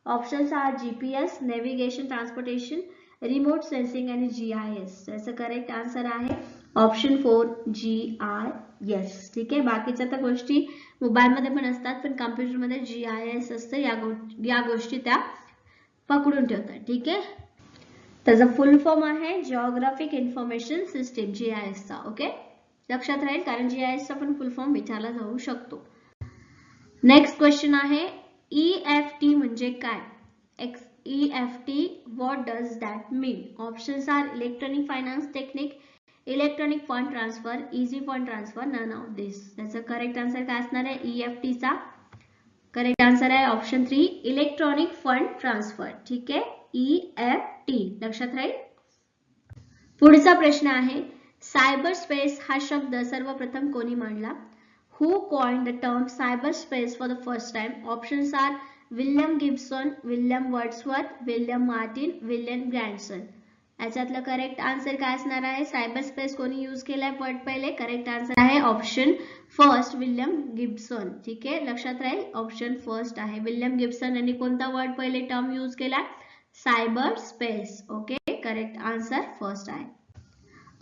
Options are GPS, navigation, transportation, remote sensing आणि GIS. याचं करेक्ट आन्सर आहे ऑप्शन 4, GIS. ठीक आहे, बाकीच्या त्या गोष्टी मोबाईलमध्ये पण असतात पण कॉम्प्युटरमध्ये GIS असतं. या गोष्टी त्या पकडून ठेवतात. ठीक आहे, त्याचा फुल फॉर्म आहे जिओग्राफिक इन्फॉर्मेशन सिस्टीम, GIS चा. ओके, लक्षात राहील कारण GIS चा पण फुल फॉर्म विचारला जाऊ शकतो. नेक्स्ट क्वेश्चन आहे EFT म्हणजे काय? EFT, what does that mean? Options are electronic finance technique, electronic fund transfer, easy fund transfer, none of this. त्याचा करेक्ट आन्सर काय असणार आहे? EFT चा करेक्ट आन्सर आहे ऑप्शन 3 इलेक्ट्रॉनिक फंड ट्रान्सफर. ठीक आहे, EFT लक्षात राहील. पुढचा प्रश्न आहे सायबर स्पेस हा शब्द सर्वप्रथम कोणी मांडला? Who coined the term cyberspace for the first time? Options are William Gibson, William Wordsworth, William Martin, William Granson. याच्यातलं करेक्ट आन्सर काय असणार आहे? सायबर स्पेस कोणी यूज केलाय वर्ड पहिले? करेक्ट आन्सर आहे ऑप्शन फर्स्ट विल्यम गिब्सन. ठीक आहे, लक्षात राहील ऑप्शन फर्स्ट आहे. विल्यम गिब्सन यांनी कोणता वर्ड पहिले टर्म यूज केला? Cyber space. Okay, correct answer first आहे.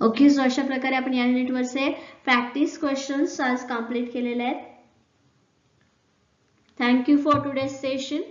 ओके, सो अशा प्रकारे आपण या युनिटवरचे प्रॅक्टिस क्वेश्चन्स आज कंप्लीट केलेले आहेत. Thank you for today's session.